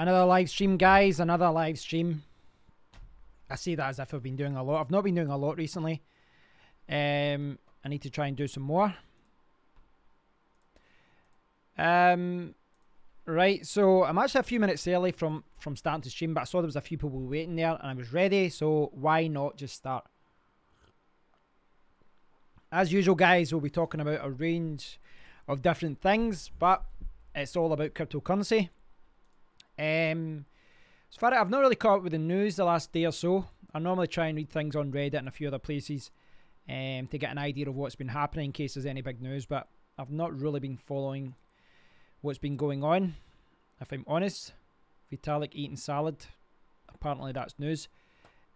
Another live stream, guys. Another live stream. I say that as if I've been doing a lot. I've not been doing a lot recently. I need to try and do some more. Right, so I'm actually a few minutes early from starting to stream, but I saw there was a few people waiting there, and I was ready, so why not just start? As usual, guys, we'll be talking about a range of different things, but it's all about cryptocurrency. As far as I've not really caught up with the news the last day or so. I normally try and read things on Reddit and a few other places to get an idea of what's been happening in case there's any big news, but I've not really been following what's been going on, if I'm honest. Vitalik eating salad, apparently that's news.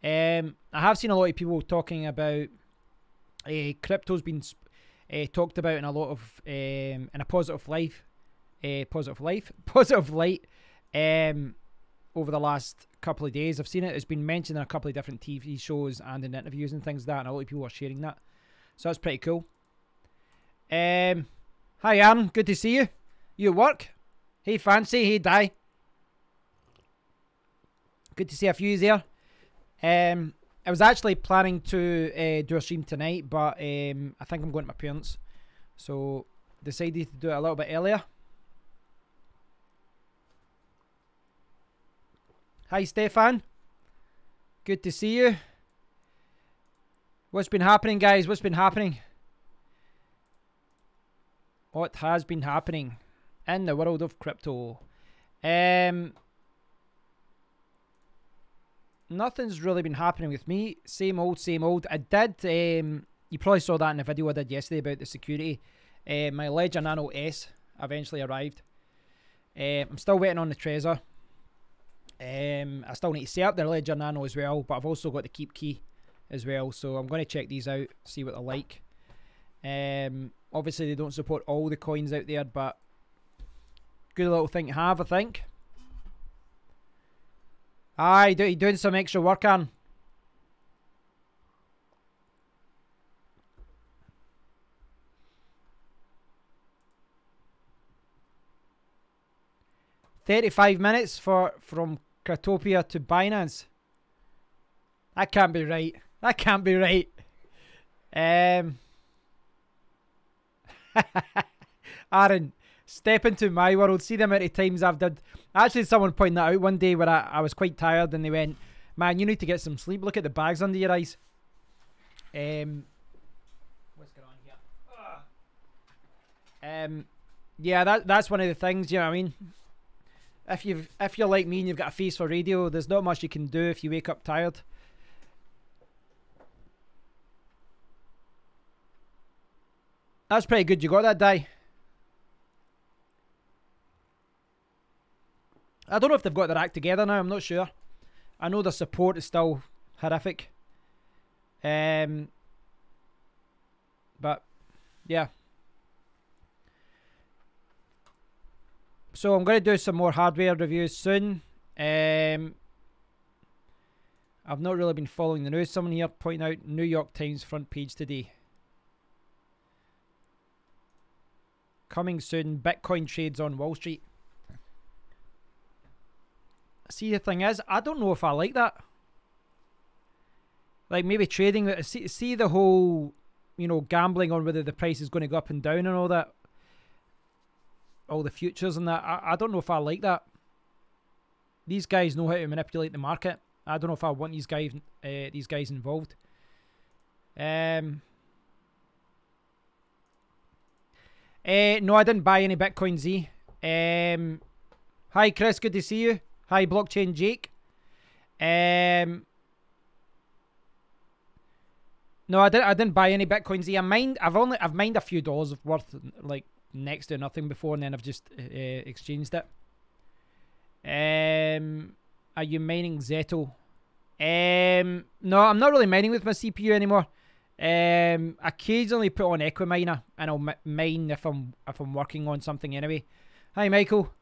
I have seen a lot of people talking about crypto's been talked about in a lot of in a positive light over the last couple of days. I've seen it. It's been mentioned in a couple of different TV shows and in interviews and things like that, and a lot of people are sharing that, so that's pretty cool. Hi Aaron, good to see you. You at work? Hey Fancy, hey Di. Good to see a few there. I was actually planning to do a stream tonight, but I think I'm going to my parents, so decided to do it a little bit earlier. Hi Stefan, good to see you. What's been happening, guys? What's been happening? What has been happening in the world of crypto? Nothing's really been happening with me. Same old, same old. I did, you probably saw that in the video I did yesterday about the security. My Ledger Nano S eventually arrived. I'm still waiting on the Trezor. I still need to set up the Ledger Nano as well, but I've also got the KeepKey as well, so I'm going to check these out, see what they're like. Obviously they don't support all the coins out there, but good little thing to have, I think. Aye, you're doing some extra work on. $35 minutes from Cryptopia to Binance. That can't be right. That can't be right. Aaron, step into my world. See the amount of times I've done. Actually, someone pointed that out one day where I was quite tired and they went, man, you need to get some sleep. Look at the bags under your eyes. What's going on here? Yeah, that's one of the things, you know what I mean? If you're like me and you've got a face for radio, there's not much you can do if you wake up tired. That's pretty good. You got that, Di? I don't know if they've got their act together now. I'm not sure. I know their support is still horrific. But yeah. So I'm going to do some more hardware reviews soon. I've not really been following the news. Someone here pointing out New York Times front page today. Coming soon, Bitcoin trades on Wall Street. See, the thing is, I don't know if I like that. Like, maybe trading, see the whole, you know, gambling on whether the price is going to go up and down and all that. All the futures and that. I don't know if I like that. These guys know how to manipulate the market. I don't know if I want these guys involved. No, I didn't buy any Bitcoin Z. Hi Chris, good to see you. Hi Blockchain Jake. No, I didn't buy any Bitcoin Z. I've mined a few dollars worth, like next to nothing before, and then I've just exchanged it. Are you mining Zeto? No, I'm not really mining with my CPU anymore. Occasionally put on Equiminer and I'll mine if I'm working on something anyway. Hi Michael.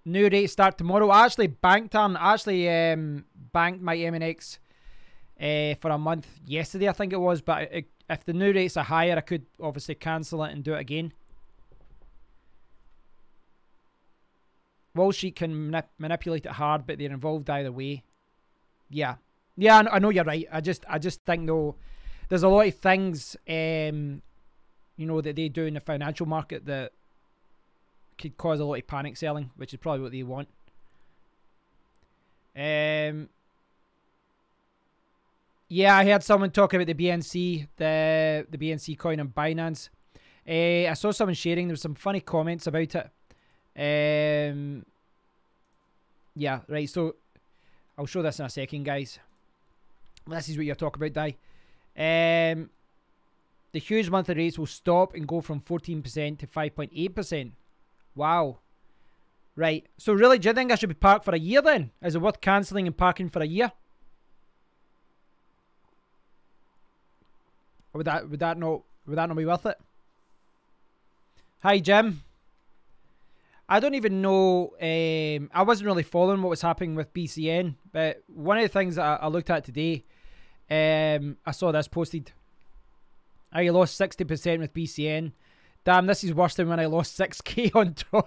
New rates start tomorrow. I actually banked my MNX for a month yesterday, I think it was, but if the new rates are higher, I could obviously cancel it and do it again. Wall Street can manipulate it hard, but they're involved either way. Yeah. Yeah, I know you're right. I just think, though, there's a lot of things, you know, that they do in the financial market that could cause a lot of panic selling, which is probably what they want. Yeah, I heard someone talk about the BNC, the BNC coin on Binance. I saw someone sharing. There was some funny comments about it. Yeah, right. So I'll show this in a second, guys. This is what you're talking about, Di. The huge monthly rates will stop and go from 14% to 5.8%. Wow. Right. So really, do you think I should be parked for a year then? Is it worth cancelling and parking for a year? Or would that not be worth it? Hi, Jim. I don't even know. I wasn't really following what was happening with BCN, but one of the things that I looked at today, I saw this posted. I lost 60% with BCN. Damn, this is worse than when I lost 6k on Tron.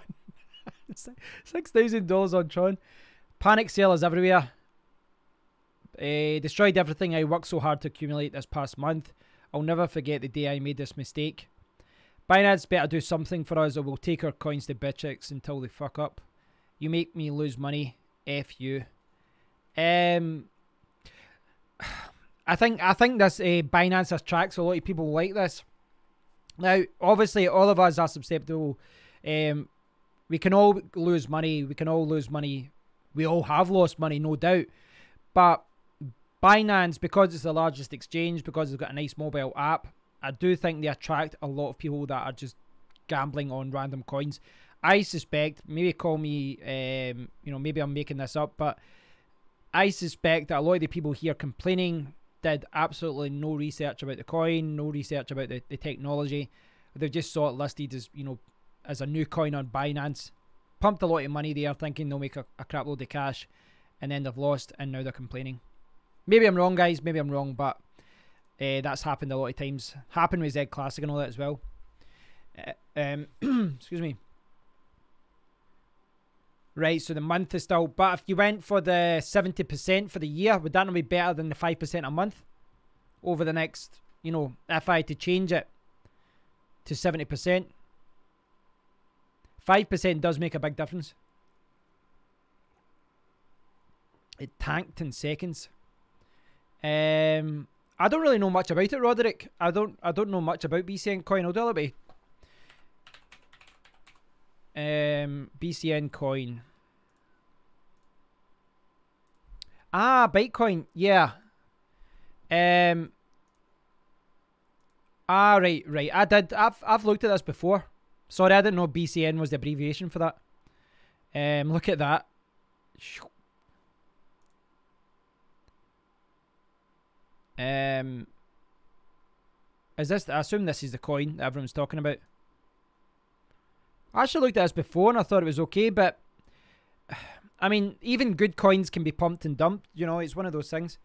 $6,000 on Tron. Panic sellers everywhere. Destroyed everything I worked so hard to accumulate this past month. I'll never forget the day I made this mistake. Binance better do something for us or we'll take our coins to Bitrix until they fuck up. You make me lose money. F you. I think this Binance attracts a lot of people like this. Now, obviously, all of us are susceptible. We can all lose money. We can all lose money. We all have lost money, no doubt. But Binance, because it's the largest exchange, because it's got a nice mobile app, I do think they attract a lot of people that are just gambling on random coins. I suspect, maybe call me, you know, maybe I'm making this up, but I suspect that a lot of the people here complaining did absolutely no research about the coin, no research about the technology. They just saw it listed as, you know, as a new coin on Binance. Pumped a lot of money there thinking they'll make a crap load of cash, and then they've lost and now they're complaining. Maybe I'm wrong, guys. Maybe I'm wrong, but that's happened a lot of times. Happened with Z Classic and all that as well. Excuse me. Right, so the month is still... But if you went for the 70% for the year, would that not be better than the 5% a month? Over the next, you know, if I had to change it to 70%. 5% does make a big difference. It tanked in seconds. I don't really know much about it, Roderick. I don't know much about BCN coin. I'll do a little bit. BCN coin. Bitcoin. Yeah. Right. I've looked at this before. Sorry, I didn't know BCN was the abbreviation for that. Look at that. Is this? I assume this is the coin that everyone's talking about. I actually looked at this before and I thought it was okay, but I mean, even good coins can be pumped and dumped. You know, it's one of those things.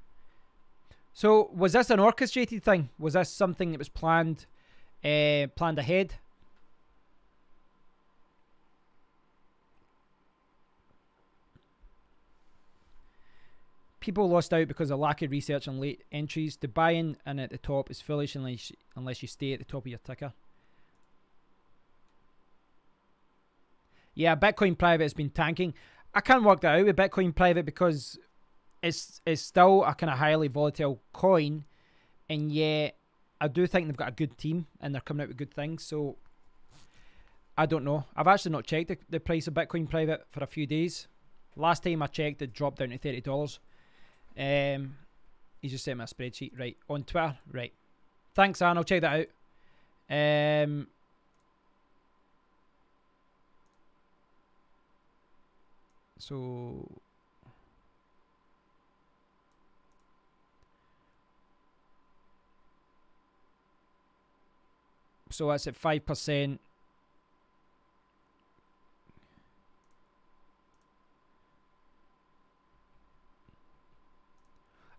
So, was this an orchestrated thing? Was this something that was planned ahead? People lost out because of lack of research and late entries. The buy-in and at the top is foolish unless you stay at the top of your ticker. Yeah, Bitcoin Private has been tanking. I can't work that out with Bitcoin Private because it's still a kind of highly volatile coin, and yet I do think they've got a good team and they're coming out with good things. So I don't know. I've actually not checked the price of Bitcoin Private for a few days. Last time I checked, it dropped down to $30. He just sent me a spreadsheet. Right, on Twitter. Right. Thanks, Anne. I'll check that out. So that's at 5%.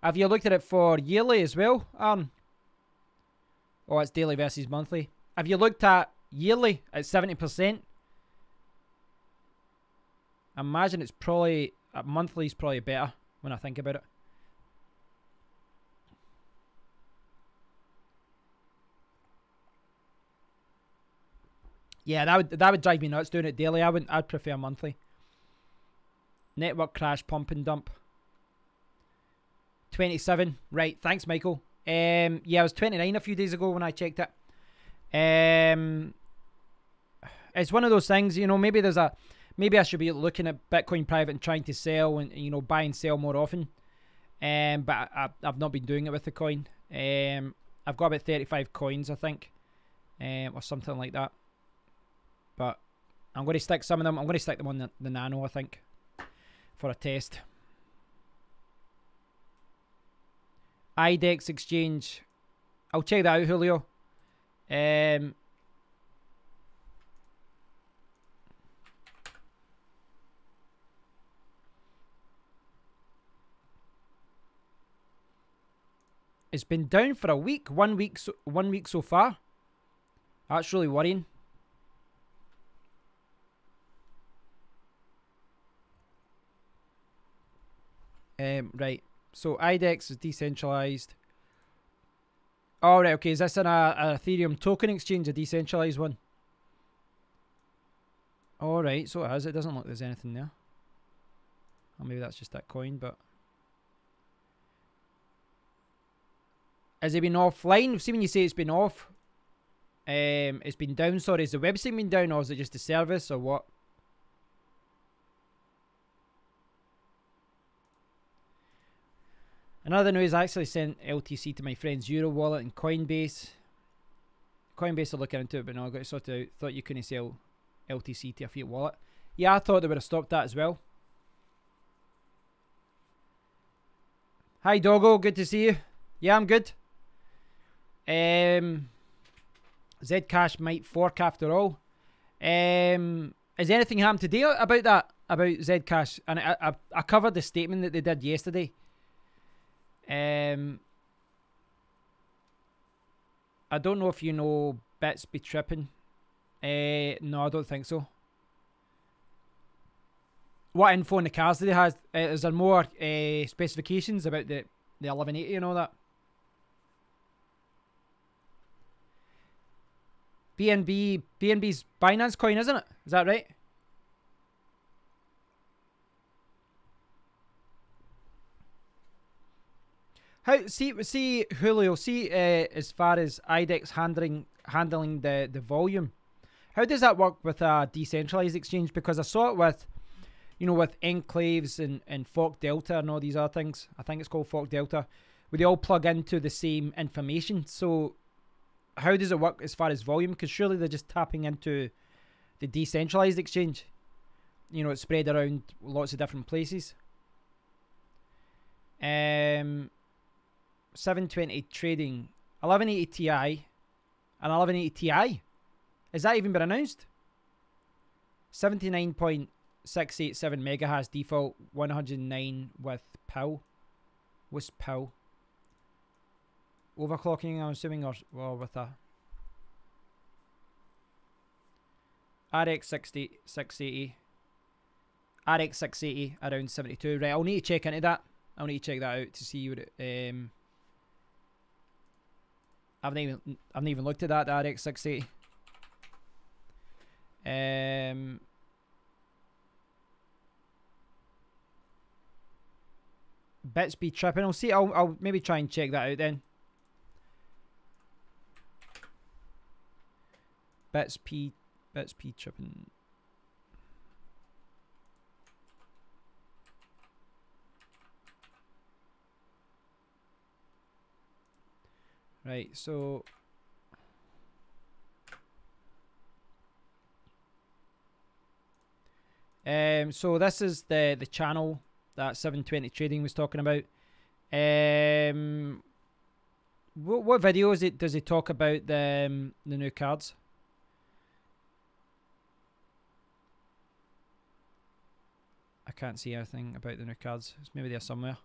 Have you looked at it for yearly as well, Aaron? Oh, it's daily versus monthly. Have you looked at yearly at 70%? I imagine it's probably monthly is probably better when I think about it. Yeah, that would drive me nuts doing it daily. I'd prefer monthly. Network crash, pump and dump. 27. Right, thanks, Michael. Yeah, it was 29 a few days ago when I checked it. It's one of those things, you know, maybe I should be looking at Bitcoin private and trying to sell and, you know, buy and sell more often. But I've not been doing it with the coin. I've got about 35 coins, I think, or something like that. But I'm going to stick some of them. I'm going to stick them on the Nano, I think, for a test. IDEX exchange. I'll check that out, Julio. It's been down for a week. 1 week so far. That's really worrying. Right. So IDEX is decentralized. Oh, right. Okay. Is this an Ethereum token exchange, a decentralized one? All right. So it has. It doesn't look like there's anything there. Or maybe that's just that coin, but. Has it been offline? See, when you say it's been off, it's been down. Sorry, has the website been down, or is it just the service, or what? Another news, I actually sent LTC to my friend's Euro wallet and Coinbase. Coinbase are looking into it, but no, I got to sort it out. Thought you couldn't sell LTC to a fiat wallet. Yeah, I thought they would have stopped that as well. Hi, Doggo. Good to see you. Yeah, I'm good. Zcash might fork after all. Has anything happened today about that? About Zcash? And I covered the statement that they did yesterday. I don't know if you know Bits Be Tripping. No, I don't think so. What info in the cards do they have? Is there more specifications about the 1180 and all that? BNB's Binance coin, isn't it? Is that right? See Julio, as far as IDEX handling the volume, how does that work with a decentralized exchange? Because I saw it with, you know, with Enclaves and Fork Delta and all these other things. I think it's called Fork Delta, where they all plug into the same information. So how does it work as far as volume? Because surely they're just tapping into the decentralized exchange. You know, it's spread around lots of different places. 720 trading, 1180 Ti, and 1180 Ti. Is that even been announced? 79.687 megahash default, 109 with PIL. What's PIL? Overclocking, I'm assuming, or with a RX 680. RX 680 around 72. Right, I'll need to check into that. I'll need to check that out to see what it. I've not even looked at that, the RX 680. Bits Be Tripping. I'll see. I'll maybe try and check that out then. Bits Be Tripping. Right, so so this is the channel that 720 Trading was talking about. What video is it? Does he talk about the new cards? I can't see anything about the new cards. It's maybe there somewhere.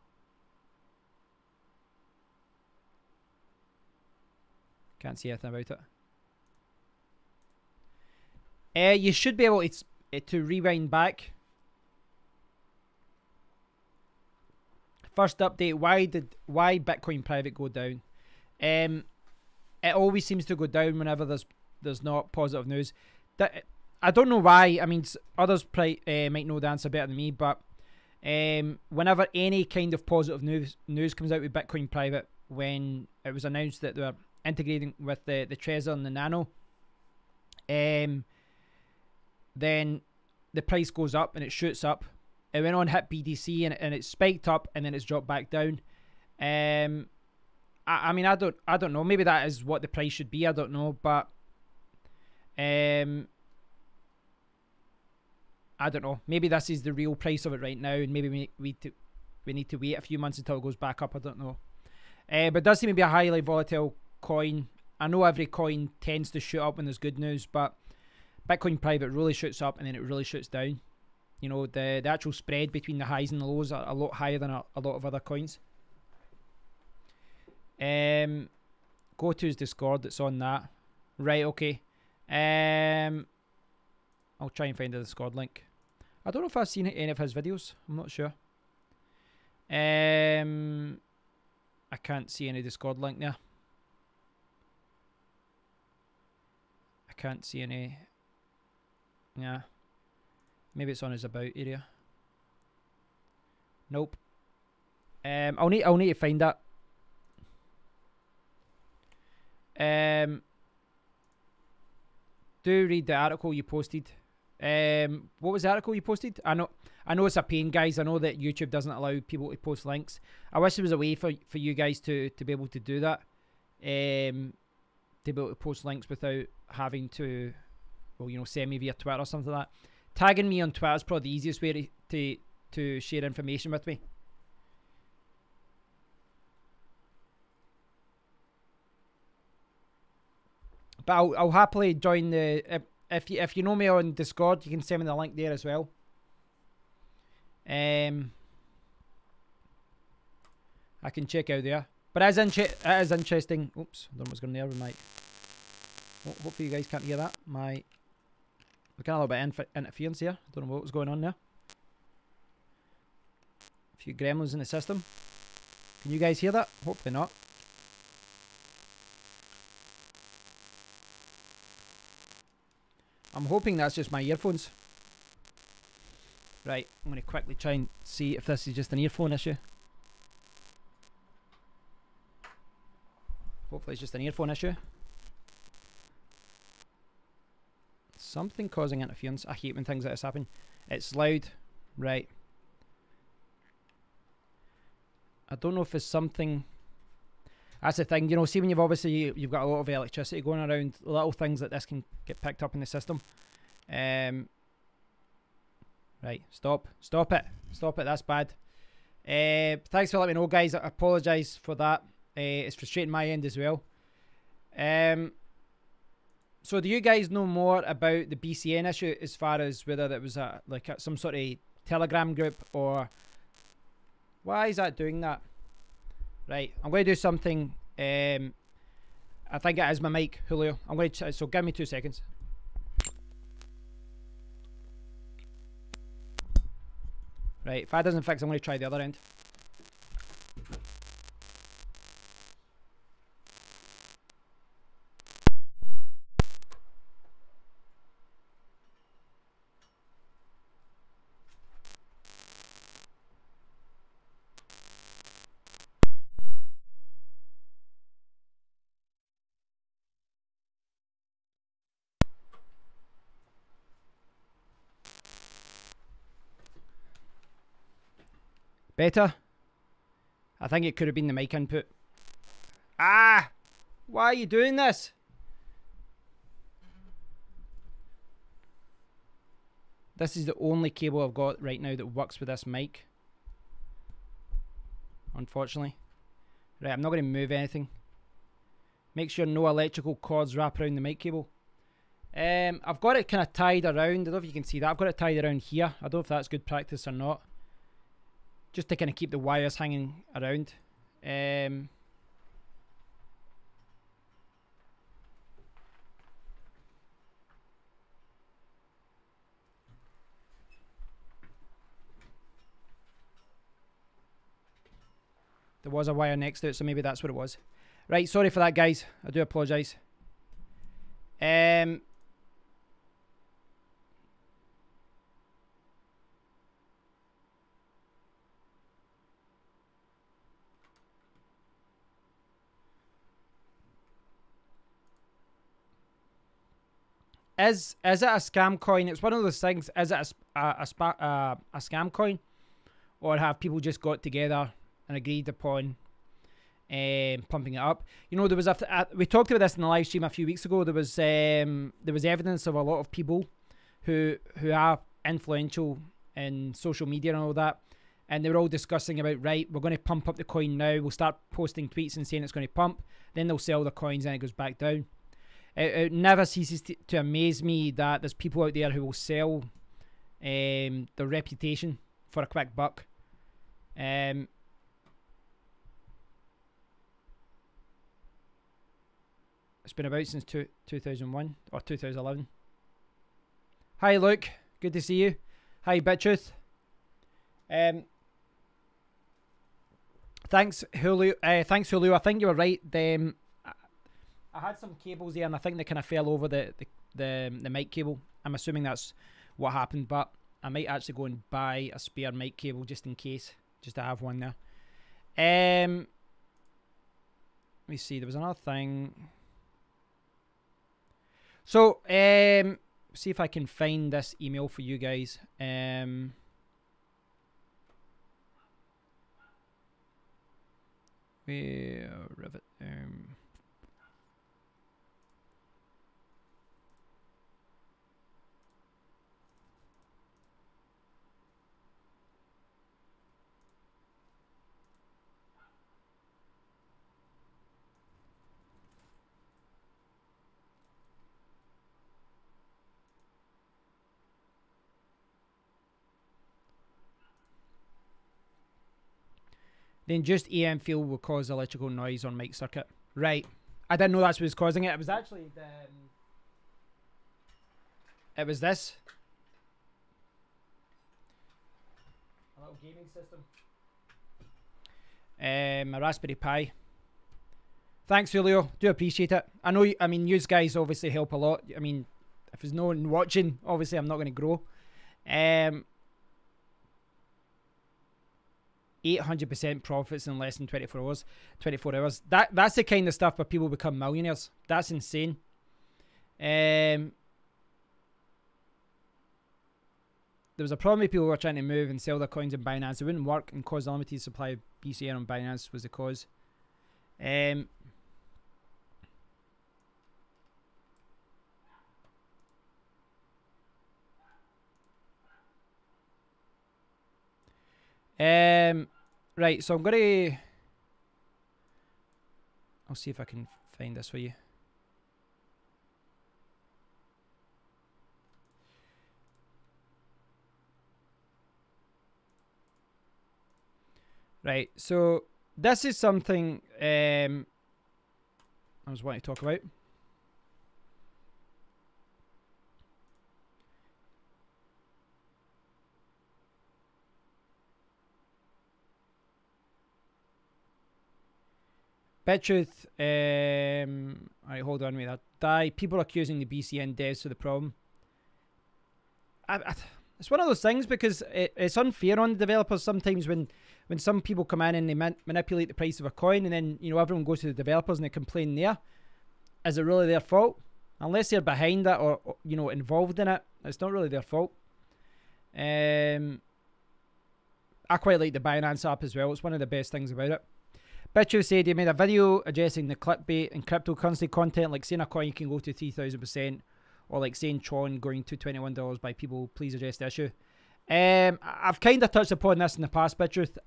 Can't see anything about it. You should be able to rewind back. First update, why Bitcoin private go down? It always seems to go down whenever there's not positive news. I don't know why. I mean, others might know the answer better than me, but whenever any kind of positive news comes out with Bitcoin private, when it was announced that they were integrating with the Trezor and the Nano, then the price goes up and it shoots up. It went on, hit BTC, and it spiked up, and then it's dropped back down. I mean, I don't know. Maybe that is what the price should be. I don't know, but I don't know. Maybe this is the real price of it right now, and maybe we need to wait a few months until it goes back up. I don't know. But it does seem to be a highly volatile coin. I know every coin tends to shoot up when there's good news, but Bitcoin private really shoots up and then it really shoots down. You know, the actual spread between the highs and the lows are a lot higher than a lot of other coins. Go to his Discord, it's on that. Right, okay. I'll try and find the Discord link. I don't know if I've seen any of his videos. I'm not sure. I can't see any Discord link there. I can't see any. Yeah. Maybe it's on his about area. Nope. I'll need to find that. Do read the article you posted. What was the article you posted? I know it's a pain, guys. I know that YouTube doesn't allow people to post links. I wish there was a way for you guys to be able to do that. To be able to post links without having to, well, you know, send me via Twitter or something like that. Tagging me on Twitter is probably the easiest way to share information with me. But I'll happily join the if you know me on Discord, you can send me the link there as well. I can check out there. But it is interesting. Oops, I don't know what's going on there with my. Hopefully you guys can't hear that. We're getting a little bit of interference here. I don't know what was going on there. A few gremlins in the system. Can you guys hear that? Hopefully not. I'm hoping that's just my earphones. Right, I'm going to quickly try and see if this is just an earphone issue. Hopefully it's just an earphone issue. Something causing interference. I hate when things like this happen. It's loud. Right. I don't know if there's something. That's the thing, you know, see when you've got a lot of electricity going around, little things like this can get picked up in the system. Right, stop it, that's bad. Thanks for letting me know, guys. I apologise for that. It's frustrating my end as well. So do you guys know more about the BCN issue as far as whether that was some sort of Telegram group, or why is that doing that? Right, I'm going to do something. I think it is my mic, Julio. I'm going to, so give me 2 seconds. Right, if that doesn't fix, I'm going to try the other end. Better? I think it could have been the mic input. Ah! Why are you doing this? This is the only cable I've got right now that works with this mic. Unfortunately. Right, I'm not going to move anything. Make sure no electrical cords wrap around the mic cable. I've got it kind of tied around. I don't know if you can see that. I've got it tied around here. I don't know if that's good practice or not. Just to kind of keep the wires hanging around. There was a wire next to it, so maybe that's what it was. Right, sorry for that, guys. I do apologise. Is it a scam coin? It's one of those things. Is it a scam coin, or have people just got together and agreed upon pumping it up? You know, there was we talked about this in the live stream a few weeks ago. There was evidence of a lot of people who are influential in social media and all that, and they were all discussing about, right, we're going to pump up the coin now. We'll start posting tweets and saying it's going to pump. Then they'll sell the coins and it goes back down. It never ceases to amaze me that there's people out there who will sell their reputation for a quick buck. It's been about since 2001 or 2011. Hi, Luke. Good to see you. Hi, Bittruth. Thanks, Hulu. Thanks, Hulu. I think you were right. I had some cables there, and I think they kind of fell over the mic cable. I'm assuming that's what happened, but I might actually go and buy a spare mic cable just in case, just to have one there. Let me see. There was another thing. So, see if I can find this email for you guys. Rivet. The induced EM field will cause electrical noise on mic circuit. Right. I didn't know that's what was causing it. It was actually it was this. A little gaming system. A Raspberry Pi. Thanks, Julio. Do appreciate it. I know, I mean, you guys obviously help a lot. I mean, if there's no one watching, obviously I'm not going to grow. 800% profits in less than 24 hours. 24 hours. That's the kind of stuff where people become millionaires. That's insane. There was a problem with people who were trying to move and sell their coins in Binance. It wouldn't work and cause a limited supply of BCN on Binance was the cause. Right, so I'm gonna... I'll see if I can find this for you. Right, so this is something I was wanting to talk about. Bittruth, alright, hold on with that. People are accusing the BCN devs of the problem. It's one of those things because it's unfair on the developers sometimes when some people come in and they manipulate the price of a coin, and then, you know, everyone goes to the developers and they complain there. Is it really their fault? Unless they're behind it or you know, involved in it, it's not really their fault. I quite like the Binance app as well. It's one of the best things about it. Bittruth said he made a video addressing the clickbait and cryptocurrency content, like saying a coin can go to 3,000%, or like saying Tron going to $21 by people. Please address the issue. I've kind of touched upon this in the past, Bittruth.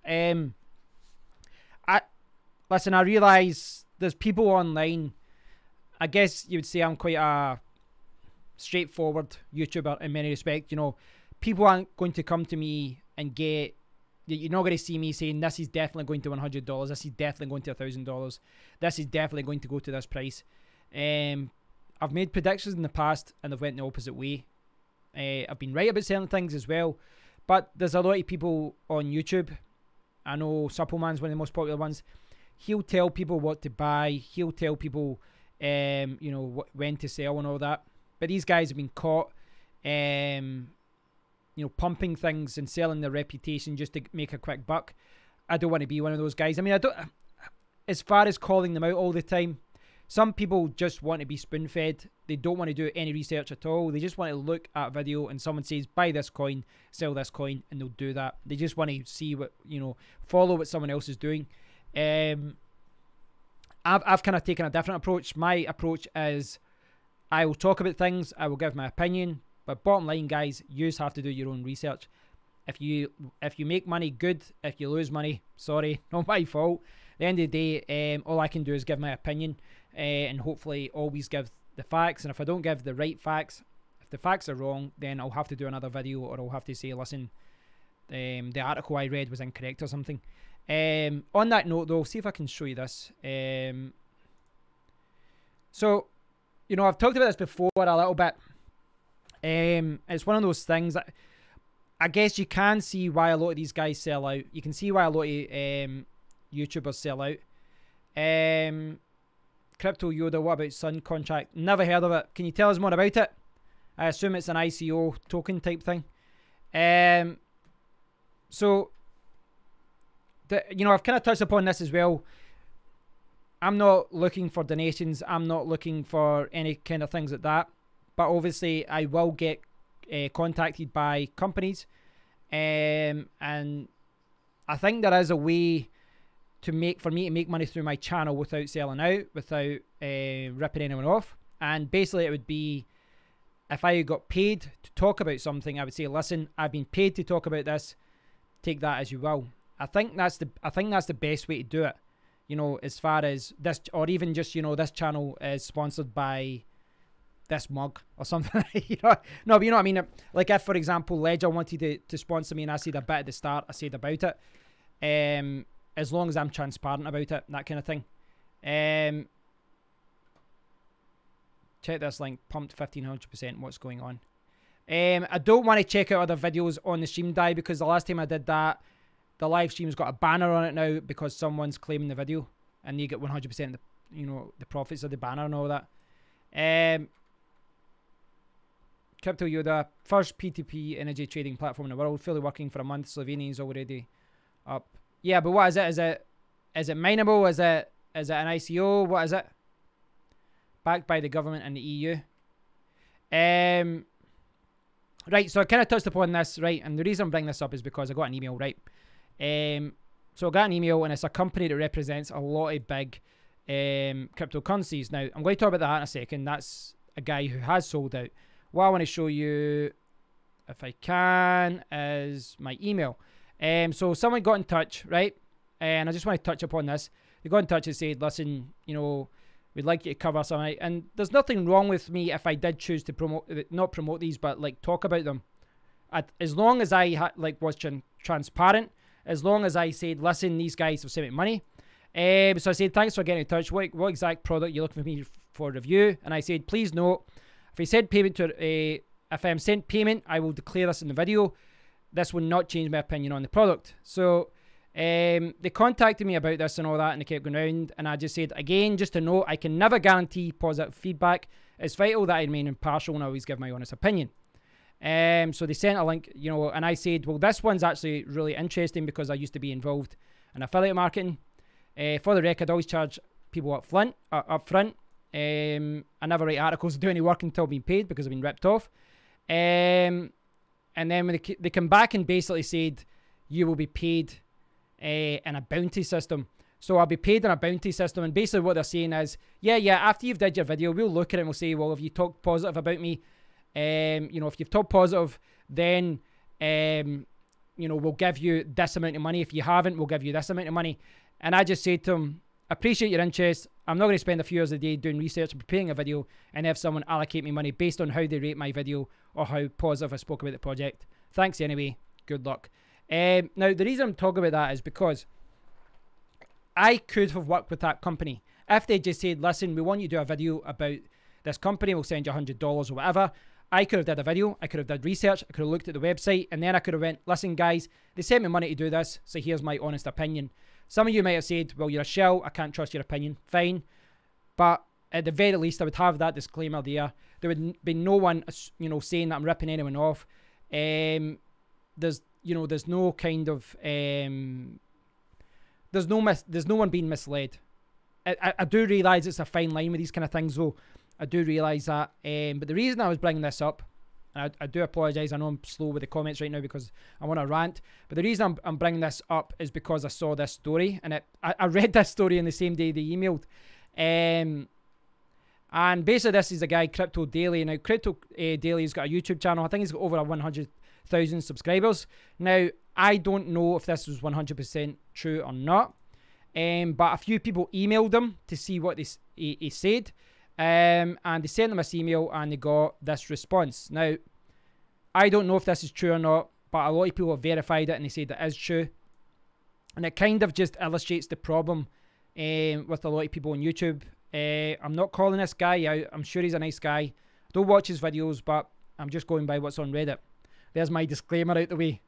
Listen, I realise there's people online. I guess you would say I'm quite a straightforward YouTuber in many respects. You know, people aren't going to come to me and get... You're not going to see me saying this is definitely going to $100. This is definitely going to $1,000. This is definitely going to go to this price. I've made predictions in the past and they've went the opposite way. I've been right about certain things as well. But there's a lot of people on YouTube I know Suppleman's one of the most popular ones. He'll tell people what to buy. He'll tell people, you know, when to sell and all that. But these guys have been caught, you know, pumping things and selling their reputation just to make a quick buck. I don't want to be one of those guys. I mean, I don't. As far as calling them out all the time, some people just want to be spoon-fed. They don't want to do any research at all. They just want to look at a video and someone says, buy this coin, sell this coin, and they'll do that. They just want to see what, you know, follow what someone else is doing. I've kind of taken a different approach. My approach is I will talk about things, I will give my opinion, but bottom line, guys, you just have to do your own research. If you make money, good. If you lose money, sorry, not my fault. At the end of the day, all I can do is give my opinion, and hopefully always give the facts. And if I don't give the right facts, if the facts are wrong, then I'll have to do another video, or I'll have to say, listen, the article I read was incorrect or something. On that note, though, see if I can show you this. So, you know, I've talked about this before a little bit. It's one of those things that I guess you can see why a lot of these guys sell out. You can see why a lot of YouTubers sell out. Crypto Yoda, what about Sun contract? Never heard of it. Can you tell us more about it? I assume it's an ICO token type thing. So, you know, I've kind of touched upon this as well. I'm not looking for donations. I'm not looking for any kind of things like that. But obviously, I will get contacted by companies. And I think there is a way for me to make money through my channel without selling out, without ripping anyone off. And basically, it would be, if I got paid to talk about something, I would say, listen, I've been paid to talk about this. Take that as you will. I think that's the best way to do it. You know, as far as this, or even just, you know, this channel is sponsored by this mug or something. You know, no, but you know what I mean. Like if, for example, Ledger wanted to sponsor me, and I said a bit at the start, I said about it. As long as I'm transparent about it, that kind of thing. Check this link, pumped 1500%. What's going on? I don't want to check out other videos on the stream die, because the last time I did that, the live stream's got a banner on it now because someone's claiming the video, and you get 100% of the, you know, the profits of the banner and all that. Crypto Yoda, first P2P energy trading platform in the world, fully working for a month. Slovenia is already up. Yeah, but what is it? Is it mineable? Is it an ICO? What is it? Backed by the government and the EU. Right, so I kind of touched upon this, right? And the reason I'm bringing this up is because I got an email, right? So I got an email, and it's a company that represents a lot of big cryptocurrencies. Now, I'm going to talk about that in a second. That's a guy who has sold out. What I want to show you, if I can, is my email. So someone got in touch, right? And I just want to touch upon this. They got in touch and said, listen, you know, we'd like you to cover something. And there's nothing wrong with me if I did choose to not promote these, but like talk about them. As long as I was transparent, as long as I said, listen, these guys have sent me money. So I said, thanks for getting in touch. What exact product are you looking for me for review? And I said, please note, if I send payment if I'm sent payment, I will declare this in the video. This will not change my opinion on the product. So they contacted me about this and all that, and they kept going around. And I just said, again, just to note, I can never guarantee positive feedback. It's vital that I remain impartial and always give my honest opinion. So they sent a link, you know, and I said, well, this one's actually really interesting because I used to be involved in affiliate marketing. For the record, I always charge people up front. I never write articles or do any work until being paid because I've been ripped off. And then when they come back and basically said, you will be paid in a bounty system. So I'll be paid in a bounty system. And basically what they're saying is, yeah, after you've did your video, we'll look at it and we'll say, well, if you talk positive about me, you know, if you've talked positive, then, you know, we'll give you this amount of money. If you haven't, we'll give you this amount of money. And I just said to them, appreciate your interest. I'm not going to spend a few hours a day doing research and preparing a video and have someone allocate me money based on how they rate my video or how positive I spoke about the project. Thanks anyway. Good luck. Now, the reason I'm talking about that is because I could have worked with that company. If they just said, listen, we want you to do a video about this company, we'll send you $100 or whatever. I could have did a video, I could have did research, I could have looked at the website, and then I could have went, listen guys, they sent me money to do this, so here's my honest opinion. Some of you might have said, well, you're a shell, I can't trust your opinion. Fine. But at the very least, I would have that disclaimer there. There would be no one, you know, saying that I'm ripping anyone off. There's no kind of, there's no one being misled. I do realise it's a fine line with these kind of things, though. I do realise that. But the reason I was bringing this up, and I do apologise, I know I'm slow with the comments right now because I want to rant, but the reason I'm bringing this up is because I saw this story, and I read this story in the same day they emailed. And basically this is a guy, Crypto Daily. Now, Crypto Daily has got a YouTube channel. I think he's got over 100,000 subscribers. Now, I don't know if this was 100% true or not, but a few people emailed him to see what he said. And they sent them this email and they got this response. Now, I don't know if this is true or not, but a lot of people have verified it and they said it is true. And it kind of just illustrates the problem with a lot of people on YouTube. I'm not calling this guy out. I'm sure he's a nice guy. I don't watch his videos, but I'm just going by what's on Reddit. There's my disclaimer out the way.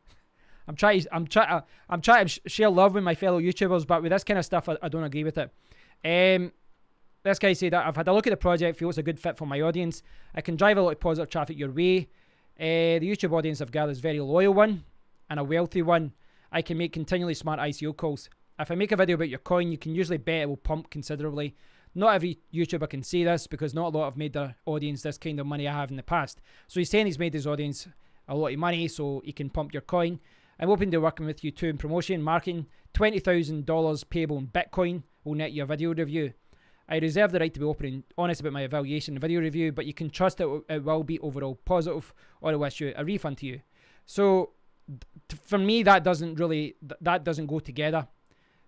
I'm trying to share love with my fellow YouTubers, but with this kind of stuff, I don't agree with it. This guy said that I've had a look at the project, feel it's a good fit for my audience. I can drive a lot of positive traffic your way. The YouTube audience I've gathered is a very loyal one and a wealthy one. I can make continually smart ICO calls. If I make a video about your coin, you can usually bet it will pump considerably. Not every YouTuber can say this because not a lot have made their audience this kind of money I have in the past. So he's saying he's made his audience a lot of money so he can pump your coin. I'm open to working with you too in promotion, marketing. $20,000 payable in Bitcoin will net you a video review. I reserve the right to be open and honest about my evaluation and video review, but you can trust that it will be overall positive or I'll issue a refund to you. So for me, that doesn't go together.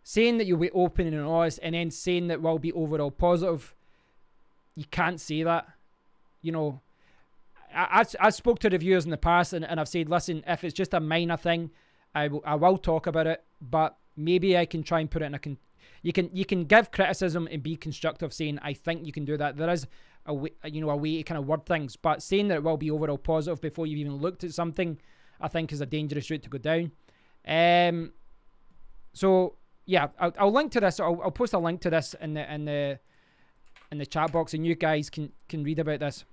Saying that you'll be open and honest and then saying that will be overall positive, you can't say that. You know, I spoke to reviewers in the past and I've said, listen, if it's just a minor thing, I will talk about it, but maybe I can try and put it in a... You can give criticism and be constructive, saying I think you can do that. There is a way, a way to kind of word things, but saying that it will be overall positive before you've even looked at something, I think is a dangerous route to go down. So yeah, I'll link to this. I'll post a link to this in the chat box, and you guys can read about this.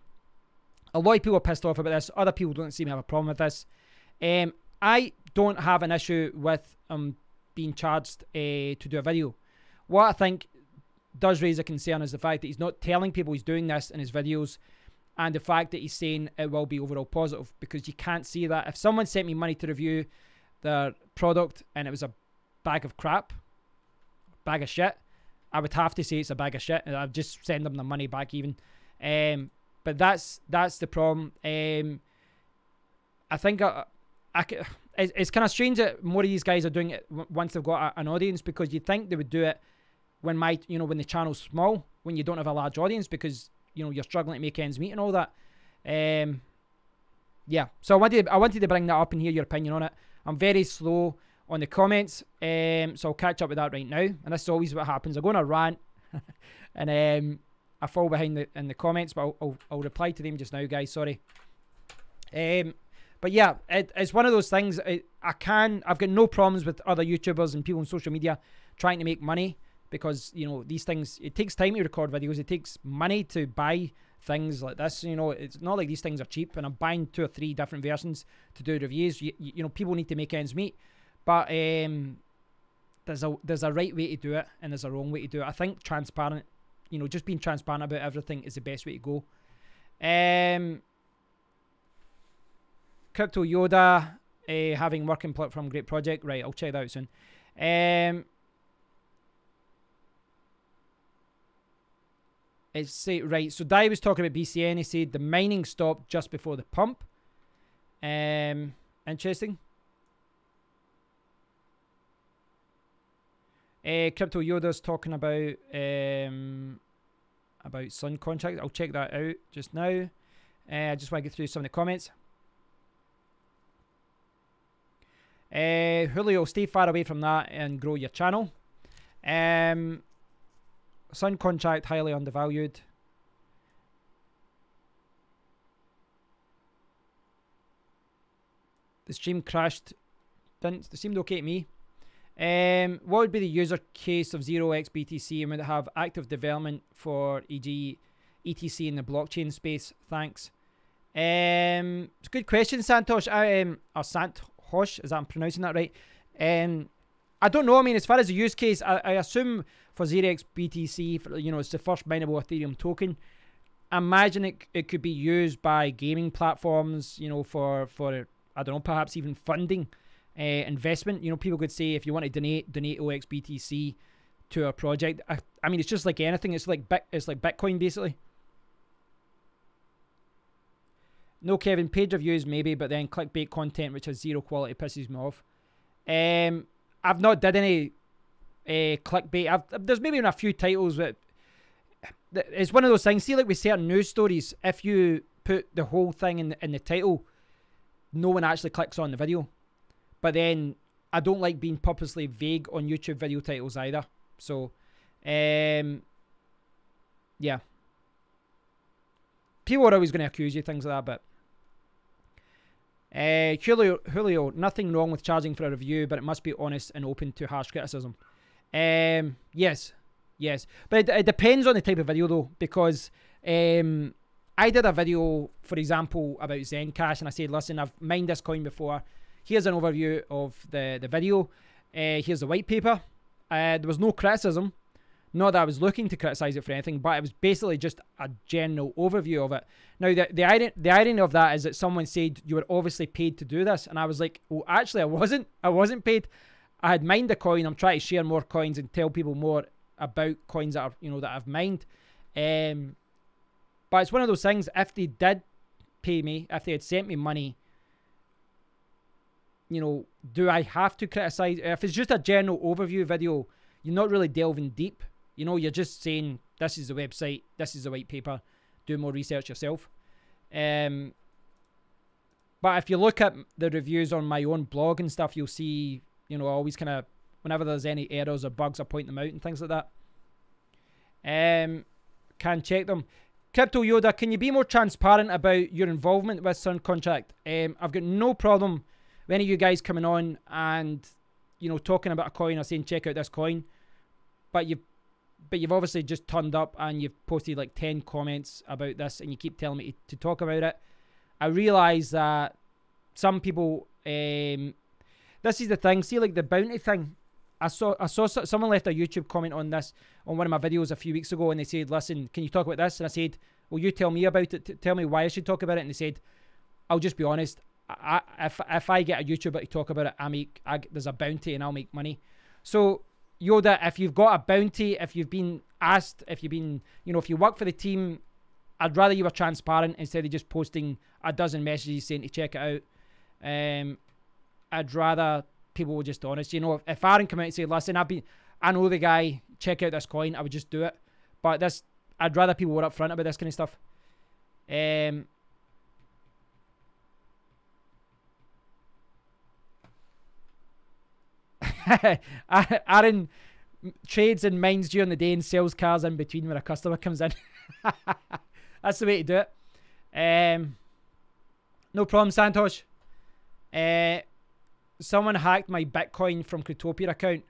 A lot of people are pissed off about this. Other people don't seem to have a problem with this. I don't have an issue with being charged to do a video. What I think does raise a concern is the fact that he's not telling people he's doing this in his videos, and the fact that he's saying it will be overall positive, because you can't see that. If someone sent me money to review their product and it was a bag of crap, bag of shit, I would have to say it's a bag of shit and I'd just send them the money back even. But that's the problem. I think it's kind of strange that more of these guys are doing it once they've got an audience, because you'd think they would do it when when the channel's small, when you don't have a large audience, because you're struggling to make ends meet and all that. Yeah, so I wanted to bring that up and hear your opinion on it. I'm very slow on the comments, so I'll catch up with that right now. And this is always what happens. I go on a rant and I fall behind in the comments, but I'll reply to them just now, guys. Sorry. But yeah, it's one of those things. I've got no problems with other YouTubers and people on social media trying to make money, because these things, it takes time to record videos. It takes money to buy things like this. It's not like these things are cheap, and I'm buying 2 or 3 different versions to do reviews. People need to make ends meet, but there's a right way to do it and there's a wrong way to do it. I think transparent, just being transparent about everything is the best way to go. Crypto Yoda, having working platform, great project. Right, I'll check that out soon. Right, so Dai was talking about BCN. He said the mining stopped just before the pump. Interesting. Crypto Yoda's talking about Sun contract. I'll check that out just now. I just want to get through some of the comments. Julio, stay far away from that and grow your channel. Sun contract highly undervalued. The stream crashed. Didn't. It seemed okay to me. What would be the user case of 0xBTC, and would it have active development for e.g. ETC in the blockchain space? Thanks. It's a good question, Santosh. Or Santosh, is that I'm pronouncing that right? I don't know. I mean, as far as the use case, I assume for 0xBTC, for, you know, it's the first mineable Ethereum token. I imagine it could be used by gaming platforms, you know, for I don't know, perhaps even funding investment. You know, people could say, if you want to donate OXBTC to a project. I mean, it's just like anything. It's like Bitcoin basically. No, Kevin, paid reviews maybe, but then clickbait content which has zero quality pisses me off. I've not did any clickbait. There's maybe been a few titles that it's one of those things. See, like with certain news stories, if you put the whole thing in the title, no one actually clicks on the video. But then I don't like being purposely vague on YouTube video titles either. So, yeah. People are always going to accuse you, things like that, but Julio, nothing wrong with charging for a review, but it must be honest and open to harsh criticism. Yes, but it depends on the type of video though, because I did a video, for example, about Zencash, and I said, listen, I've mined this coin before. Here's an overview of the video. Here's the white paper. There was no criticism. Not that I was looking to criticize it for anything, but it was basically just a general overview of it. Now, the irony of that is that someone said you were obviously paid to do this, and I was like, well, actually, I wasn't. I wasn't paid. I had mined a coin. I'm trying to share more coins and tell people more about coins that are, you know, that I've mined. But it's one of those things. If they did pay me, if they had sent me money, you know, do I have to criticize? If it's just a general overview video, you're not really delving deep. You know, you're just saying, this is the website, this is the white paper, do more research yourself. But if you look at the reviews on my own blog and stuff, you'll see, you know, I always kind of, whenever there's any errors or bugs, I point them out and things like that. Can check them. Crypto Yoda, can you be more transparent about your involvement with Sun Contract? I've got no problem with any of you guys coming on and, you know, talking about a coin or saying, check out this coin. But you've obviously just turned up and you've posted like 10 comments about this and you keep telling me to talk about it. I realise that some people, this is the thing, see like the bounty thing. I saw someone left a YouTube comment on this, on one of my videos a few weeks ago, and they said, listen, can you talk about this? And I said, well, you tell me about it, tell me why I should talk about it. And they said, I'll just be honest, if I get a YouTuber to talk about it, there's a bounty and I'll make money. So Yoda, if you've got a bounty, if you've been asked, if you've been, you know, if you work for the team, I'd rather you were transparent instead of just posting a dozen messages saying to check it out. I'd rather people were just honest. You know, if Aaron come out and say, listen, I know the guy, check out this coin, I would just do it. But this, I'd rather people were upfront about this kind of stuff. Aaron trades and mines during the day and sells cars in between when a customer comes in. That's the way to do it. No problem, Santosh. Someone hacked my Bitcoin from Cryptopia account.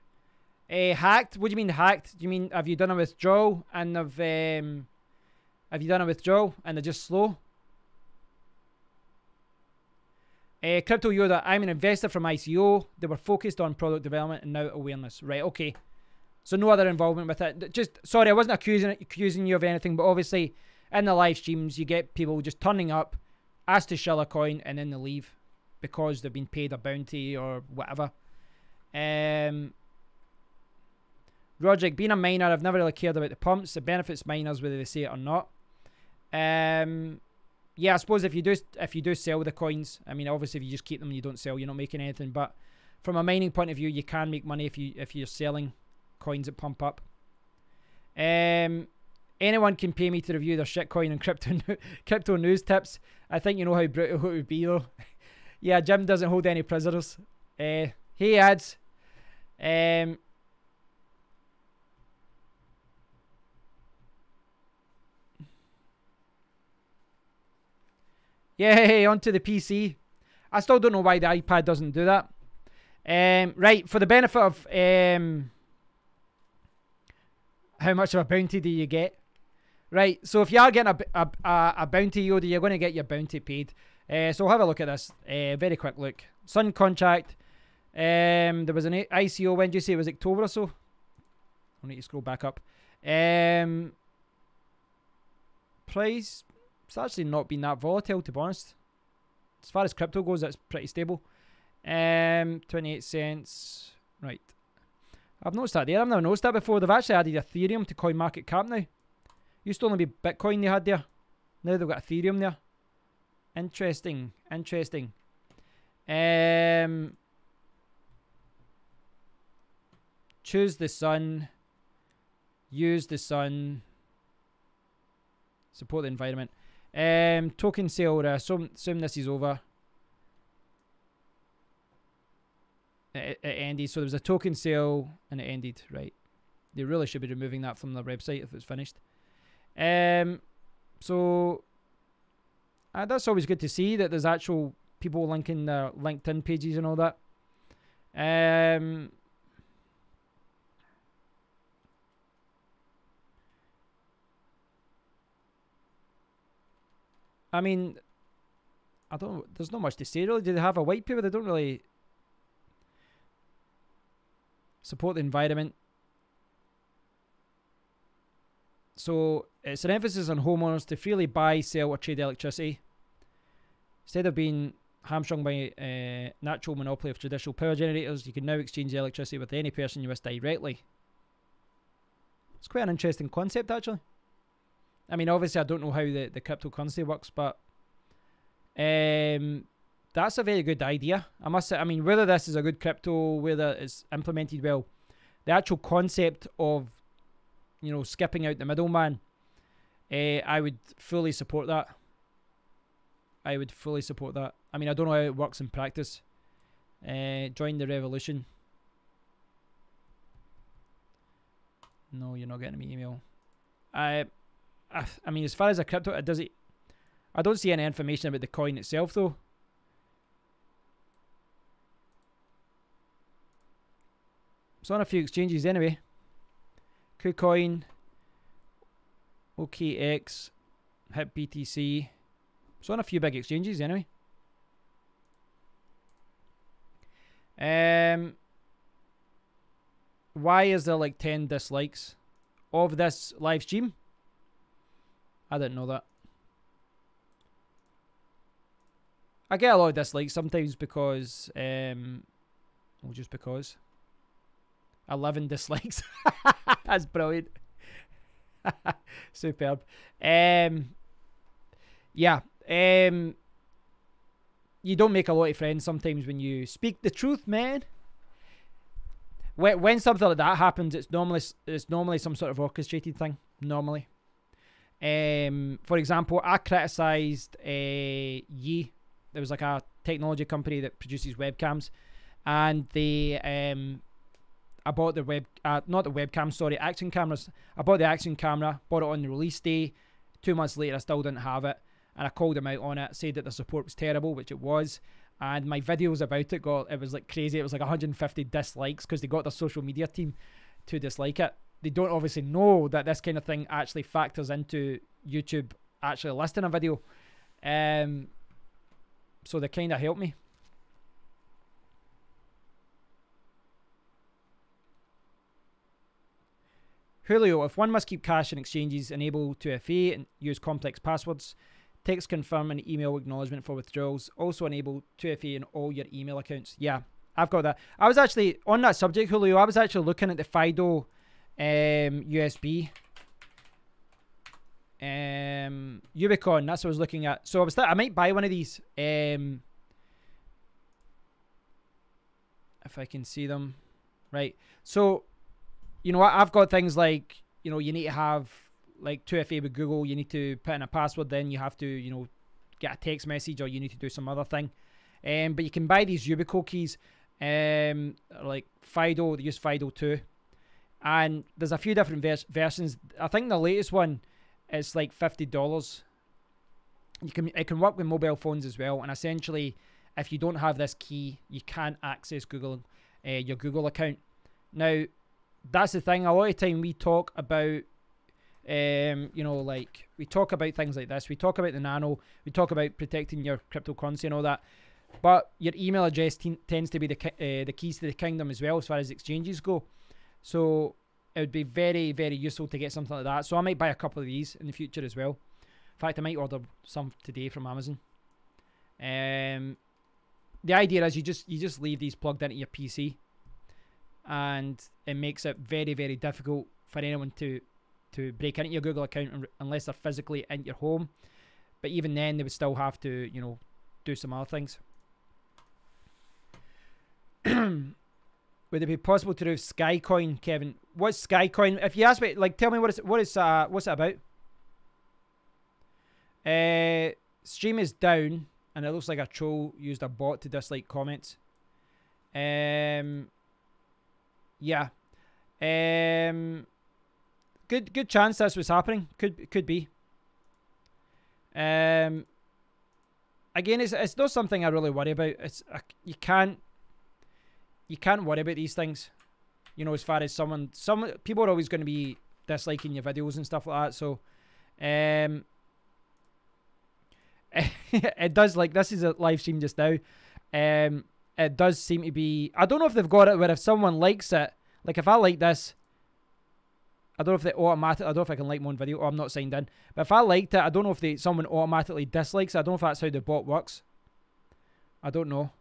Hacked? What do you mean hacked? Do you mean have you done a withdrawal and have you done a withdrawal and they're just slow? Crypto Yoda, I'm an investor from ICO. They were focused on product development and now awareness. Right, okay. So no other involvement with it. Just, sorry, I wasn't accusing you of anything, but obviously in the live streams, you get people just turning up, ask to shill a coin, and then they leave because they've been paid a bounty or whatever. Roderick, being a miner, I've never really cared about the pumps. It benefits miners whether they say it or not. Yeah, I suppose if you do sell the coins, I mean, obviously if you just keep them and you don't sell, you're not making anything. But from a mining point of view, you can make money if you're selling coins that pump up. Anyone can pay me to review their shitcoin and crypto news tips. I think you know how brutal it would be though. Yeah, Jim doesn't hold any prisoners. Hey ads. Yeah, onto the PC. I still don't know why the iPad doesn't do that. Right, for the benefit of how much of a bounty do you get? Right, so if you are getting a bounty, Yoda, you're going to get your bounty paid. So we'll have a look at this. Very quick look. Sun contract. There was an ICO. When did you say it was October or so? I need to scroll back up. Price. It's actually not been that volatile, to be honest. As far as crypto goes, it's pretty stable. 28 cents. Right. I've noticed that there. I've never noticed that before. They've actually added Ethereum to CoinMarketCap now. Used to only be Bitcoin they had there. Now they've got Ethereum there. Interesting. Interesting. Choose the sun. Use the sun. Support the environment. Token sale. Assume this is over. It ended. So there was a token sale and it ended. Right. They really should be removing that from their website if it's finished. So that's always good to see that there's actual people linking their LinkedIn pages and all that. I mean, I don't know. There's not much to say really. Do they have a white paper? They don't really support the environment. So it's an emphasis on homeowners to freely buy, sell, or trade electricity. Instead of being hamstrung by natural monopoly of traditional power generators, you can now exchange electricity with any person you wish directly. It's quite an interesting concept, actually. I mean, obviously, I don't know how the cryptocurrency works, but that's a very good idea. I must say, I mean, whether this is a good crypto, whether it's implemented well, the actual concept of, you know, skipping out the middleman, I would fully support that. I would fully support that. I mean, I don't know how it works in practice. Join the revolution. No, you're not getting me email. I mean, as far as a crypto, I don't see any information about the coin itself, though. It's on a few exchanges anyway. KuCoin, OKX, Hit BTC. It's on a few big exchanges anyway. Why is there like 10 dislikes of this live stream? I didn't know that. I get a lot of dislikes sometimes because, well, just because. 11 dislikes. That's brilliant. Superb. Yeah. You don't make a lot of friends sometimes when you speak the truth, man. When something like that happens, it's normally some sort of orchestrated thing. Normally. For example, I criticised Yi. There was like a technology company that produces webcams, and they I bought the not the webcam, sorry, action cameras. I bought the action camera, bought it on the release day. 2 months later, I still didn't have it, and I called them out on it, said that the support was terrible, which it was, and my videos about it was like crazy. It was like 150 dislikes because they got their social media team to dislike it. They don't obviously know that this kind of thing actually factors into YouTube actually listing a video. So they kind of helped me. Julio, if one must keep cash in exchanges, enable 2FA and use complex passwords. Text confirm and email acknowledgement for withdrawals. Also enable 2FA in all your email accounts. Yeah, I've got that. I was actually, on that subject, Julio, I was actually looking at the FIDO USB. Ubicon, that's what I was looking at. So I might buy one of these. If I can see them. Right. So, you know what? I've got things like, you know, you need to have like 2FA with Google. You need to put in a password. Then you have to, you know, get a text message, or you need to do some other thing. But you can buy these Ubico keys. Like FIDO, they use FIDO 2. And there's a few different versions. I think the latest one is like $50. It can work with mobile phones as well, and essentially if you don't have this key, you can't access your Google account. Now, that's the thing. A lot of time we talk about, you know, like we talk about things like this. We talk about the Nano. We talk about protecting your cryptocurrency and all that. But your email address tends to be the keys to the kingdom as well, as far as exchanges go. So it would be very, very useful to get something like that. So I might buy a couple of these in the future as well. In fact, I might order some today from Amazon. The idea is you just leave these plugged into your PC, and it makes it very, very difficult for anyone to break into your Google account unless they're physically in your home. But even then, they would still have to, you know, do some other things. Would it be possible to do Skycoin, Kevin? What's Skycoin? If you ask me, like, tell me what's it about? Stream is down, and it looks like a troll used a bot to dislike comments. Yeah. Good chance that's what's happening. Could be. Again, it's not something I really worry about. You can't worry about these things, you know, as far as some people are always going to be disliking your videos and stuff like that. So it does, like, this is a live stream just now. It does seem to be, I don't know if they've got it where if someone likes it, like if I like this, I don't know if they automatically, I don't know if I can like my own video. Oh, I'm not signed in. But if I liked it, I don't know if someone automatically dislikes it. I don't know if that's how the bot works. I don't know.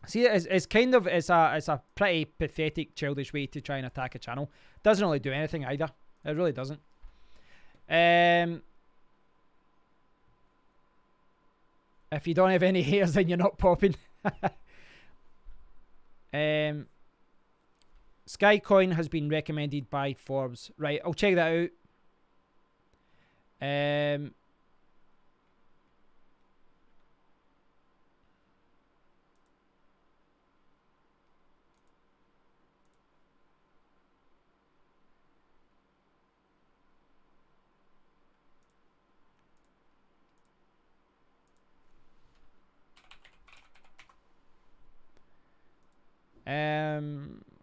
See, it's kind of, it's a pretty pathetic, childish way to try and attack a channel. Doesn't really do anything either. It really doesn't. If you don't have any haters, then you're not popping. Skycoin has been recommended by Forbes. Right, I'll check that out.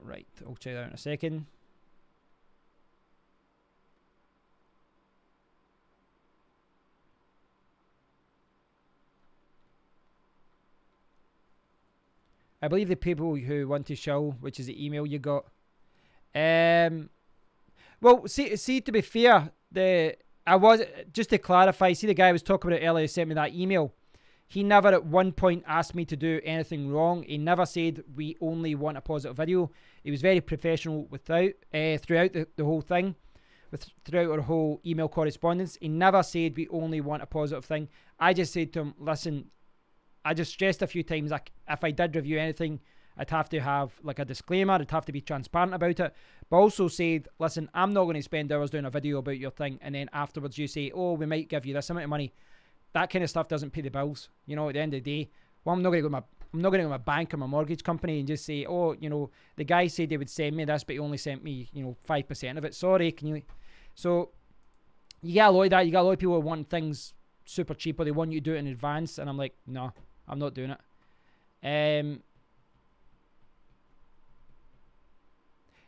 Right, I'll check that out in a second. I believe the people who want to show, which is the email you got. Well, see, to be fair, just to clarify, see the guy I was talking about earlier sent me that email. He never at one point asked me to do anything wrong. He never said we only want a positive video. He was very professional throughout the whole thing, throughout our whole email correspondence. He never said we only want a positive thing. I just said to him, listen, I just stressed a few times, like, if I did review anything, I'd have to have like a disclaimer. I'd have to be transparent about it. But also said, listen, I'm not going to spend hours doing a video about your thing, and then afterwards you say, oh, we might give you this amount of money. That kind of stuff doesn't pay the bills. You know, at the end of the day, well, I'm not going to go to my bank or my mortgage company and just say, oh, you know, the guy said he would send me this, but he only sent me, you know, 5% of it. Sorry, can you? So you get a lot of that. You got a lot of people who want things super cheap, or they want you to do it in advance, and I'm like, no, I'm not doing it.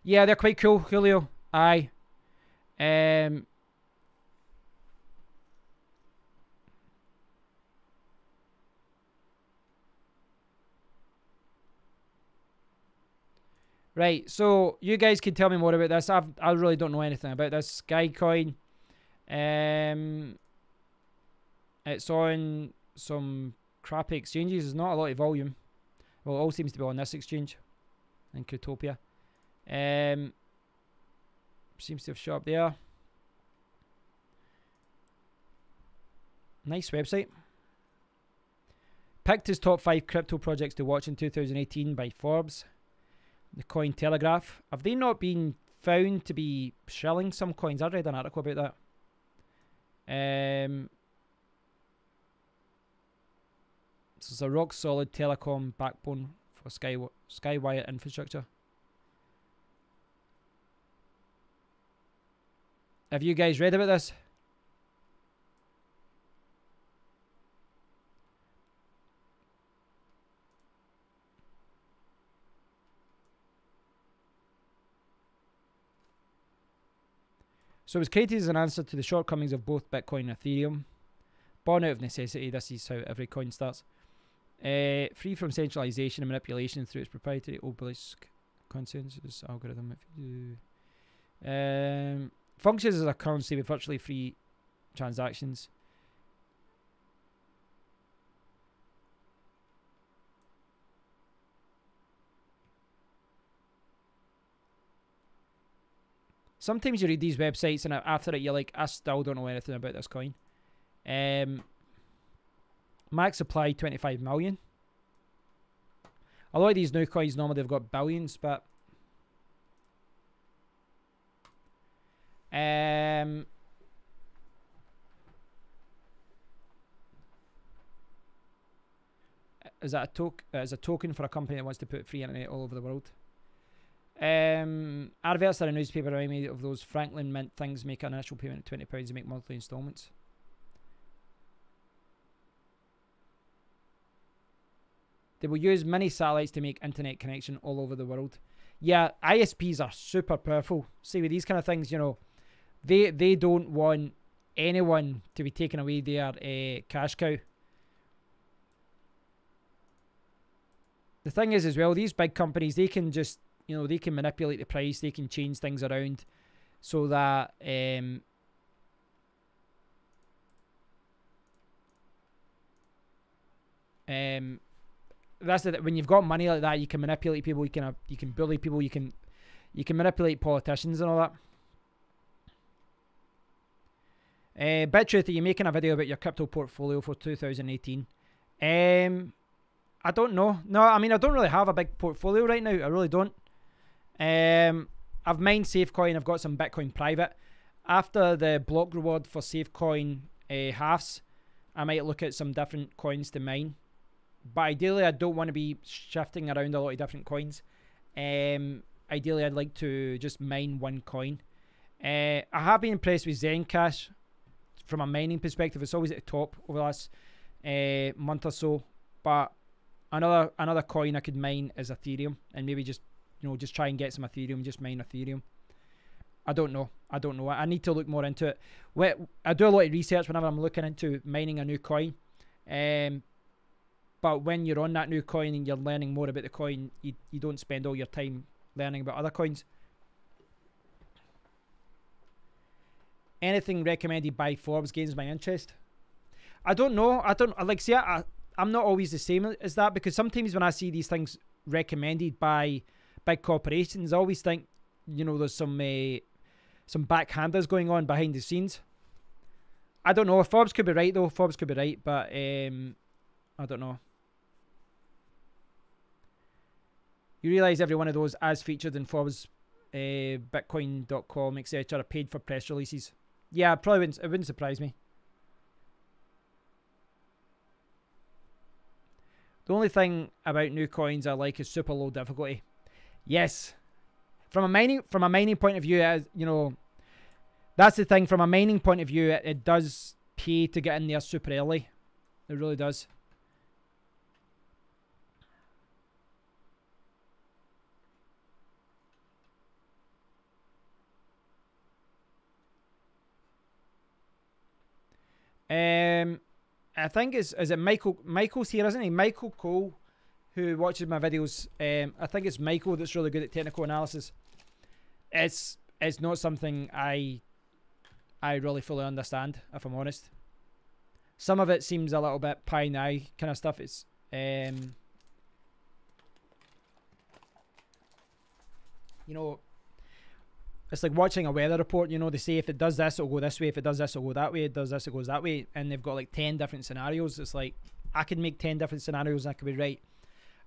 Yeah, they're quite cool, Julio. Aye. Right, so you guys can tell me more about this. I really don't know anything about this. Skycoin. It's on some crappy exchanges. There's not a lot of volume. Well, it all seems to be on this exchange. In Cryptopia. Seems to have shot up there. Nice website. Picked his top 5 crypto projects to watch in 2018 by Forbes. The Coin Telegraph. Have they not been found to be shilling some coins? I read an article about that. So it's a rock solid telecom backbone for Skywire infrastructure. Have you guys read about this? So it was created as an answer to the shortcomings of both Bitcoin and Ethereum. Born out of necessity, this is how every coin starts. Free from centralization and manipulation through its proprietary obelisk consensus algorithm. Functions as a currency with virtually free transactions. Sometimes you read these websites and after it you're like, I still don't know anything about this coin. Max supply 25 million. A lot of these new coins normally they've got billions, but is that a token for a company that wants to put free internet all over the world? Adverts are a newspaper remind me of those Franklin Mint things. Make an initial payment of £20 and make monthly installments. They will use many satellites to make internet connection all over the world. Yeah, ISPs are super powerful. See, with these kind of things, you know, they don't want anyone to be taking away their cash cow. The thing is as well, these big companies, they can just, you know, they can manipulate the price, they can change things around so that that's when you've got money like that, you can manipulate people, you can bully people, you can manipulate politicians and all that. BitTruth, are you making a video about your crypto portfolio for 2018? I don't know. No, I mean, I don't really have a big portfolio right now. I really don't. I've mined Safecoin. I've got some Bitcoin private. After the block reward for Safecoin halves, I might look at some different coins to mine. But ideally, I don't want to be shifting around a lot of different coins. Ideally, I'd like to just mine one coin. I have been impressed with Zencash from a mining perspective. It's always at the top over the last month or so. But another coin I could mine is Ethereum, and maybe just, you know, just try and get some Ethereum, just mine Ethereum. I don't know. I need to look more into it. I do a lot of research whenever I'm looking into mining a new coin. But when you're on that new coin and you're learning more about the coin, you don't spend all your time learning about other coins. Anything recommended by Forbes gains my interest. I don't know. I'm not always the same as that, because sometimes when I see these things recommended by big corporations, I always think, you know, there's some backhanders going on behind the scenes. I don't know. Forbes could be right though. Forbes could be right, but I don't know. You realise every one of those as featured in Forbes, Bitcoin.com, etc. are paid for press releases. Yeah, it wouldn't surprise me. The only thing about new coins I like is super low difficulty. Yes. From a mining point of view, you know, that's the thing. From a mining point of view, it does pay to get in there super early. It really does. I think is it Michael's here, isn't he? Michael Cole, who watches my videos. I think it's Michael that's really good at technical analysis. It's not something I really fully understand, if I'm honest. Some of it seems a little bit pie in the eye kind of stuff. It's you know, it's like watching a weather report. You know, they say if it does this, it'll go this way. If it does this, it'll go that way. It does this, it goes that way. And they've got like 10 different scenarios. It's like, I could make 10 different scenarios and I could be right.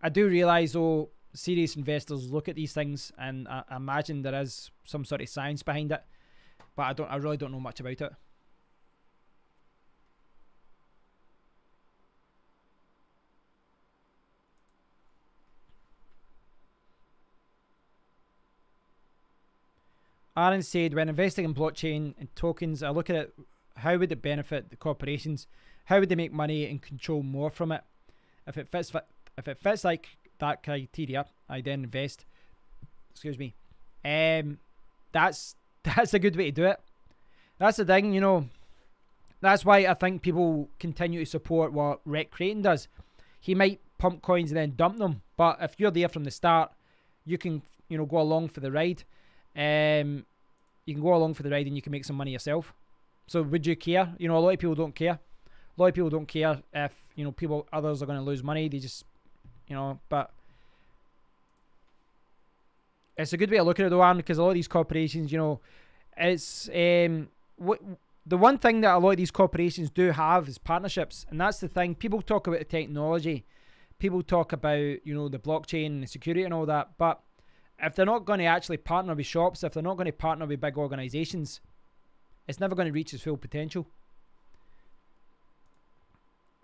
I do realise though, serious investors look at these things and I imagine there is some sort of science behind it. But I really don't know much about it. Aaron said, when investing in blockchain and tokens, I look at it, how would it benefit the corporations? How would they make money and control more from it? If it fits like that criteria, I then invest. Excuse me. That's a good way to do it. That's the thing, you know. That's why I think people continue to support what Rec Creighton does. He might pump coins and then dump them, but if you're there from the start, you can, you know, go along for the ride. You can go along for the ride and you can make some money yourself. So would you care? You know, a lot of people don't care. A lot of people don't care if, you know, others are going to lose money. They just, you know, but it's a good way to look at it though, Aaron, because a lot of these corporations, you know, it's the one thing that a lot of these corporations do have is partnerships, and that's the thing. People talk about the technology, people talk about, you know, the blockchain and the security and all that, but if they're not going to actually partner with shops, if they're not going to partner with big organizations, it's never going to reach its full potential.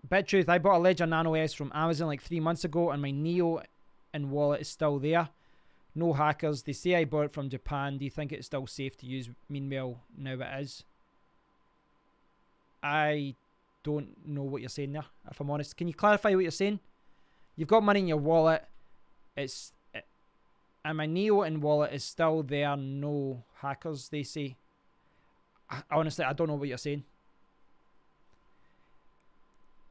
BitTruth, I bought a Ledger Nano S from Amazon like 3 months ago, and my Neo in wallet is still there. No hackers. They say I bought it from Japan. Do you think it's still safe to use? Meanwhile, now it is. I don't know what you're saying there, if I'm honest. Can you clarify what you're saying? You've got money in your wallet. And my Neo in wallet is still there. No hackers, they say. Honestly, I don't know what you're saying.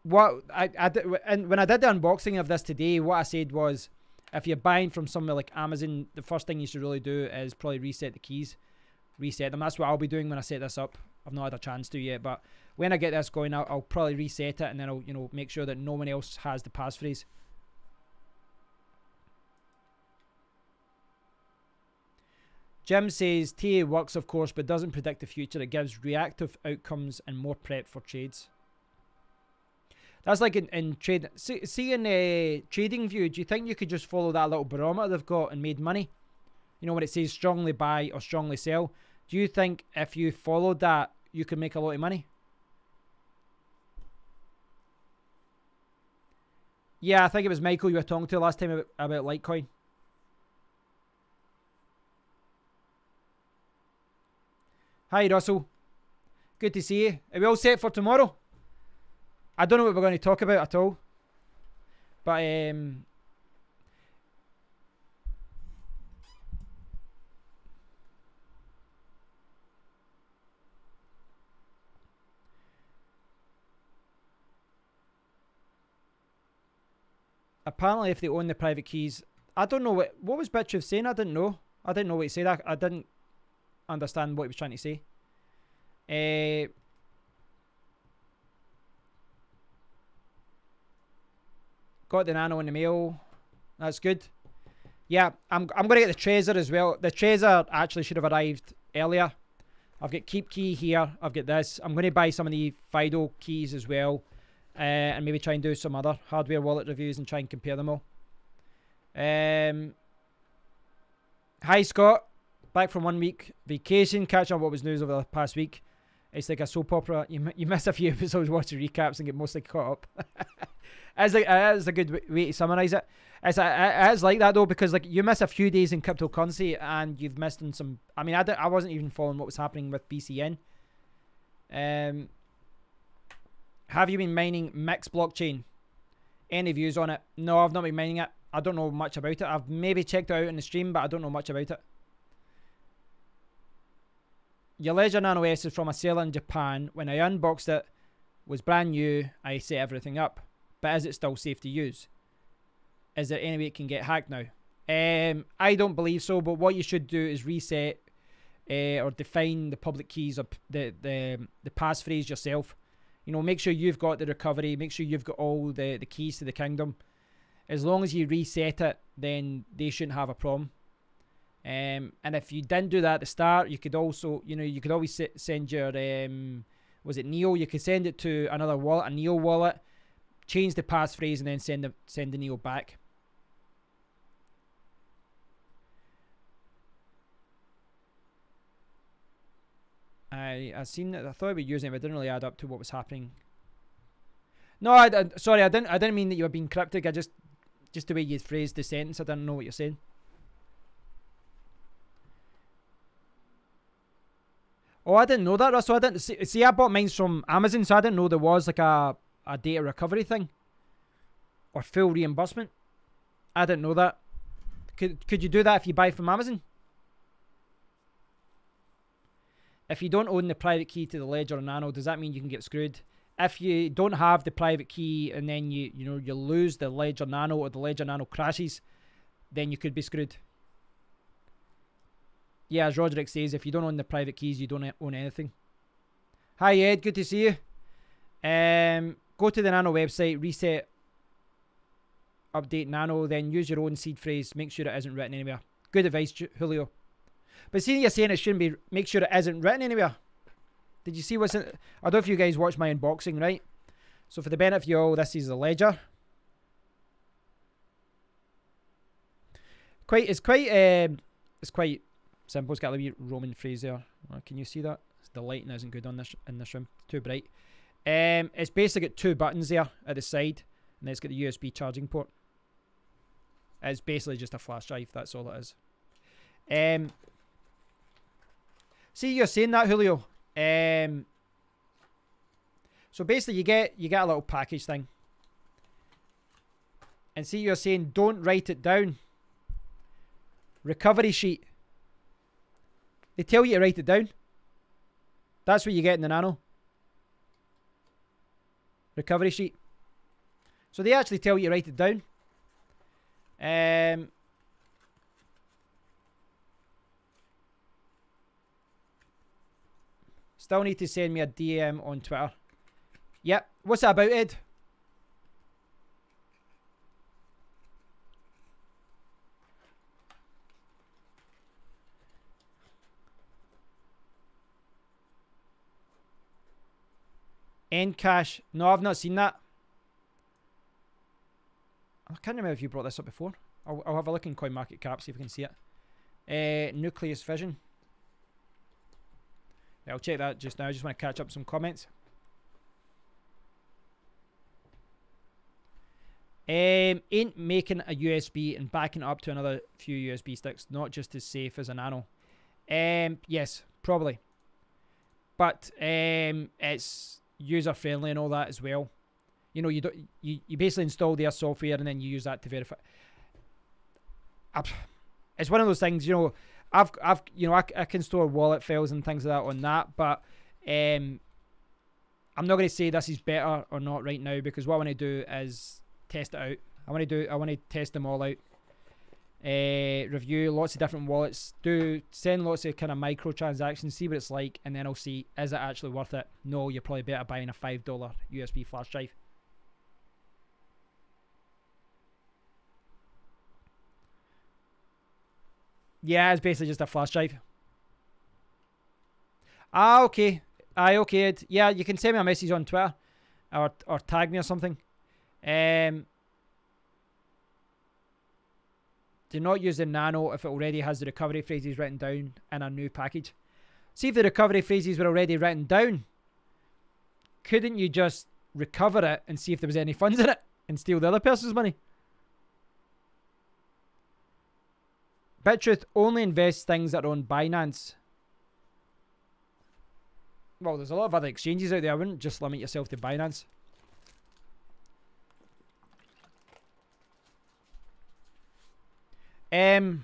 What I did, and when I did the unboxing of this today, what I said was, if you're buying from somewhere like Amazon, the first thing you should really do is probably reset the keys. Reset them. That's what I'll be doing when I set this up. I've not had a chance to yet, but when I get this going, I'll probably reset it, and then I'll, you know, make sure that no one else has the passphrase. Jim says TA works, of course, but doesn't predict the future. It gives reactive outcomes and more prep for trades. That's like in trade. See in Trading View, do you think you could just follow that little barometer they've got and made money? You know, when it says strongly buy or strongly sell. Do you think if you followed that, you could make a lot of money? Yeah, I think it was Michael you were talking to last time about Litecoin. Hi, Russell. Good to see you. Are we all set for tomorrow? I don't know what we're going to talk about at all. But, apparently if they own the private keys, I don't know what was BitTruth saying. I didn't know what he said. I didn't understand what he was trying to say. Got the Nano in the mail. That's good. Yeah, I'm gonna get the Trezor as well. The Trezor actually should have arrived earlier. I've got KeepKey here. I've got this. I'm gonna buy some of the FIDO keys as well, and maybe try and do some other hardware wallet reviews and try and compare them all. Hi Scott, back from 1 week vacation, catching up what was news over the past week. It's like a soap opera. You miss a few episodes, watch the recaps, and get mostly caught up. It is a good way to summarise it. It is like that though, because like you miss a few days in cryptocurrency and you've missed on some. I mean, I wasn't even following what was happening with BCN. Have you been mining Mix blockchain? Any views on it? No, I've not been mining it. I don't know much about it. I've maybe checked it out in the stream, but I don't know much about it. Your Ledger Nano S is from a seller in Japan. When I unboxed it, was brand new. I set everything up. But is it still safe to use? Is there any way it can get hacked now? I don't believe so, but what you should do is reset or define the public keys or the passphrase yourself. You know, make sure you've got the recovery, make sure you've got all the keys to the kingdom. As long as you reset it, then they shouldn't have a problem. And if you didn't do that at the start, you could also, you know, you could always send your, was it Neo? You could send it to another wallet, a Neo wallet, change the passphrase, and then send the Neo back. I seen it. I thought I'd be using it, but it didn't really add up to what was happening. No, sorry, I didn't mean that you were being cryptic. I just the way you phrased the sentence, I didn't know what you're saying. Oh, I didn't know that, Russell. I didn't see. I bought mine from Amazon, so I didn't know there was like a data recovery thing or full reimbursement. I didn't know that. Could you do that if you buy from Amazon? if you don't own the private key to the Ledger or Nano, does that mean you can get screwed? If you don't have the private key and then you lose the Ledger Nano or the Ledger Nano crashes, then you could be screwed. Yeah, as Roderick says, if you don't own the private keys, you don't own anything. Hi Ed, good to see you. Go to the Nano website, reset, update Nano, then use your own seed phrase. Make sure it isn't written anywhere. Good advice, Julio. But see, you're saying it shouldn't be. Make sure it isn't written anywhere. Did you see what's in? I don't know if you guys watched my unboxing, right? So for the benefit of you all, this is the Ledger. It's quite simple. It's got a wee Roman phrase there. Can you see that? The lighting isn't good on this in this room. Too bright. It's basically got 2 buttons there at the side, and then it's got the USB charging port. It's basically just a flash drive. That's all it is. See, you're saying that, Julio. So basically, you get a little package thing, and see, you're saying don't write it down. Recovery sheet. They tell you to write it down. That's what you get in the Nano. Recovery sheet. So they actually tell you to write it down. Still need to send me a DM on Twitter. Yep. What's that about, Ed? Encash. No, I've not seen that. I can't remember if you brought this up before. I'll have a look in CoinMarketCap, see if we can see it. Nucleus Vision. Yeah, I'll check that just now. I just want to catch up some comments. Ain't making a USB and backing it up to another few USB sticks not just as safe as a Nano. Yes, probably. But it's user friendly and all that as well. You know, you basically install their software and then you use that to verify. It's one of those things, you know. I can store wallet files and things like that on that, but I'm not going to say this is better or not right now, because what I want to do is test it out. I want to test them all out. Review lots of different wallets. Send lots of kind of microtransactions. See what it's like, and then I'll see, is it actually worth it? No, you're probably better buying a $5 USB flash drive. Yeah, it's basically just a flash drive. Ah, okay. Aye, okay, Ed. Yeah, you can send me a message on Twitter or tag me or something. Do not use the Nano if it already has the recovery phrases written down in a new package. See, if the recovery phrases were already written down, couldn't you just recover it and see if there was any funds in it and steal the other person's money? BitTruth only invests things that are on Binance. Well, there's a lot of other exchanges out there. I wouldn't just limit yourself to Binance. No,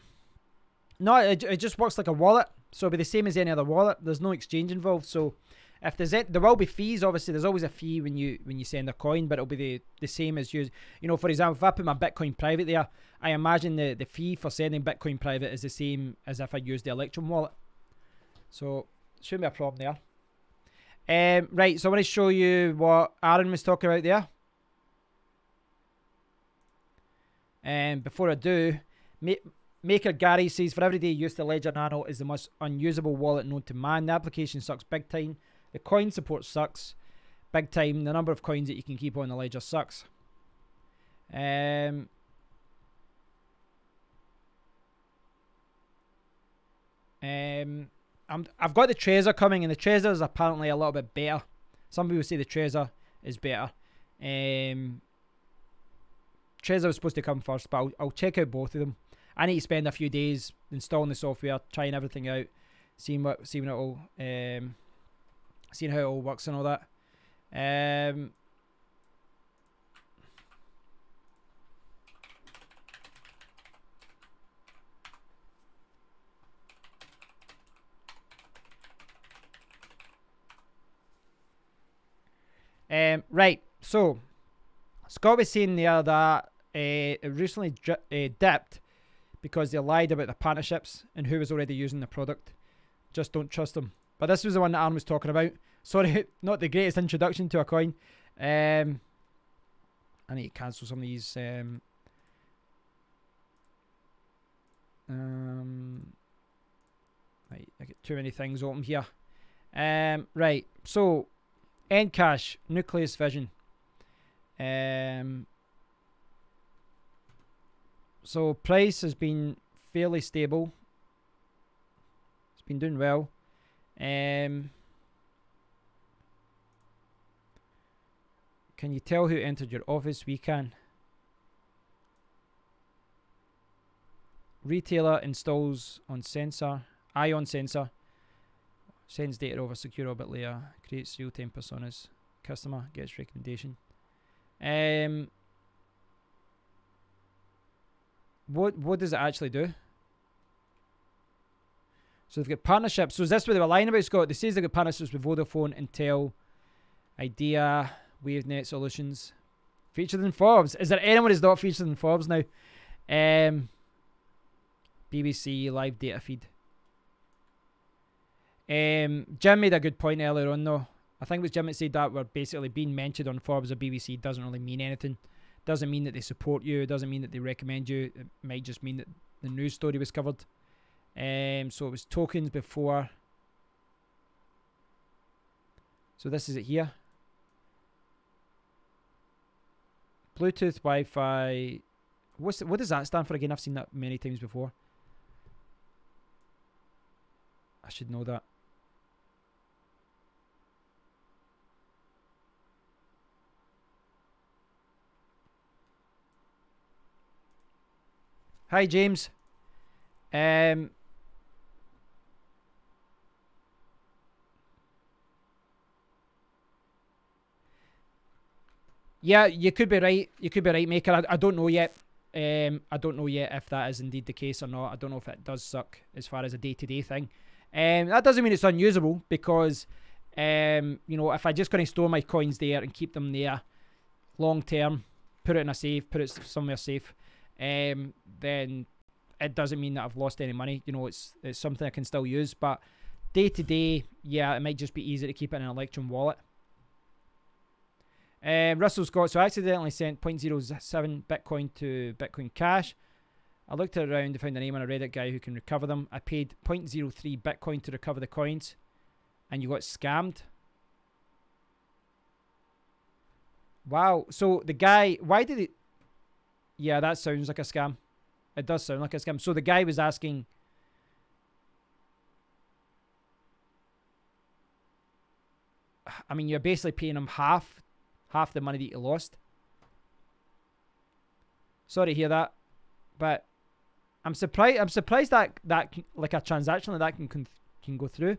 it just works like a wallet. So it'll be the same as any other wallet. There's no exchange involved. So if there will be fees, obviously there's always a fee when you send a coin, but it'll be the same as you know, for example, if I put my Bitcoin private there, I imagine the fee for sending Bitcoin private is the same as if I used the Electrum wallet. So shouldn't be a problem there. Right, so I want to show you what Aaron was talking about there. And before I do, Maker Gary says, for everyday use, the Ledger Nano is the most unusable wallet known to man. The application sucks big time. The coin support sucks big time. The number of coins that you can keep on the Ledger sucks. I've got the Trezor coming, and the Trezor is apparently a little bit better. Some people say the Trezor is better. Trezor was supposed to come first, but I'll check out both of them. I need to spend a few days installing the software, trying everything out, seeing how it all works and all that. Right, so Scott was saying there that it recently dipped because they lied about the partnerships and who was already using the product. Just don't trust them. But this was the one that Aaron was talking about. Sorry, not the greatest introduction to a coin. I need to cancel some of these. Right, I get too many things open here. Right, so Encash, Nucleus Vision. So price has been fairly stable. It's been doing well. Can you tell who entered your office? We can. Retailer installs on sensor, ion sensor, sends data over secure orbit layer, creates real-time personas. Customer gets recommendation. What does it actually do? So they've got partnerships. So is this what they were lying about, Scott? They say they've got partnerships with Vodafone, Intel, Idea, WaveNet Solutions. Featured in Forbes. Is there anyone who's not featured in Forbes now? BBC live data feed. Jim made a good point earlier on though. I think it was Jim that said that we're basically being mentioned on Forbes or BBC doesn't really mean anything. Doesn't mean that they support you. It doesn't mean that they recommend you. It might just mean that the news story was covered. So it was tokens before. So this is it here. Bluetooth, Wi-Fi. What does that stand for again? I've seen that many times before. I should know that. Hi, James. Yeah, you could be right. You could be right, Maker. I don't know yet. I don't know yet if that is indeed the case or not. I don't know if it does suck as far as a day-to-day thing. That doesn't mean it's unusable because, you know, if I just going to store my coins there and keep them there long term, put it in a safe, put it somewhere safe, then it doesn't mean that I've lost any money. You know, it's something I can still use. But day-to-day, yeah, it might just be easier to keep it in an Electrum wallet. Russell Scott, so I accidentally sent 0.07 Bitcoin to Bitcoin Cash. I looked around and found a name on a Reddit guy who can recover them. I paid 0.03 Bitcoin to recover the coins, and you got scammed. Wow. So the guy, why did it? Yeah, that sounds like a scam. It does sound like a scam. So the guy was asking. I mean, you're basically paying him half the money that you lost. Sorry to hear that, but I'm surprised that like a transaction like that can go through.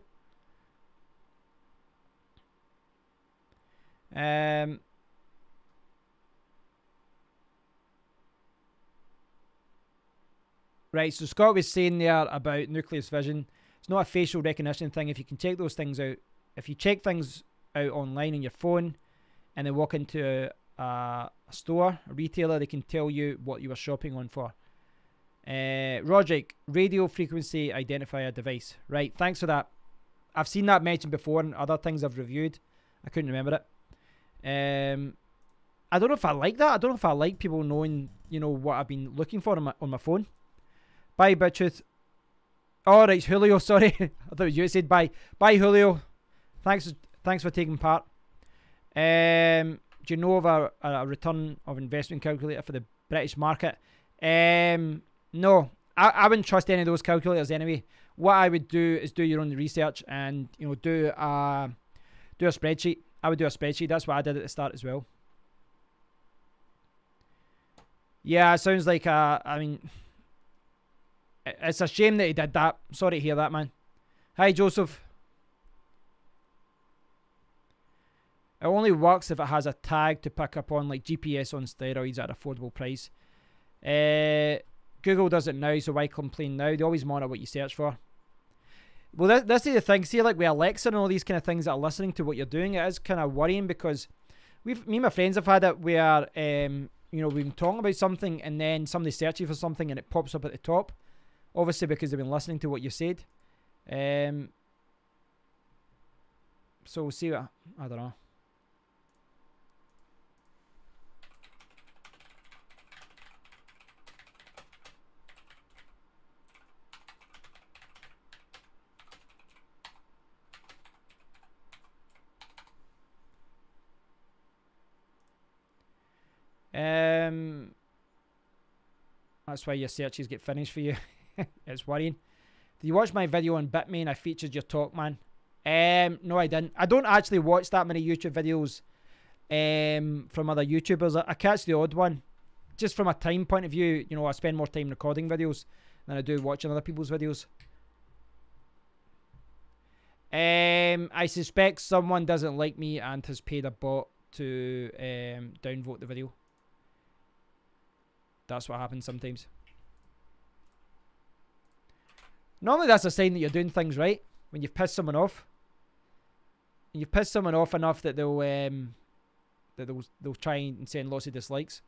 Right, so Scott was saying there about Nucleus Vision. It's not a facial recognition thing. If you can check those things out, if you check things out online on your phone and then walk into a store, a retailer, they can tell you what you were shopping on for. Roderick, radio frequency identifier device. Right, thanks for that. I've seen that mentioned before and other things I've reviewed. I couldn't remember it. I don't know if I like that. I don't know if I like people knowing, you know, what I've been looking for on my phone. Bye, Bitchuth. Oh, right, Julio, sorry. I thought it was you that said bye. Bye, Julio. Thanks for taking part. Do you know of a return of investment calculator for the British market? No, I wouldn't trust any of those calculators anyway. What I would do is do your own research and, you know, do a spreadsheet. I would do a spreadsheet. That's what I did at the start as well. Yeah, it sounds like I mean, it's a shame that he did that. Sorry to hear that, man. Hi, Joseph. It only works if it has a tag to pick up on, like GPS on steroids at an affordable price. Google does it now, so why complain now? They always monitor what you search for. Well, this is the thing. See, like with Alexa and all these kind of things that are listening to what you're doing, it is kind of worrying because me and my friends have had it where you know, we've been talking about something and then somebody searches for something and it pops up at the top, obviously because they've been listening to what you said. So we'll see what, I don't know. That's why your searches get finished for you. It's worrying. Did you watch my video on Bitmain? I featured your talk, man. No, I didn't. I don't actually watch that many YouTube videos from other YouTubers. I catch the odd one. Just from a time point of view, you know, I spend more time recording videos than I do watching other people's videos. I suspect someone doesn't like me and has paid a bot to downvote the video. That's what happens sometimes. Normally that's a sign that you're doing things right. When you've pissed someone off. And you've pissed someone off enough that they'll try and send lots of dislikes.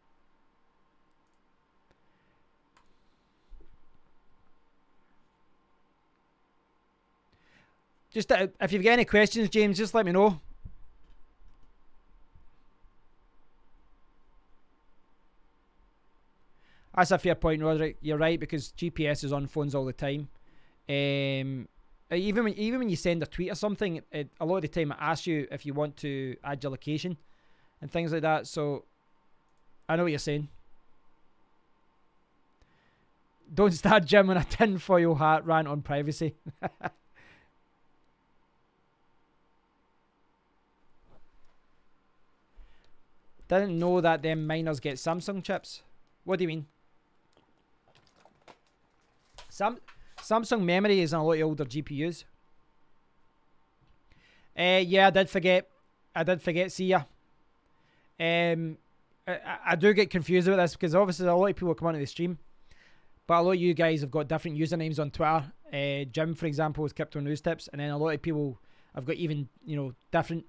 Just if you've got any questions, James, just let me know. That's a fair point, Roderick. You're right, because GPS is on phones all the time. Even when you send a tweet or something, a lot of the time it asks you if you want to add your location and things like that. So I know what you're saying. Don't start Jim on a tinfoil hat rant on privacy. Didn't know that them miners get Samsung chips. What do you mean? Samsung memory is on a lot of older GPUs. Yeah, I did forget. See ya. I do get confused with this because obviously a lot of people come onto the stream, but a lot of you guys have got different usernames on Twitter. Jim, for example, is Crypto News Tips, and then a lot of people have got even, you know, different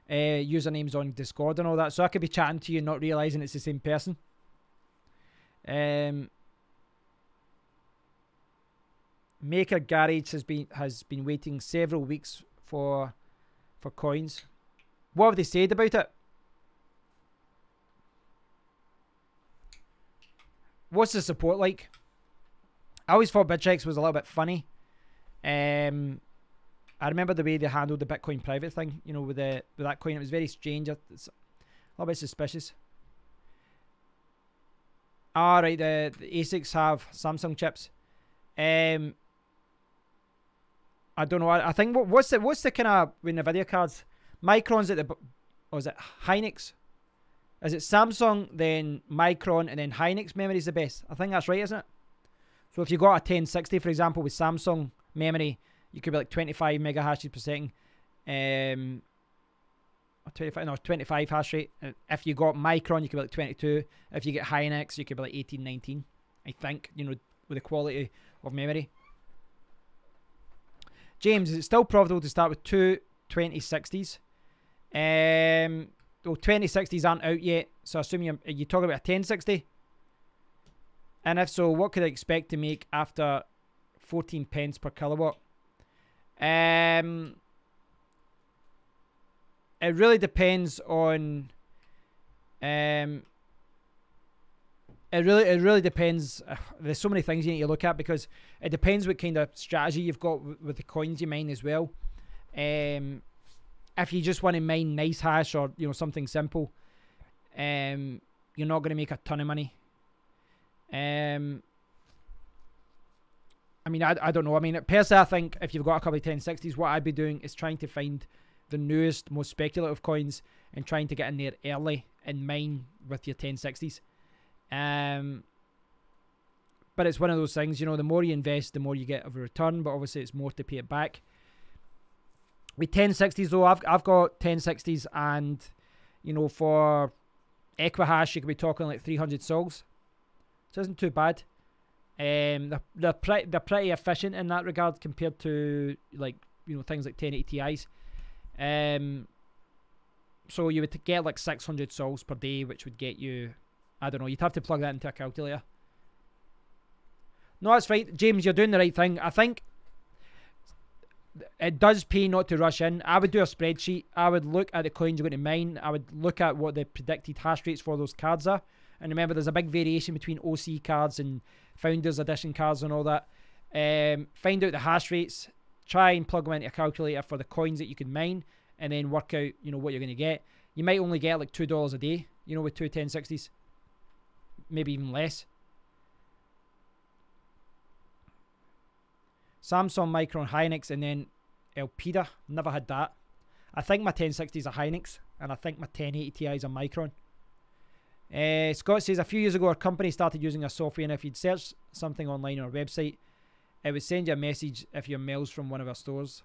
usernames on Discord and all that. So I could be chatting to you and not realizing it's the same person. Maker Garage has been waiting several weeks for coins. What have they said about it? What's the support like? I always thought Bittrex was a little bit funny. I remember the way they handled the Bitcoin private thing, you know, with that coin. It was very strange. It's a little bit suspicious. Alright, the ASICs have Samsung chips. I don't know. I think what's the kind of when the video cards? Micron's at the, or is it Hynix? Is it Samsung, then Micron, and then Hynix memory is the best? I think that's right, isn't it? So if you got a 1060, for example, with Samsung memory, you could be like 25 mega hashes per second. 25 hash rate. If you got Micron, you could be like 22. If you get Hynix, you could be like 18, 19. I think, you know, with the quality of memory. James, is it still profitable to start with two 2060s? Well, 2060s aren't out yet, so I assume you're talking about a 1060. And if so, what could I expect to make after 14 pence per kilowatt? It really depends on. It really depends. There's so many things you need to look at because it depends what kind of strategy you've got with the coins you mine as well. If you just want to mine nice hash or, you know, something simple, you're not going to make a ton of money. I mean, I don't know. I mean, personally, I think if you've got a couple of 1060s, what I'd be doing is trying to find the newest, most speculative coins and trying to get in there early and mine with your 1060s. But it's one of those things, you know, the more you invest, the more you get of a return, but obviously it's more to pay it back. With 1060s though, I've got 1060s, and, you know, for Equihash, you could be talking like 300 sols. So it isn't too bad. They're pretty efficient in that regard compared to, like, you know, things like 1080 Ti's. So you would get like 600 sols per day, which would get you, I don't know, you'd have to plug that into a calculator. No, that's right, James, you're doing the right thing. I think it does pay not to rush in. I would do a spreadsheet. I would look at the coins you're going to mine. I would look at what the predicted hash rates for those cards are. And remember, there's a big variation between OC cards and Founders Edition cards and all that. Find out the hash rates. Try and plug them into a calculator for the coins that you can mine. And then work out, you know, what you're going to get. You might only get like $2 a day, you know, with two 1060s. Maybe even less. Samsung, Micron, Hynix, and then Elpida. Never had that. I think my 1060 is a Hynix, and I think my 1080 Ti is a Micron. Scott says, a few years ago, our company started using a software, and if you'd search something online on our website, it would send you a message if you're mails from one of our stores.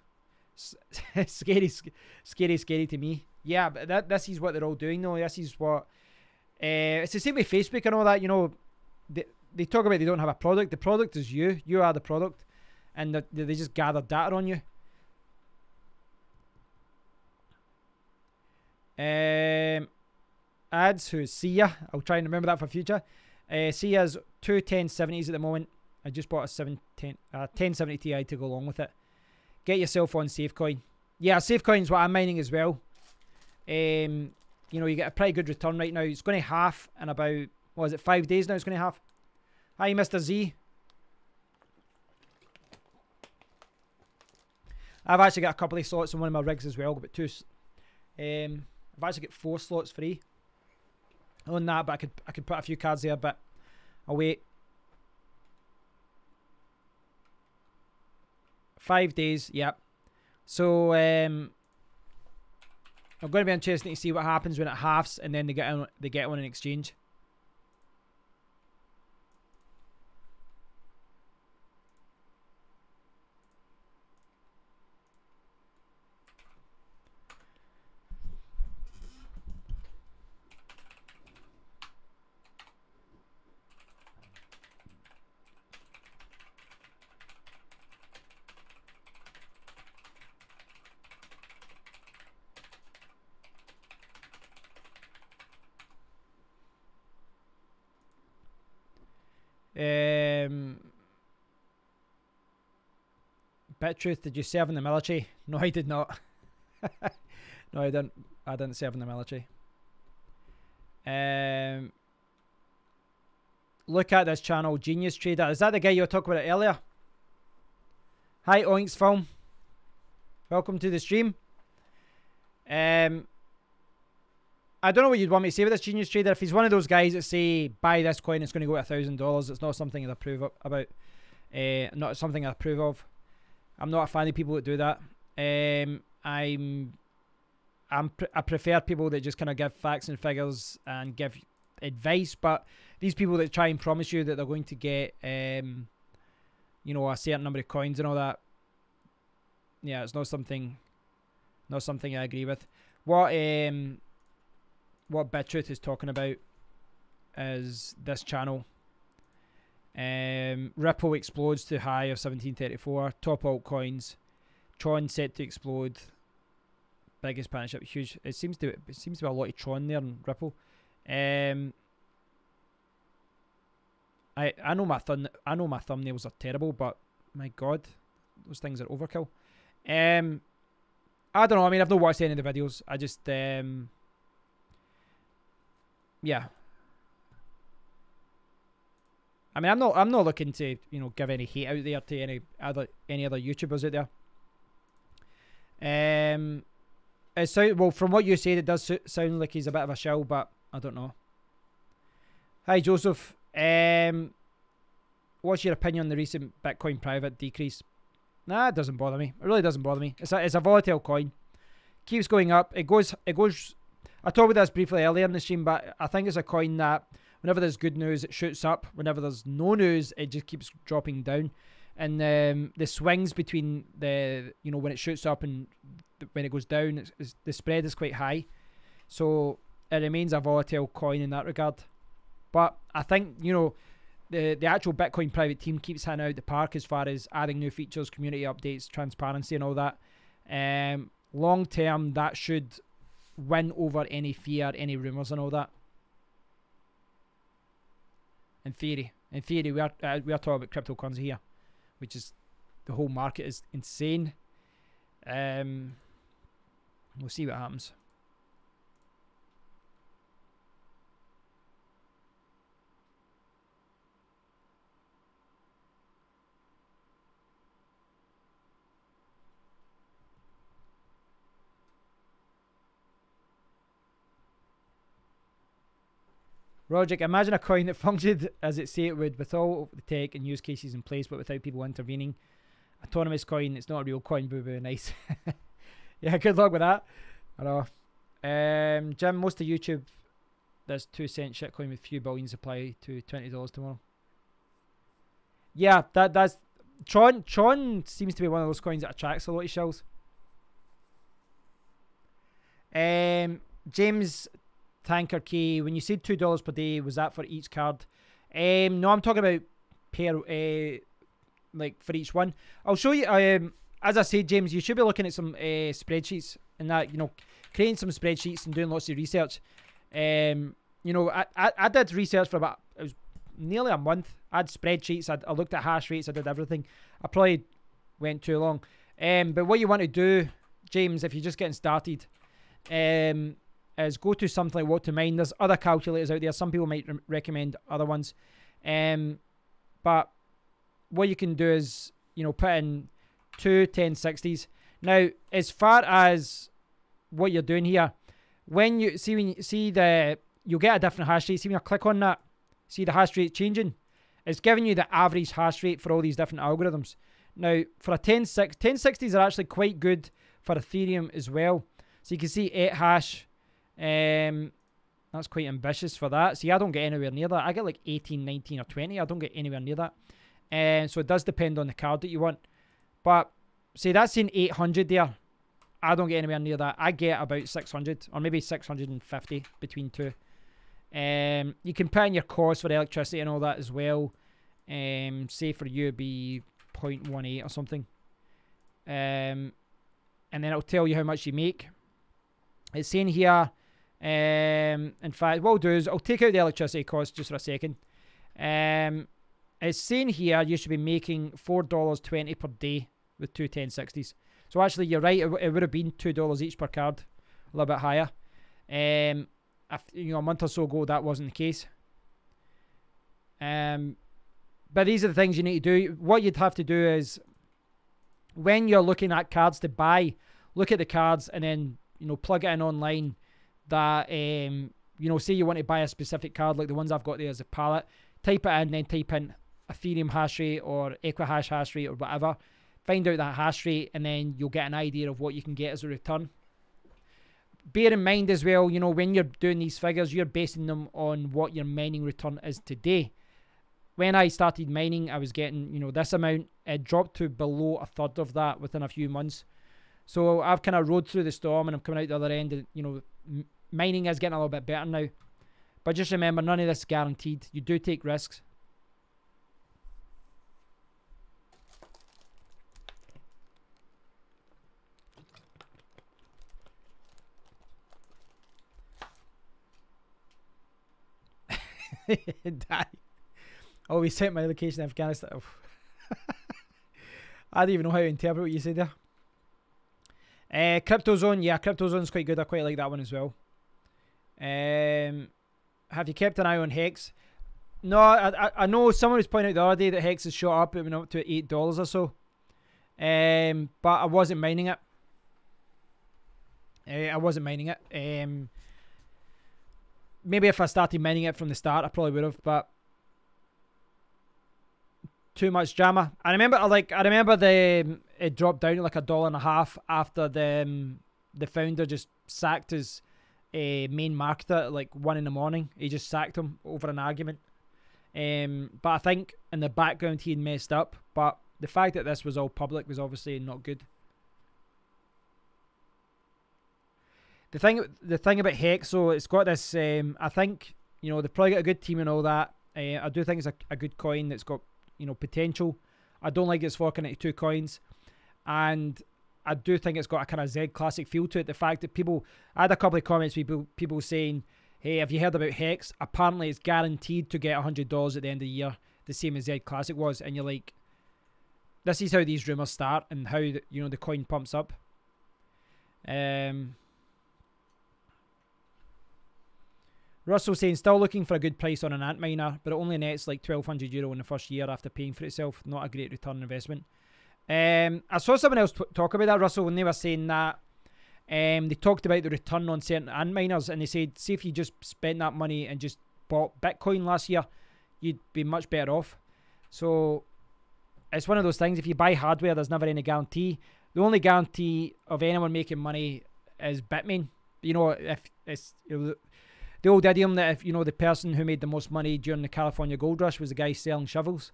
Scary to me. Yeah, but this is what they're all doing, though. This is what... it's the same with Facebook and all that, you know. They talk about they don't have a product. The product is you. You are the product. And they just gather data on you. Ads, who's Sia. I'll try and remember that for future. Sia's two 1070s at the moment. I just bought a 1070 Ti to go along with it. Get yourself on Safecoin. Yeah, Safecoin's what I'm mining as well. You know, you get a pretty good return right now. It's going to half in about, what is it, 5 days now it's going to half. Hi, Mr. Z. I've actually got a couple of slots on one of my rigs as well. But two. I've actually got 4 slots free on that, but I could put a few cards there, but I'll wait. 5 days, yep. So I'm going to be interested to see what happens when it halves, and then they get on an exchange. Bittruth, did you serve in the military? No, I did not. No, I didn't. I didn't serve in the military. Look at this channel, Genius Trader. Is that the guy you were talking about earlier? Hi, Oinks Film. Welcome to the stream. I don't know what you'd want me to say with this Genius Trader. If he's one of those guys that say, buy this coin, it's going to go at $1,000, it's not something I approve about. Not something I approve of. I'm not a fan of people that do that. I prefer people that just kind of give facts and figures and give advice, but these people that try and promise you that they're going to get, you know, a certain number of coins and all that, yeah, it's not something I agree with. What Bittruth is talking about is this channel. Ripple explodes to high of 1734. Top altcoins. Tron set to explode. Biggest partnership, huge. It seems to be a lot of Tron there and Ripple. I know my thumbnails are terrible, but my God, those things are overkill. I don't know. I mean, I've not watched any of the videos. I just yeah. I mean, I'm not looking to, you know, give any hate out there to any other YouTubers out there. Well, from what you said, it does sound like he's a bit of a shill, but I don't know. Hi, Joseph. What's your opinion on the recent Bitcoin private decrease? Nah, it doesn't bother me. It really doesn't bother me. It's a volatile coin. Keeps going up. It goes. I talked about this briefly earlier in the stream, but I think it's a coin that whenever there's good news, it shoots up. Whenever there's no news, it just keeps dropping down. And the swings between the, you know, when it shoots up and when it goes down, the spread is quite high. So it remains a volatile coin in that regard. But I think, you know, the actual Bitcoin private team keeps hitting out the park as far as adding new features, community updates, transparency and all that. Long term, that should win over any fear, any rumours and all that. In theory, we are talking about cryptocurrency here, which is, the whole market is insane. We'll see what happens. Logic, imagine a coin that functioned as it say it would, with all the tech and use cases in place, but without people intervening. Autonomous coin, it's not a real coin, boo boo, nice. Yeah, good luck with that. I know. Jim, most of YouTube, there's 2-cent shitcoin with few billion supply to $20 tomorrow. Yeah, that's Tron seems to be one of those coins that attracts a lot of shells. James Tanker K, when you said $2 per day, was that for each card? No, I'm talking about per like for each one. I'll show you. As I said, James, you should be looking at some spreadsheets and that, you know, creating some spreadsheets and doing lots of research. You know, I did research for about, it was nearly a month. I had spreadsheets. I looked at hash rates. I did everything. I probably went too long. But what you want to do, James, if you're just getting started, is go to something like What to Mine. There's other calculators out there. Some people might recommend other ones. But what you can do is, you know, put in 2 1060s. Now, as far as what you're doing here, when you see you'll get a different hash rate. See when you click on that, see the hash rate changing. It's giving you the average hash rate for all these different algorithms. Now, for a 1060s are actually quite good for Ethereum as well. So you can see 8 hash. That's quite ambitious for that. See, I don't get anywhere near that. I get like 18, 19 or 20. I don't get anywhere near that. So it does depend on the card that you want. But see, that's in 800 there. I don't get anywhere near that. I get about 600 or maybe 650 between two. You can put in your cost for electricity and all that as well. Say for you it'd be 0.18 or something. And then it'll tell you how much you make. It's saying here, in fact, what I'll do is I'll take out the electricity cost just for a second. It's saying here you should be making $4.20 per day with 2 1060s. So actually, you're right. It would have been $2 each per card, a little bit higher. You know, a month or so ago, that wasn't the case. But these are the things you need to do. What you'd have to do is, when you're looking at cards to buy, look at the cards and then, you know, plug it in online. That you know, say you want to buy a specific card, like the ones I've got there as a palette. Type it in, then type in Ethereum hash rate or Equihash hash rate or whatever. Find out that hash rate, and then you'll get an idea of what you can get as a return. Bear in mind as well, you know, when you're doing these figures, you're basing them on what your mining return is today. When I started mining, I was getting, you know, this amount. It dropped to below a third of that within a few months. So I've kind of rode through the storm and I'm coming out the other end. And, you know, mining is getting a little bit better now. But just remember, none of this is guaranteed. You do take risks. Die. Oh, we sent my location in Afghanistan. Oh. I don't even know how to interpret what you said there. Cryptozone, yeah, Cryptozone's quite good. I quite like that one as well. Have you kept an eye on Hex? No, I know someone was pointing out the other day that Hex has shot up. It went up to $8 or so. But I wasn't mining it. Maybe if I started mining it from the start, I probably would have, but too much drama. I remember it dropped down to like $1.50 after the founder just sacked his main marketer at like 1 in the morning. He just sacked him over an argument. But I think in the background he had messed up. But the fact that this was all public was obviously not good. The thing about Hex, so it's got this. I think, you know, they've probably got a good team and all that. I do think it's a good coin that's got, you know, potential. I don't like it's forking into 2 coins, and I do think it's got a kind of Z Classic feel to it. The fact that people, I had a couple of comments, people saying, hey, have you heard about Hex? Apparently it's guaranteed to get $100 at the end of the year, the same as Z Classic was. And you're like, this is how these rumors start and how the coin pumps up. Russell saying, still looking for a good price on an ant miner, but it only nets like €1,200 in the first year after paying for itself. Not a great return on investment. I saw someone else talk about that, Russell, when they were saying that they talked about the return on certain ant miners, and they said, see if you just spent that money and just bought Bitcoin last year, you'd be much better off. So it's one of those things. If you buy hardware, there's never any guarantee. The only guarantee of anyone making money is Bitmain. If it's the old idiom that if the person who made the most money during the California gold rush was the guy selling shovels,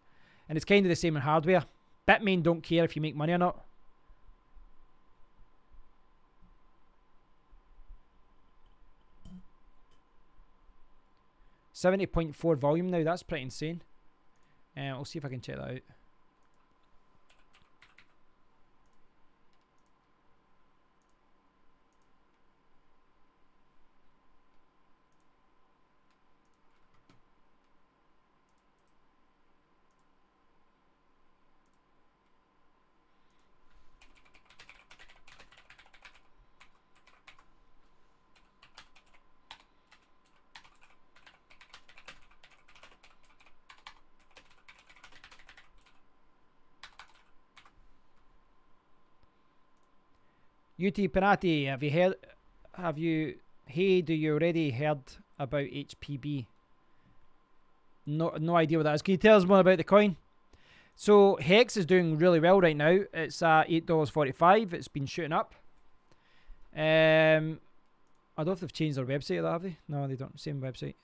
and it's kind of the same in hardware. Bitmain don't care if you make money or not. $70.4 volume now. That's pretty insane. I'll see if I can check that out. UT Penati, do you already heard about HPB? No idea what that is. Can you tell us more about the coin? So Hex is doing really well right now. It's at $8.45. It's been shooting up. I don't know if they've changed their website or that, have they? No, they don't. Same website.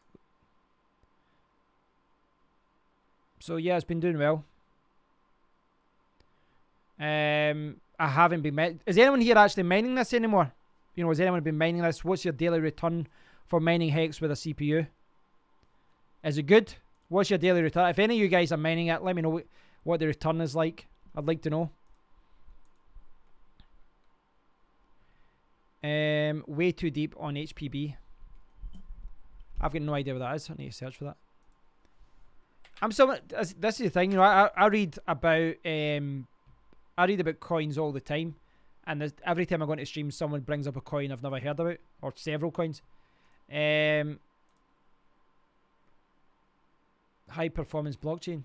So yeah, it's been doing well. I haven't been is anyone here actually mining this anymore? Has anyone been mining this? What's your daily return for mining Hex with a CPU? Is it good? What's your daily return? If any of you guys are mining it, let me know what the return is like. I'd like to know. Way too deep on HPB. I've got no idea what that is. I need to search for that. This is the thing, I read about coins all the time, and every time I go into stream, someone brings up a coin I've never heard about, or several coins. High performance blockchain.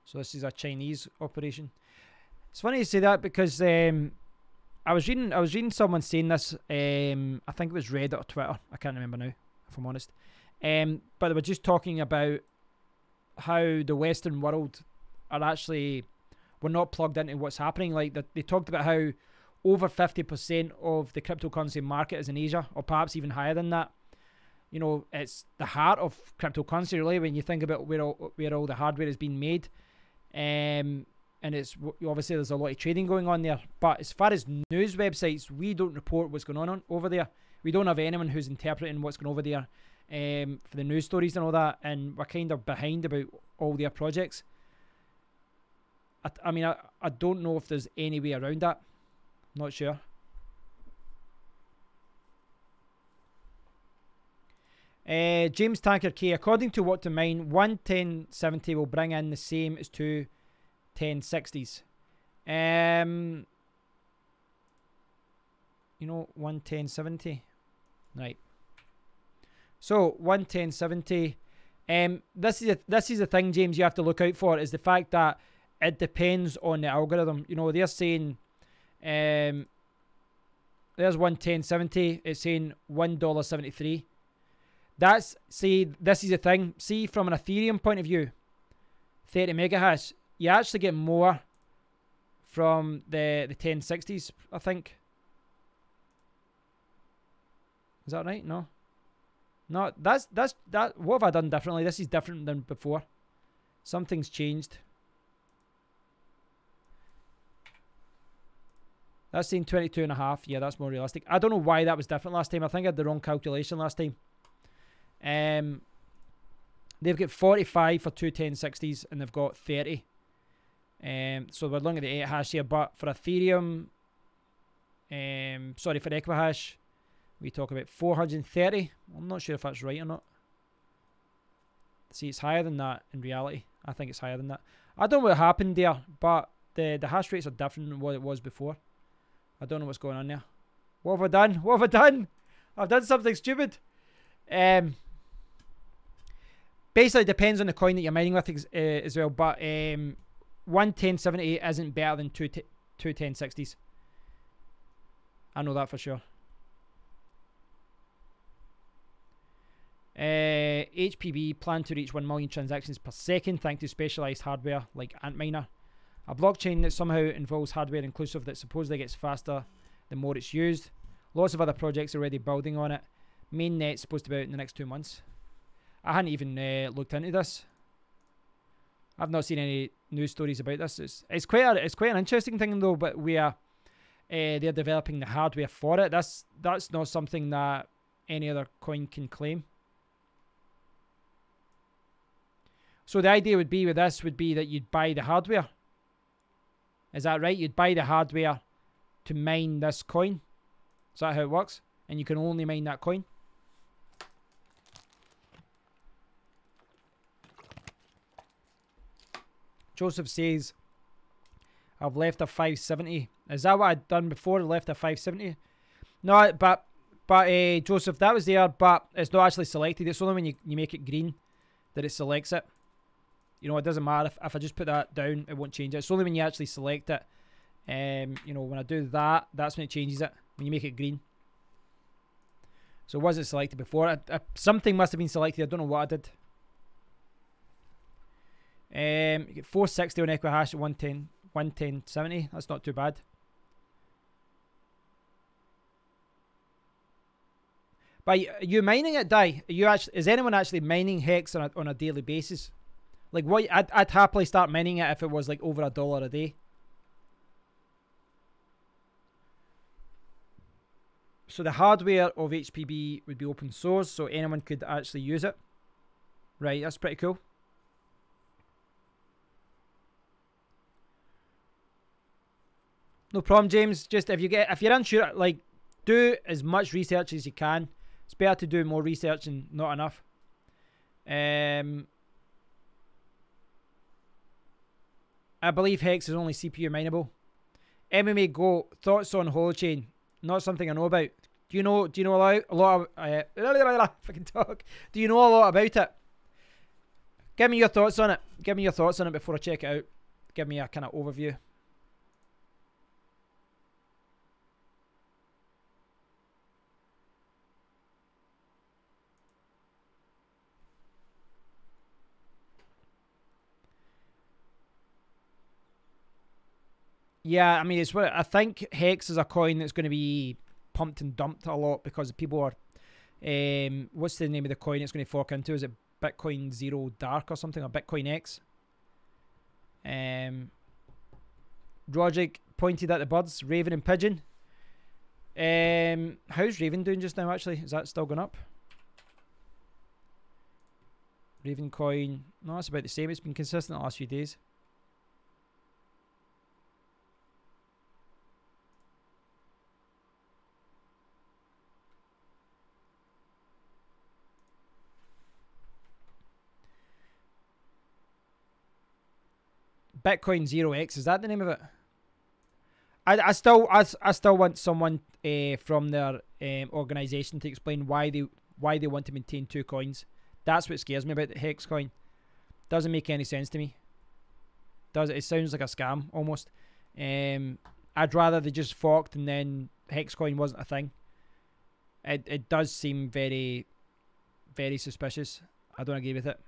So this is a Chinese operation. It's funny you say that because I was reading someone saying this. I think it was Reddit or Twitter. I can't remember now, if I'm honest. But they were just talking about how the Western world are actually, we're not plugged into what's happening. Like they talked about how over 50% of the cryptocurrency market is in Asia, or perhaps even higher than that. It's the heart of cryptocurrency, really, when you think about where all the hardware is being made. And it's obviously there's a lot of trading going on there, but as far as news websites, we don't report what's going on over there. We don't have anyone who's interpreting what's going over there for the news stories and all that, and we're kind of behind about all their projects. I mean, I don't know if there's any way around that. Not sure. James Tanker K, according to what to mine, 11070 will bring in the same as two 1060s. 11070. Right. So 11070. This is the thing, James, you have to look out for, is the fact that it depends on the algorithm. They're saying there's 11070, it's saying $1.73. This is the thing. See, from an Ethereum point of view, 30 megahash, you actually get more from the 1060s, I think. Is that right? No. No, that's what have I done differently? This is different than before. Something's changed. That's saying 22.5. Yeah, that's more realistic. I don't know why that was different last time. I think I had the wrong calculation last time. They've got 45 for two 1060s and they've got 30. So we're looking at the 8 hash here, but for Ethereum, sorry, for Equihash, we talk about 430. I'm not sure if that's right or not. See, it's higher than that in reality. I think it's higher than that. I don't know what happened there, but the hash rates are different than what it was before. I don't know what's going on there. What have I done? What have I done? I've done something stupid. Basically, it depends on the coin that you're mining with as well, but 11078 isn't better than two 1060s. I know that for sure. HPB plan to reach 1 million transactions per second thanks to specialized hardware like Antminer. A blockchain that somehow involves hardware inclusive that supposedly gets faster the more it's used. Lots of other projects are already building on it. Mainnet's supposed to be out in the next 2 months. I hadn't even looked into this. I've not seen any news stories about this. It's quite an interesting thing though, but they're developing the hardware for it. That's not something that any other coin can claim. So the idea would be with this would be that you'd buy the hardware. Is that right? You'd buy the hardware to mine this coin. Is that how it works? And you can only mine that coin. Joseph says, I've left a 570. Is that what I'd done before? Left a 570? No, but Joseph, that was there, but it's not actually selected. It's only when you make it green that it selects it. You know, it doesn't matter. If I just put that down, it won't change it. It's only when you actually select it. You know, when I do that, that's when it changes it. When you make it green. So was it selected before? Something must have been selected. I don't know what I did. You get 460 on Equihash at 110.70. That's not too bad. But are you mining it, Dai? Is anyone actually mining Hex on a daily basis? Like what? I'd happily start mining it if it was like over $1 a day. So the hardware of HPB would be open source, so anyone could actually use it. Right, that's pretty cool. No problem, James. Just if you're unsure, like, do as much research as you can. It's better to do more research than not enough. I believe Hex is only CPU mineable. MMA Go, thoughts on Holochain? Not something I know about. Do you know a lot of fucking talk? Do you know a lot about it? Give me your thoughts on it. Give me your thoughts on it before I check it out. Give me a kind of overview. Yeah, I mean, it's what I think. Hex is a coin that's going to be pumped and dumped a lot because people are. What's the name of the coin it's going to fork into? Is it Bitcoin Zero Dark or something, or Bitcoin X? Roderick pointed at the birds, Raven and Pigeon. How's Raven doing just now? Actually, is that still going up? Raven coin, no, it's about the same. It's been consistent the last few days. Bitcoin Zero X, is that the name of it? I still want someone from their organization to explain why they want to maintain two coins. That's what scares me about the Hex coin. Doesn't make any sense to me. It sounds like a scam almost. I'd rather they just forked and then Hex coin wasn't a thing. It does seem very, very suspicious. I don't agree with it.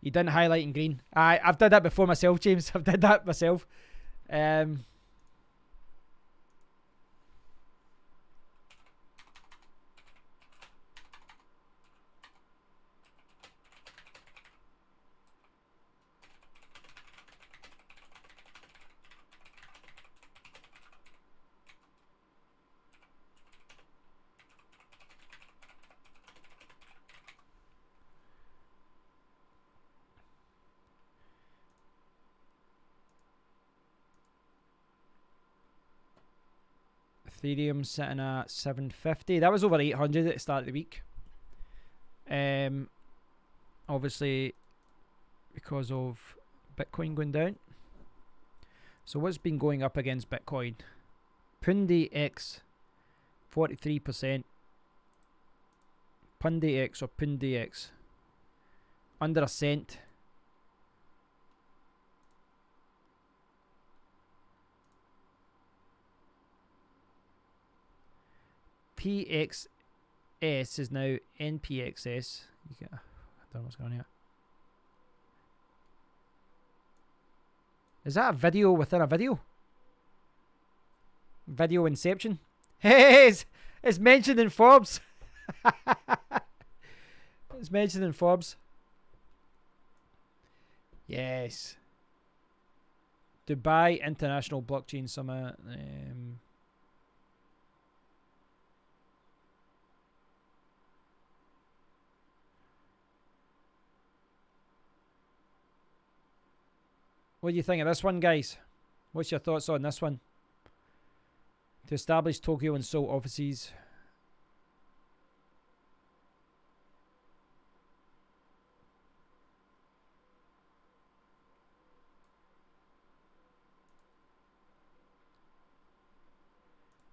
You didn't highlight in green. I've done that before myself, James. I've done that myself. Ethereum sitting at 750. That was over 800 at the start of the week. Obviously because of Bitcoin going down. So what's been going up against Bitcoin? Pundi X 43%. Pundi X or Pundi X under a cent. PXS is now NPXS. You get, I don't know what's going on here. Is that a video within a video? Video Inception? Hey, it's mentioned in Forbes. It's mentioned in Forbes. Yes. Dubai International Blockchain Summit. What do you think of this one, guys? What's your thoughts on this one? To establish Tokyo and Seoul offices.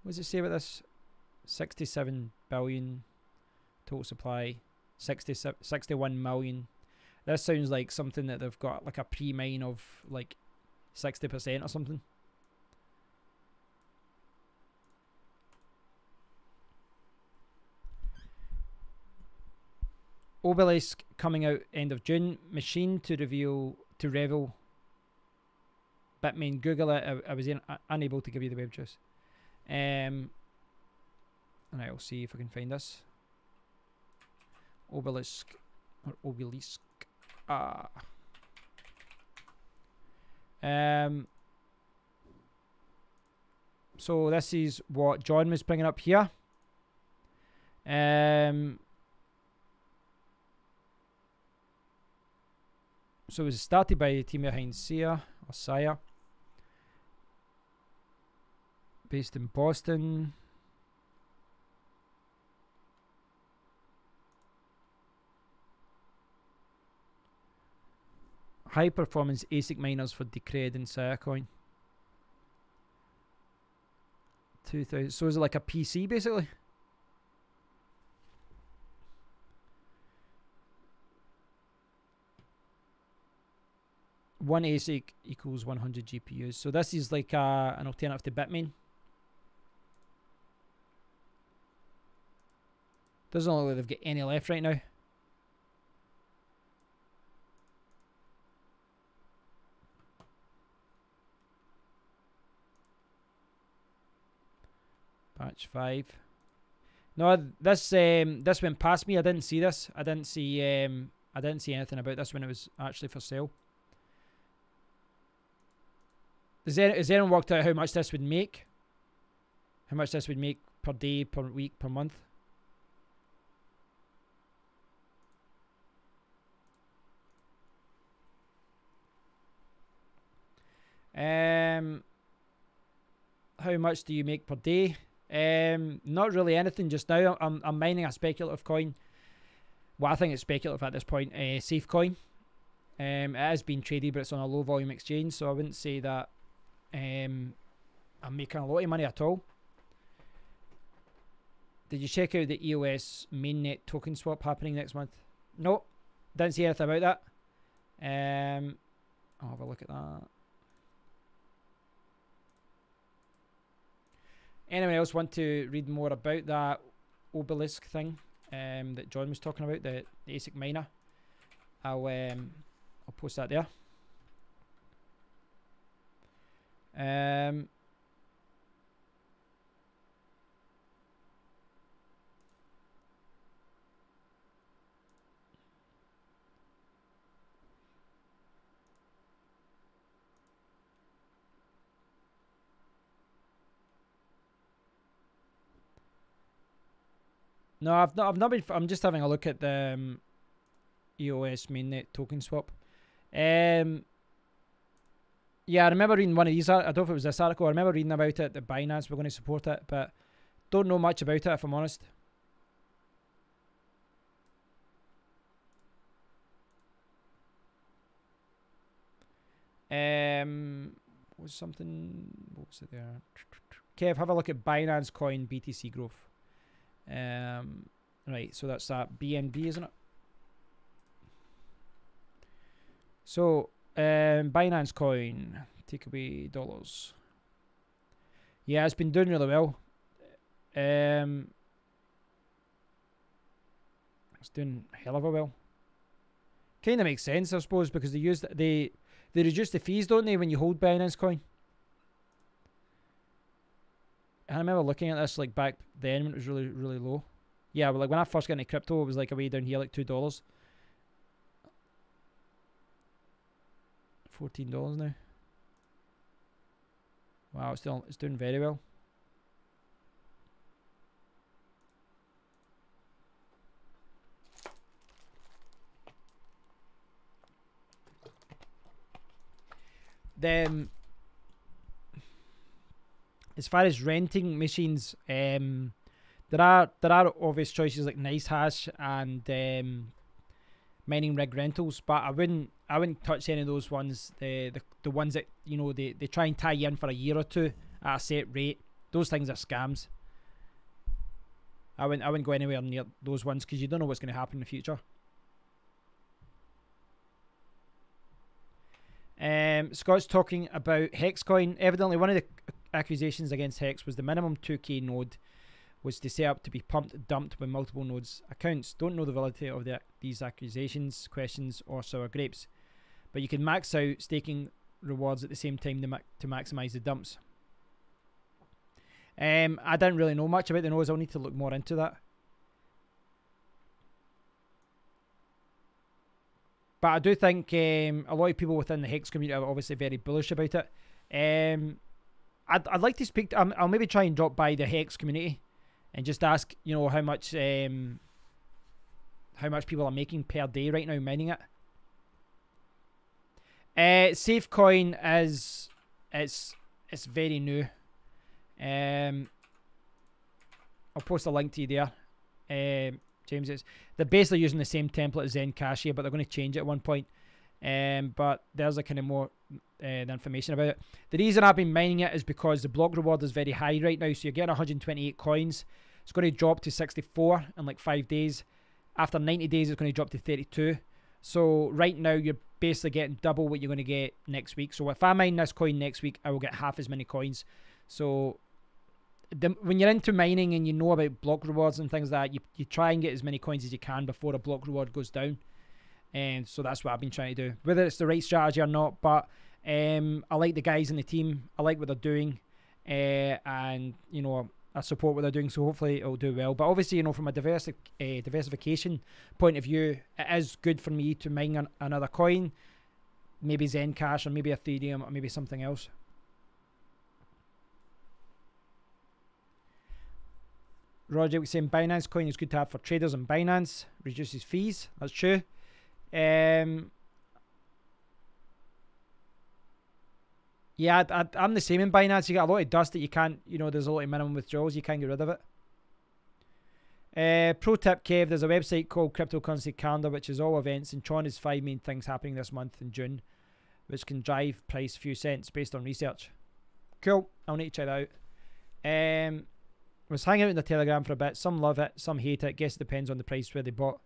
What does it say about this? 67 billion total supply. 61 million. This sounds like something that they've got like a pre-mine of like 60% or something. Obelisk coming out end of June. Machine to reveal Bitmain. Google it. I was unable to give you the web address. And I'll see if I can find this. Obelisk or Obelisk. So this is what John was bringing up here. So it was started by the team behind Sia, based in Boston. High performance ASIC miners for Decred and Siacoin. 2000. So is it like a PC basically? One ASIC equals 100 GPUs. So this is like an alternative to Bitmain. Doesn't look like they've got any left right now. Batch 5. No, this went past me. I didn't see this. I didn't see anything about this when it was actually for sale. Has anyone worked out how much this would make? How much this would make per day, per week, per month? How much do you make per day? Not really anything just now. I'm mining a speculative coin. Well, I think it's speculative at this point. Safe coin. It has been traded, but it's on a low volume exchange, so I wouldn't say that I'm making a lot of money at all. Did you check out the EOS mainnet token swap happening next month? No, didn't see anything about that. I'll have a look at that. Anyone else want to read more about that Obelisk thing that John was talking about, the ASIC miner? I'll post that there. No, I've not been. I'm just having a look at the EOS mainnet token swap. Yeah, I remember reading one of these. I don't know if it was this article. I remember reading about it. That Binance were going to support it, but don't know much about it, if I'm honest. What was it there? Kev, have a look at Binance Coin BTC growth. Right, so that's that BNB, isn't it? So, Binance Coin, take away dollars. Yeah, it's been doing really well. It's doing hell of a well. Kind of makes sense, I suppose, because they reduce the fees, don't they, when you hold Binance Coin? I remember looking at this like back then when it was really, really low. Yeah, well, like when I first got into crypto, it was like way down here, like $2. $14 now. Wow, it's doing very well. Then, as far as renting machines, there are obvious choices like NiceHash and mining rig rentals, but I wouldn't touch any of those ones. The ones that, you know, they try and tie you in for a year or two at a set rate. Those things are scams. I wouldn't go anywhere near those ones because you don't know what's going to happen in the future. Scott's talking about Hexcoin. Evidently, one of the accusations against Hex was the minimum 2K node was to set up to be pumped dumped with multiple nodes. Accounts don't know the validity of these accusations, questions, or sour grapes, but you can max out staking rewards at the same time to maximize the dumps. I didn't really know much about the nodes. I'll need to look more into that. But I do think a lot of people within the Hex community are obviously very bullish about it. I'd like to speak to, I'll maybe try and drop by the Hex community and just ask, you know, how much people are making per day right now mining it. Safecoin is it's very new. I'll post a link to you there. James, they're basically using the same template as Zencash here, but they're going to change it at one point. But there's a kind of more the information about it. The reason I've been mining it is because the block reward is very high right now. So you're getting 128 coins. It's going to drop to 64 in like 5 days. After 90 days, it's going to drop to 32. So right now, you're basically getting double what you're going to get next week. So if I mine this coin next week, I will get half as many coins. So when you're into mining and you know about block rewards and things like that, you try and get as many coins as you can before a block reward goes down. And so that's what I've been trying to do. Whether it's the right strategy or not, but I like the guys in the team. I like what they're doing. And, you know, I support what they're doing, so hopefully it'll do well. But obviously, you know, from a diversification point of view, it is good for me to mine another coin. Maybe Zencash or maybe Ethereum or maybe something else. Roger was saying Binance coin is good to have for traders on Binance. Reduces fees. That's true. Yeah, I'm the same in Binance. You get a lot of dust that you can't, you know, there's a lot of minimum withdrawals. You can't get rid of it. Pro tip, Kev, there's a website called Cryptocurrency Calendar, which is all events, and Tron has 5 main things happening this month in June, which can drive price a few cents based on research. Cool. I'll need to check that out. Was hanging out in the Telegram for a bit. Some love it, some hate it. Guess it depends on the price where they bought.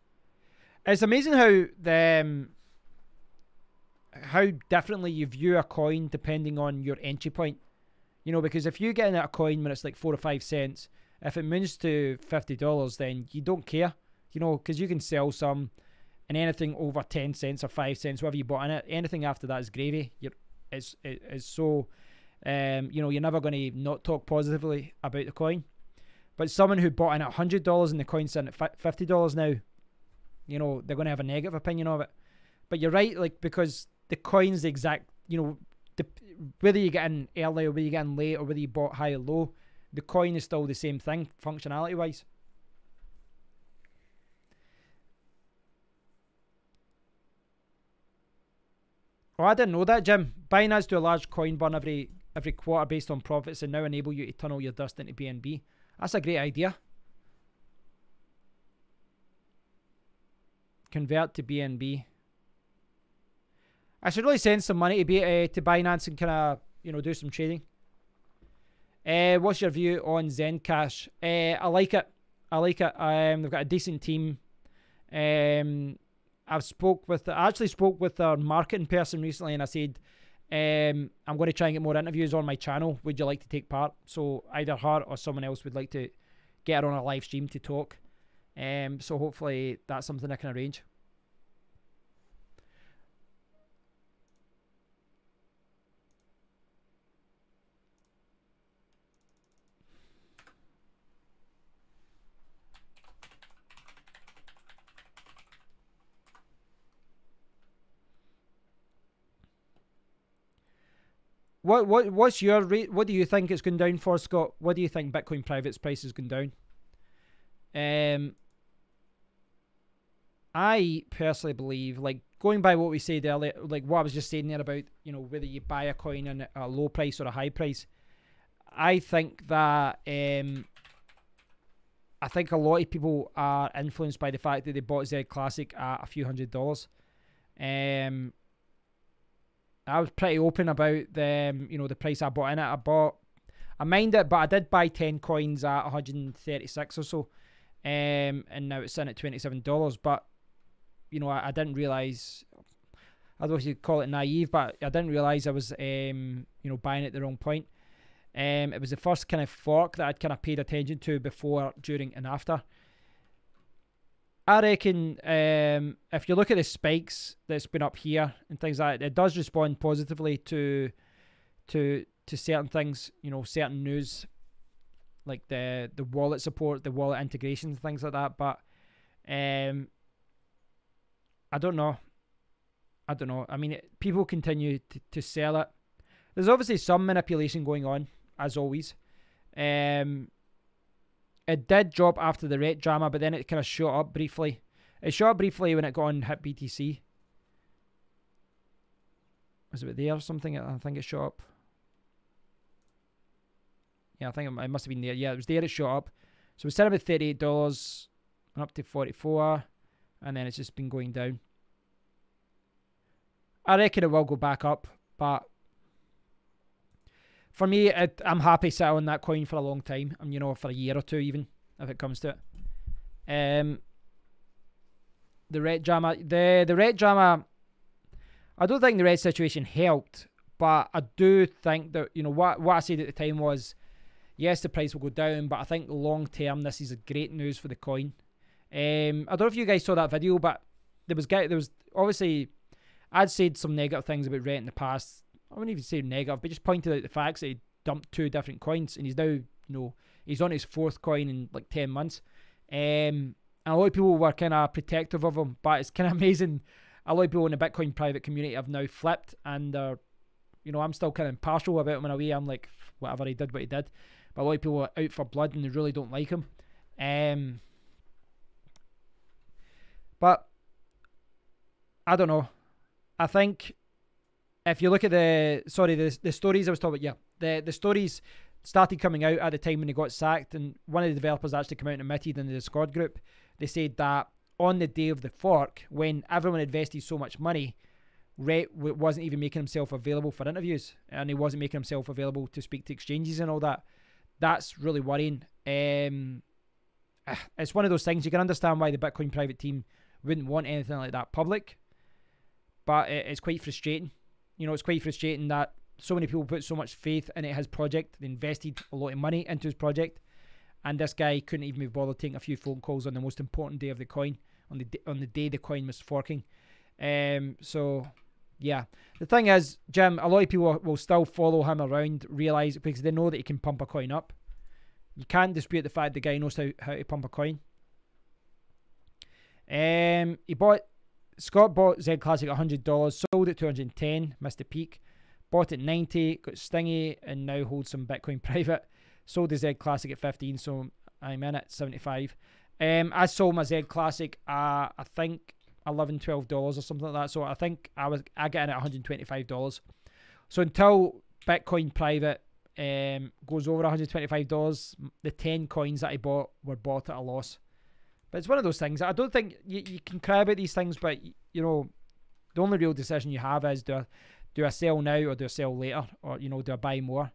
It's amazing how differently you view a coin depending on your entry point. You know, because if you get in at a coin when it's like 4 or 5 cents, if it moves to $50, then you don't care. You know, because you can sell some, and anything over 10 cents or 5 cents, whatever you bought in it, anything after that is gravy. It's so, you know, you're never going to not talk positively about the coin. But someone who bought in at $100 and the coin's sitting at $50 now, you know, they're going to have a negative opinion of it. But you're right, like, because the coin's the exact, you know, whether you get in early or whether you get in late or whether you bought high or low, the coin is still the same thing, functionality-wise. Oh, I didn't know that, Jim. Binance do a large coin burn every quarter based on profits and now enable you to tunnel your dust into BNB. That's a great idea. Convert to BNB. I should really send some money to Binance and kind of, you know, do some trading. What's your view on Zencash? I like it. I like it. They've got a decent team. I actually spoke with their marketing person recently, and I said, I'm going to try and get more interviews on my channel. Would you like to take part? So either her or someone else would like to get her on a live stream to talk. So hopefully that's something I can arrange. What's your rate? What do you think it's going down for, Scott? What do you think Bitcoin private's price has gone down? I personally believe, like, going by what we said earlier, like what I was just saying there about, you know, whether you buy a coin in a low price or a high price, I think that I think a lot of people are influenced by the fact that they bought Z Classic at a few $100s. I was pretty open about the, you know, the price I bought in it. I mind it, but I did buy 10 coins at 136 or so, and now it's in at $27. But you know, I didn't realize. I don't know if you'd call it naive, but I didn't realize I was, you know, buying at the wrong point. It was the first kind of fork that I'd kind of paid attention to before, during, and after. I reckon if you look at the spikes that's been up here and things like that, it does respond positively to certain things, you know, certain news, like the wallet support, the wallet integrations, things like that. But I don't know. I mean, people continue to sell it. There's obviously some manipulation going on, as always. It did drop after the ret drama, but then it kind of shot up briefly. It shot up briefly when it got on hit BTC. Was it there or something? I think it shot up. Yeah, I think it must have been there. Yeah, it was there. It shot up. So instead of at $38, went up to 44, and then it's just been going down. I reckon it will go back up, but for me, I'm happy sitting on that coin for a long time. You know, for a year or two even, if it comes to it. The ret drama, the ret drama, I don't think the ret situation helped, but I do think that, you know, what I said at the time was, yes, the price will go down, but I think long term this is a great news for the coin. I don't know if you guys saw that video, but there was obviously, I'd said some negative things about ret in the past. I wouldn't even say negative, but just pointed out the facts that he dumped 2 different coins, and he's now, you know, he's on his 4th coin in like 10 months. And a lot of people were kind of protective of him, but it's kind of amazing. A lot of people in the Bitcoin private community have now flipped, and you know, I'm still kind of impartial about him in a way. I'm like, whatever, he did what he did. But a lot of people are out for blood and they really don't like him. But I don't know. I think if you look at the stories I was talking about, yeah, the stories started coming out at the time when he got sacked, and one of the developers actually came out and admitted in the Discord group, they said that on the day of the fork, when everyone invested so much money, Ret wasn't even making himself available for interviews, and he wasn't making himself available to speak to exchanges and all that. That's really worrying. It's one of those things, you can understand why the Bitcoin private team wouldn't want anything like that public, but it's quite frustrating. You know, it's quite frustrating that so many people put so much faith in his project. They invested a lot of money into his project, and this guy couldn't even be bothered taking a few phone calls on the most important day of the coin, on the day the coin was forking. So yeah, the thing is, Jim, a lot of people will still follow him around, realize, because they know that he can pump a coin up. You can't dispute the fact the guy knows how to pump a coin. Scott bought Z Classic at $100, sold at $210, missed the peak. Bought at 90, got stingy, and now holds some Bitcoin private. Sold the Z Classic at 15, so I'm in at 75. I sold my Z Classic at, I think, $11, $12 or something like that. So I think I got in at $125. So until Bitcoin private goes over $125, the 10 coins that I bought were bought at a loss. But it's one of those things. I don't think you can cry about these things, but you know, the only real decision you have is do I sell now or do I sell later, or you know, do I buy more?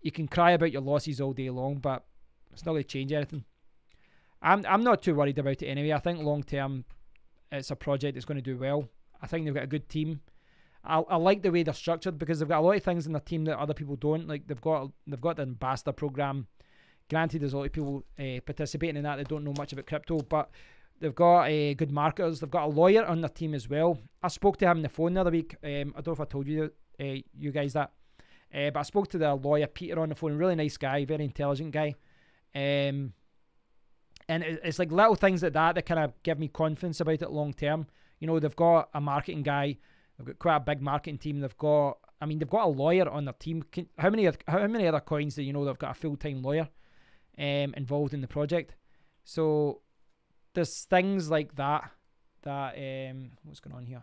You can cry about your losses all day long, but it's not going to change anything. I'm not too worried about it anyway. I think long term, it's a project that's going to do well. I think they've got a good team. I like the way they're structured because they've got a lot of things in their team that other people don't. Like they've got the ambassador program. Granted, there's a lot of people participating in that that don't know much about crypto, but they've got good marketers. They've got a lawyer on their team as well. I spoke to him on the phone the other week. I don't know if I told you guys that, but I spoke to the lawyer Peter on the phone. Really nice guy, very intelligent guy. And it's like little things like that kind of give me confidence about it long term. You know, they've got a marketing guy. They've got quite a big marketing team. They've got a lawyer on their team. How many other coins do you know they've got a full-time lawyer involved in the project? So there's things like that what's going on here?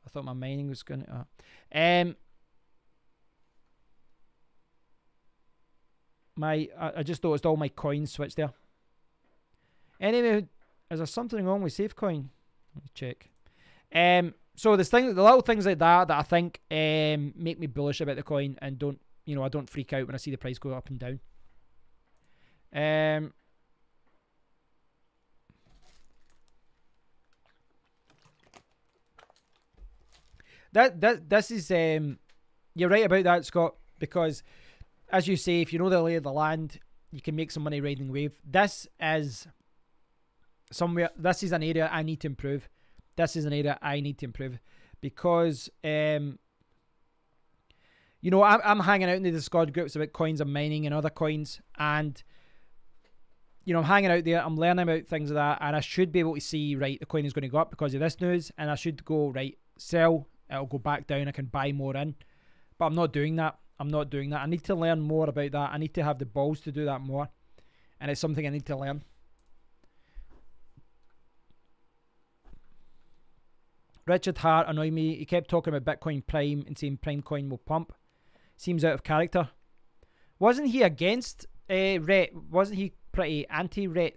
I thought my mining was going to I just noticed all my coins switched there. Anyway, is there something wrong with SafeCoin? Let me check. So there's the little things like that I think make me bullish about the coin and I don't freak out when I see the price go up and down. This is you're right about that, Scott, because as you say, if you know the lay of the land, you can make some money riding the wave. This is an area I need to improve. Because I'm hanging out in the Discord groups about coins and mining and other coins, and I'm hanging out there, I'm learning about things like that, and I should be able to see, right, the coin is going to go up because of this news, and I should go, right, sell, it'll go back down, I can buy more in. But I'm not doing that. I need to learn more about that. I need to have the balls to do that more, and it's something I need to learn. Richard Hart annoyed me. He kept talking about Bitcoin Prime and saying Prime coin will pump. Seems out of character. Wasn't he against RET? Wasn't he pretty anti-RET?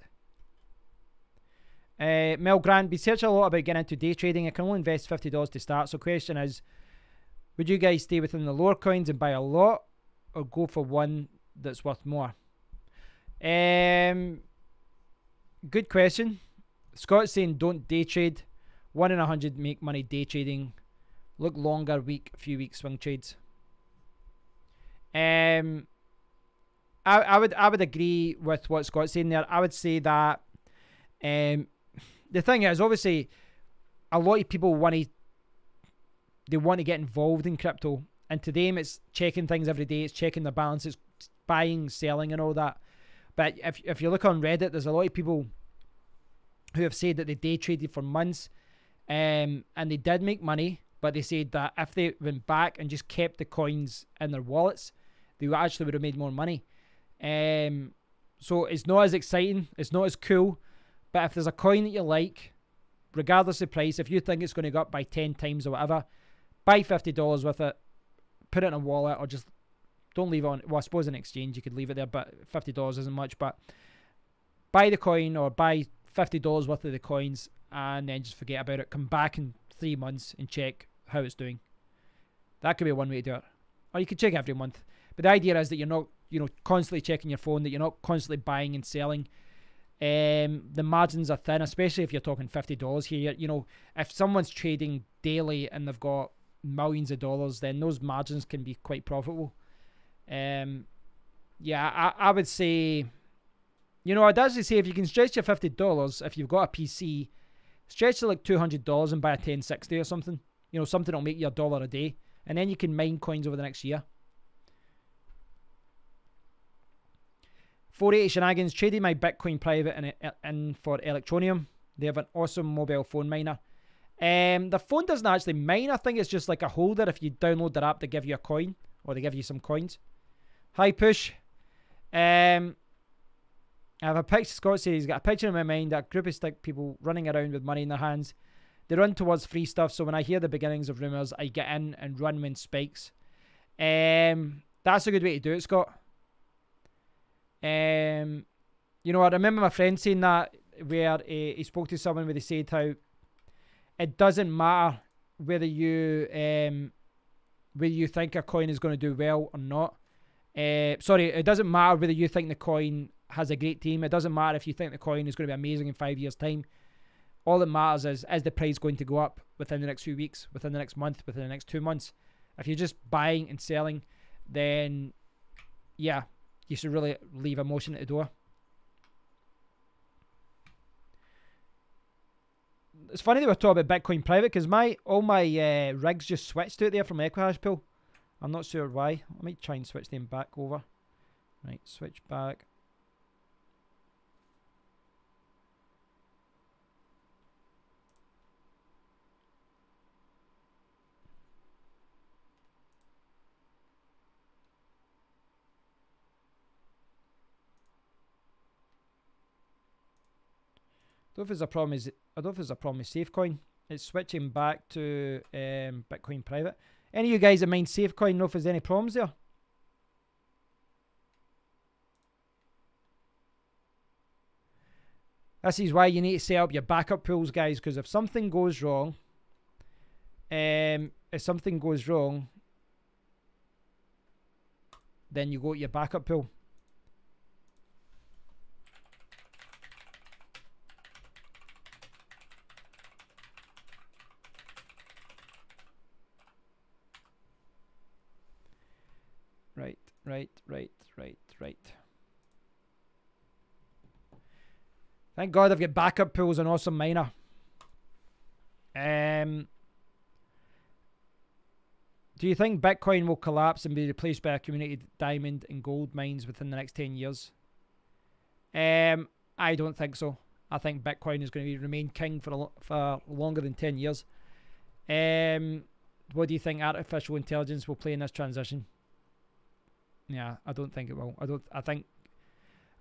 Mel Grant, be searching a lot about getting into day trading. I can only invest $50 to start. So question is, would you guys stay within the lower coins and buy a lot, or go for one that's worth more? Good question. Scott's saying don't day trade. 1 in 100 make money day trading. Look longer, few week swing trades. I would agree with what Scott's saying there. I would say that the thing is, obviously, a lot of people want to get involved in crypto, and to them it's checking things every day, it's checking their balances, buying, selling and all that. But if you look on Reddit, there's a lot of people who have said that they day traded for months, and they did make money, but they said that if they went back and just kept the coins in their wallets, they actually would have made more money. So it's not as exciting, it's not as cool, but if there's a coin that you like, regardless of price, if you think it's going to go up by 10 times or whatever, buy $50 with it, put it in a wallet, or just don't leave it on. Well, I suppose in exchange you could leave it there, but $50 isn't much. But buy the coin or buy $50 worth of the coins and then just forget about it. Come back in 3 months and check how it's doing. That could be one way to do it. Or you could check every month. But the idea is that you're not, constantly checking your phone, that you're not constantly buying and selling. The margins are thin, especially if you're talking $50 here. If someone's trading daily and they've got millions of dollars, then those margins can be quite profitable. I would say, I'd actually say if you can stretch your $50, if you've got a PC, stretch to like $200 and buy a 1060 or something. Something that'll make you $1 a day, and then you can mine coins over the next year. 480 Shenanigans, traded my Bitcoin private in for Electronium. They have an awesome mobile phone miner. The phone doesn't actually mine. I think it's just like a holder. If you download their app, they give you a coin, or they give you some coins. Hi, Push. I have a picture. Scott says he's got a picture in my mind that a group of stick people running around with money in their hands. they run towards free stuff. So when I hear the beginnings of rumours, I get in and run when spikes. That's a good way to do it, Scott. You know, I remember my friend saying that, where he spoke to someone where they said how it doesn't matter whether you think a coin is going to do well or not. Sorry, it doesn't matter whether you think the coin has a great team. It doesn't matter if you think the coin is going to be amazing in 5 years' time. All that matters is the price going to go up within the next few weeks, within the next month, within the next 2 months. If you're just buying and selling, then yeah, you should really leave emotion at the door. It's funny that we're talking about Bitcoin private, because all my rigs just switched out there from Equihash pool. I'm not sure why. I might try and switch them back over. Right, switch back. I don't know if there's a problem with Safecoin. It's switching back to Bitcoin private. Any of you guys that mind Safecoin know if there's any problems there? This is why you need to set up your backup pools, guys, because if something goes wrong, then you go to your backup pool. Right. Thank God I've got backup pools on Awesome Miner. Do you think Bitcoin will collapse and be replaced by accumulated diamond and gold mines within the next 10 years? I don't think so. I think Bitcoin is going to remain king for longer than 10 years. What do you think artificial intelligence will play in this transition? Yeah, I don't think it will. I think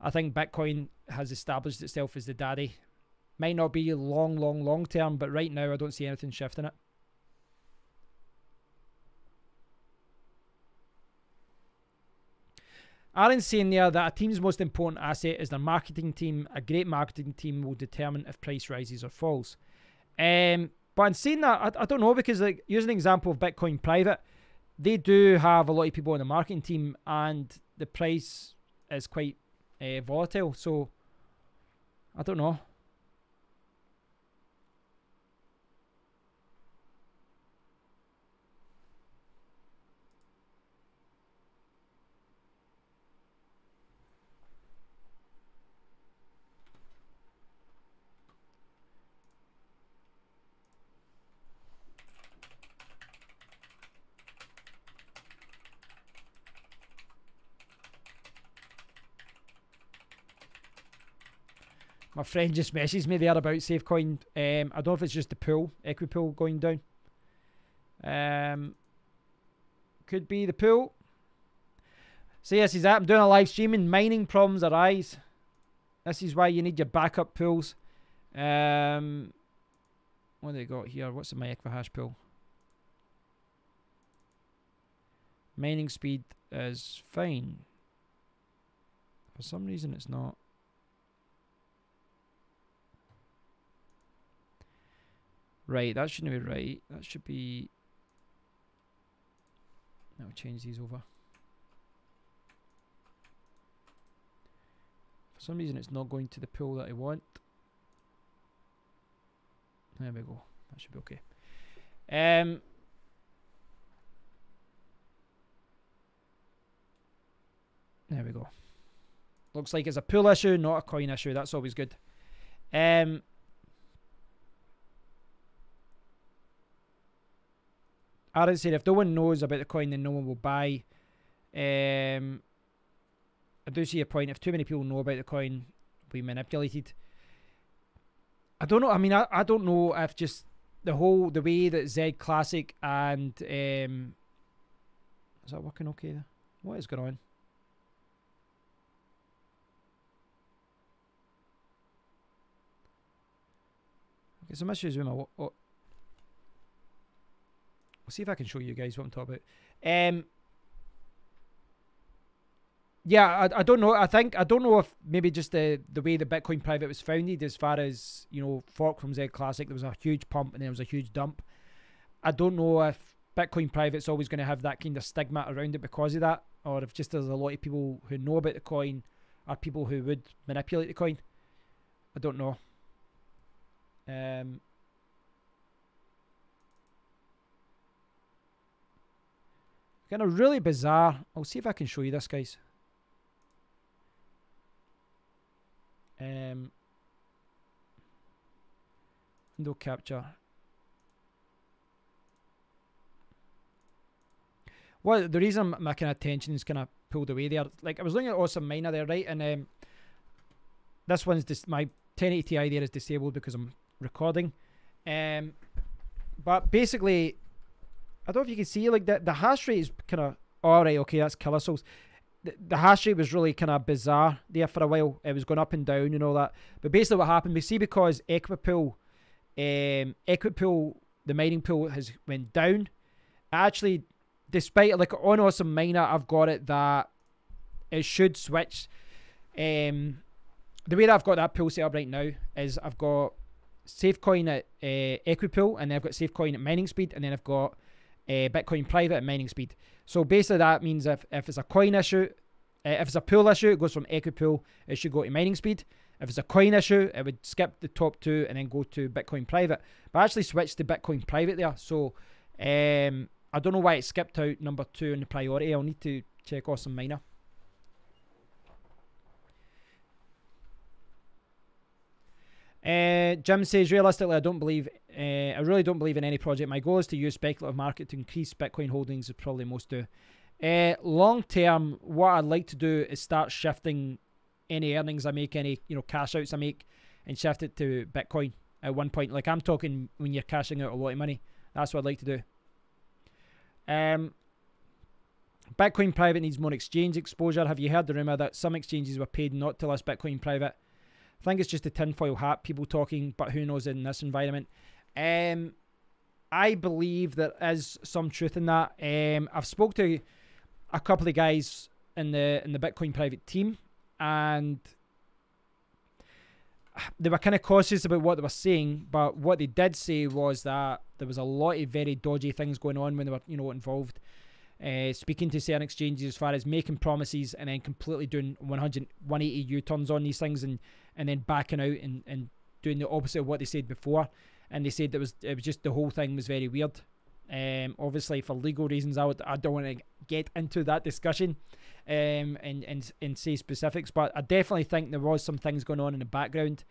Bitcoin has established itself as the daddy. Might not be long term, but right now I don't see anything shifting it. Aaron's saying there that a team's most important asset is their marketing team. A great marketing team will determine if price rises or falls. But in saying that, I don't know, because like, using an example of Bitcoin private, they do have a lot of people on the marketing team, and the price is quite volatile. So I don't know. My friend just messaged me there about Safecoin. I don't know if it's just the pool, Equipool going down. Could be the pool. So yes, he's that. I'm doing a live stream and mining problems arise. This is why you need your backup pools. What do they got here? What's in my Equihash pool? Mining speed is fine. For some reason it's not. Right, that shouldn't be right. That should be... I'll change these over. For some reason it's not going to the pool that I want. There we go. That should be okay. There we go. Looks like it's a pool issue, not a coin issue. That's always good. Aaron said, if no one knows about the coin, then no one will buy. I do see a point. If too many people know about the coin, it'll be manipulated. I don't know. I mean, I don't know if just the way that Z Classic and is that working okay there? What is going on? Okay, some issues with my We'll see if I can show you guys what I'm talking about. Yeah, I don't know. I don't know if maybe just the way the Bitcoin private was founded, as far as, you know, fork from Z Classic, there was a huge pump and then there was a huge dump. I don't know if Bitcoin private's always going to have that kind of stigma around it because of that, or if just there's a lot of people who know about the coin are people who would manipulate the coin. I don't know. Kind of really bizarre. I'll see if I can show you this, guys. Window capture. Well, the reason my kind of attention is kind of pulled away there, like I was looking at Awesome Miner there, right? And this one's just my 1080 Ti there is disabled because I'm recording. But basically, I don't know if you can see, like the hash rate is kind of, alright, okay, that's kilosouls. The hash rate was really kind of bizarre there for a while. It was going up and down and all that. But basically what happened, we see because Equipool, the mining pool has went down. Actually, despite, like on Awesome Miner, I've got it that it should switch. The way that I've got that pool set up right now is I've got Safecoin at Equipool, and then I've got Safecoin at mining speed, and then I've got Bitcoin private at mining speed. So basically that means if it's a coin issue, if it's a pool issue, it goes from Equipool, it should go to mining speed. If it's a coin issue, it would skip the top two and then go to Bitcoin private. But I actually switched to Bitcoin private there. So I don't know why it skipped out number 2 in the priority. I'll need to check Awesome Miner. Jim says, realistically, I really don't believe in any project. My goal is to use speculative market to increase Bitcoin holdings, as probably most do. Long term, what I'd like to do is start shifting any earnings I make, any cash outs I make, and shift it to Bitcoin at one point. Like I'm talking when you're cashing out a lot of money. That's what I'd like to do. Bitcoin private needs more exchange exposure. Have you heard the rumour that some exchanges were paid not to list Bitcoin private? I think it's just a tinfoil hat, people talking, but who knows in this environment. I believe there is some truth in that. I've spoke to a couple of guys in the Bitcoin private team, and they were kind of cautious about what they were saying, but what they did say was that there was a lot of very dodgy things going on when they were, involved. Speaking to certain exchanges as far as making promises and then completely doing 180 U-turns on these things and then backing out and doing the opposite of what they said before. And they said it was just the whole thing was very weird. Obviously for legal reasons, I don't want to get into that discussion and say specifics, but I definitely think there was some things going on in the background.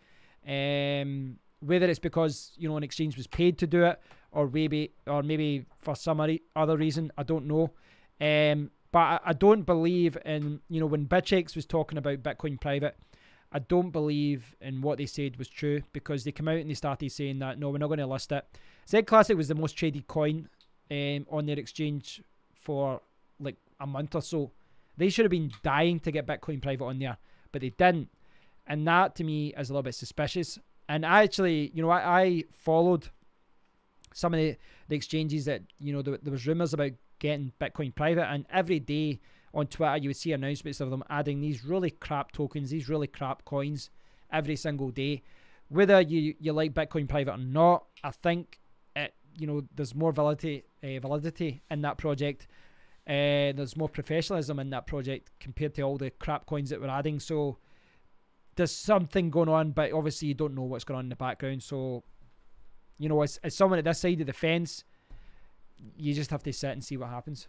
Whether it's because an exchange was paid to do it, or maybe for some other reason, I don't know. But I don't believe in, when BitchX was talking about Bitcoin private, I don't believe in what they said was true, because they come out and they started saying that, no, we're not going to list it. Z Classic was the most traded coin on their exchange for like a month or so. They should have been dying to get Bitcoin private on there, but they didn't. And that to me is a little bit suspicious. And I actually, I followed some of the exchanges that, there was rumours about getting Bitcoin private, and every day on Twitter you would see announcements of them adding these really crap tokens, these really crap coins every single day. Whether you like Bitcoin private or not, I think there's more validity in that project. There's more professionalism in that project compared to all the crap coins that we're adding. So there's something going on, but obviously you don't know what's going on in the background. So as someone at this side of the fence, you just have to sit and see what happens.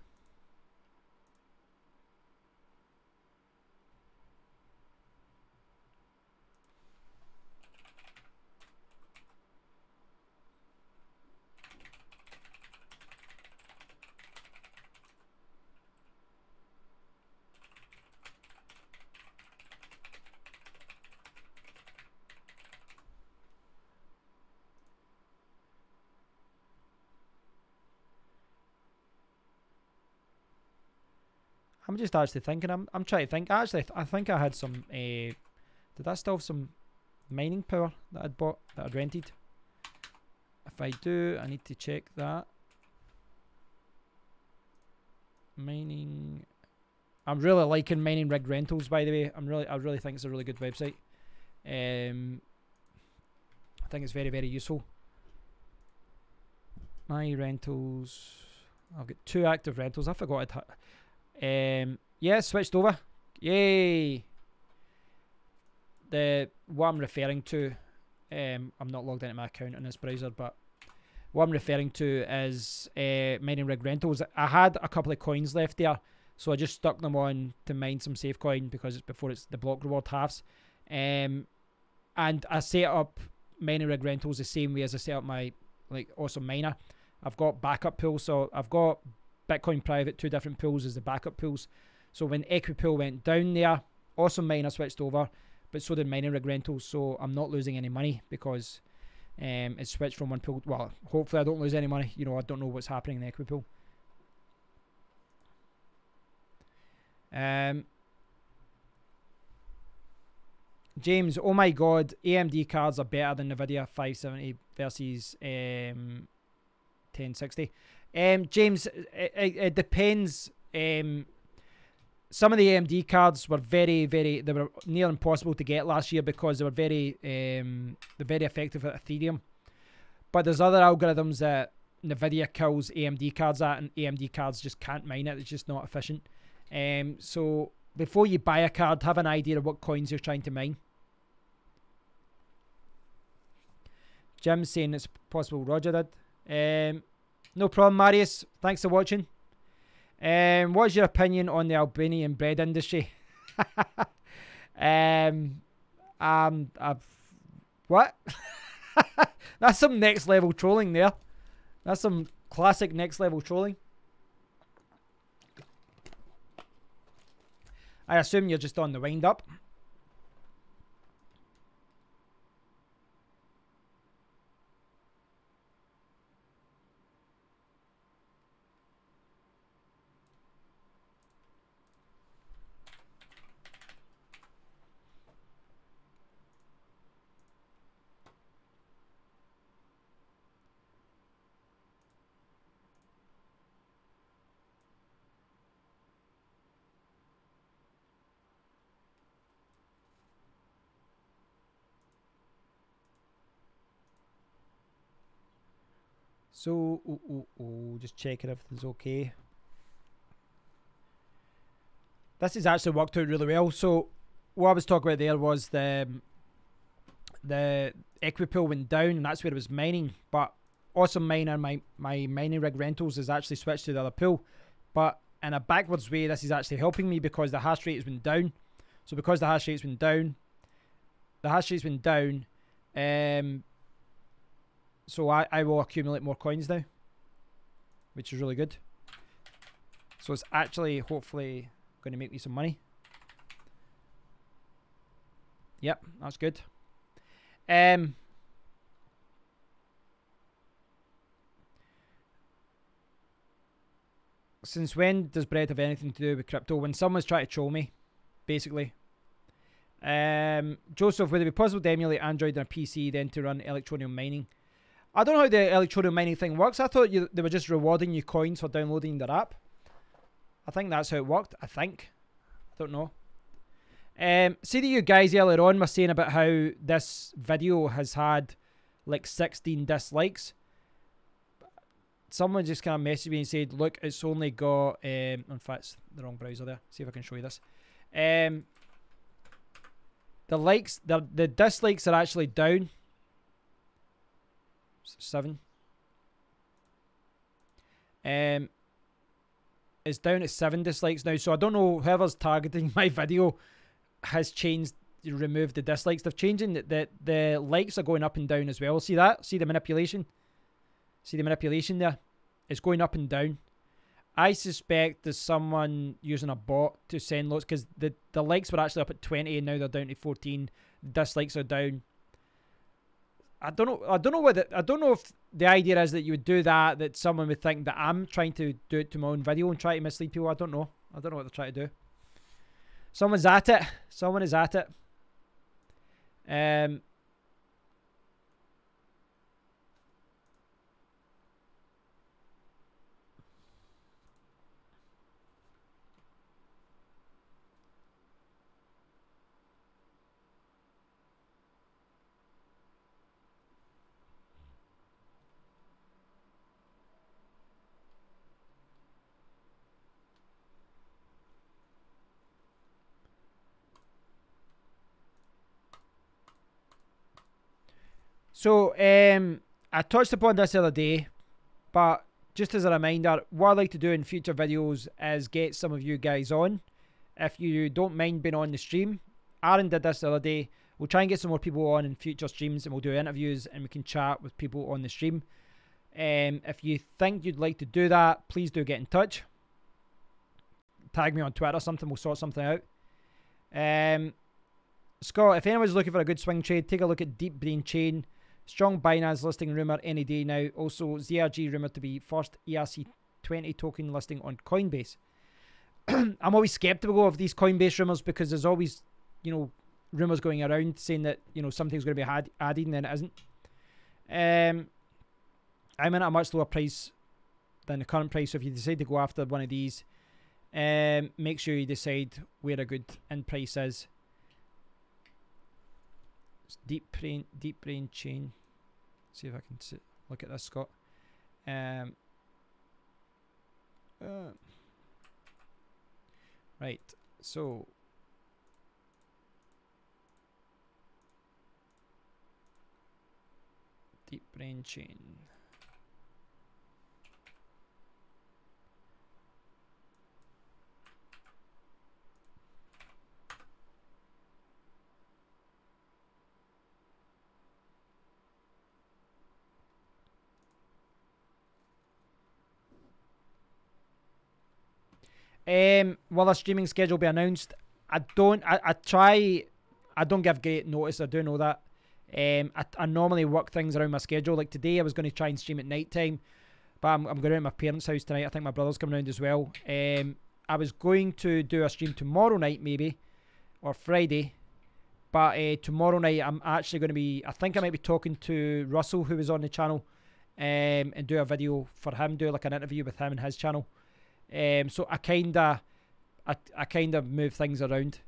I'm just actually thinking. I'm trying to think. Actually, I think I had some. Did I still have some mining power that I'd bought, that I'd rented? If I do, I need to check that. Mining. I'm really liking Mining Rig Rentals, by the way. I really think it's a really good website. I think it's very, very useful. My rentals. I've got 2 active rentals. I forgot it. Yeah, switched over. Yay! What I'm referring to, I'm not logged into my account in this browser, but what I'm referring to is Mining Rig Rentals. I had a couple of coins left there, so I just stuck them on to mine some safe coin because it's before the block reward halves. And I set up Mining Rig Rentals the same way as I set up my awesome miner. I've got backup pools, so I've got Bitcoin Private, 2 different pools as the backup pools. So when Equipool went down there, awesome miner switched over, but so did Mining Rig Rentals, so I'm not losing any money because it switched from one pool. Well, hopefully I don't lose any money. You know, I don't know what's happening in the Equipool. James, oh my god, AMD cards are better than NVIDIA 570 versus 1060. James, it depends. Some of the AMD cards were they were near impossible to get last year because they were very effective at Ethereum. But there's other algorithms that NVIDIA kills AMD cards at, and AMD cards just can't mine it. It's just not efficient. So before you buy a card, have an idea of what coins you're trying to mine. Jim's saying it's possible Roger did. No problem, Marius. Thanks for watching. What's your opinion on the Albanian bread industry? What? That's some next level trolling there. That's some classic next level trolling. I assume you're just on the wind up. So, just checking if everything's okay. This has actually worked out really well. So, what I was talking about there was the Equipool went down, and that's where it was mining. But Awesome Miner, my Mining Rig Rentals, has actually switched to the other pool. But in a backwards way, this is actually helping me because the hash rate has been down. So, because the hash rate's been down, so I will accumulate more coins now, which is really good. So it's actually hopefully going to make me some money. Yep, that's good. Since when does bread have anything to do with crypto? When someone's trying to troll me, basically. Joseph, would it be possible to emulate Android on a PC then to run electronium mining? I don't know how the electronium mining thing works. I thought they were just rewarding you coins for downloading their app. I think that's how it worked. I don't know. See that you guys earlier on were saying about how this video has had like 16 dislikes. Someone just kind of messaged me and said, look, it's only got... in fact, it's the wrong browser there. See if I can show you this. The likes, the dislikes are actually down. 7. It's down at 7 dislikes now. So I don't know, whoever's targeting my video has changed, removed the dislikes. They're changing the likes are going up and down as well. See that? See the manipulation? See the manipulation there? It's going up and down. I suspect there's someone using a bot to send lots, because the likes were actually up at 20 and now they're down to 14. The dislikes are down. I don't know if the idea is that you would do that someone would think that I'm trying to do it to my own video and try to mislead people. I don't know what they're trying to do. Someone's at it. Someone is at it. So I touched upon this the other day, but just as a reminder, what I'd like to do in future videos is get some of you guys on. If you don't mind being on the stream, Aaron did this the other day. We'll try and get some more people on in future streams, and we'll do interviews and we can chat with people on the stream. If you think you'd like to do that, please do get in touch. Tag me on Twitter or something, we'll sort something out. Scott, if anyone's looking for a good swing trade, take a look at Deep Brain Chain. Strong Binance listing rumour any day now. Also, ZRG rumoured to be first ERC20 token listing on Coinbase. I'm always skeptical of these Coinbase rumours because there's always, rumours going around saying that, something's going to be added and then it isn't. I'm in at a much lower price than the current price, so if you decide to go after one of these, make sure you decide where a good in price is. It's deep brain chain. See if I can look at this, Scott. Right, so deep brain chain. Will a streaming schedule be announced? I don't give great notice, I do know that. I normally work things around my schedule. Like today I was going to try and stream at night time, but I'm going to my parents' house tonight. I think my brother's coming around as well. I was going to do a stream tomorrow night maybe, or Friday, but tomorrow night I'm actually going to be, I think I might be talking to Russell, who was on the channel, and do a video for him, do like an interview with him and his channel. So I kind of move things around.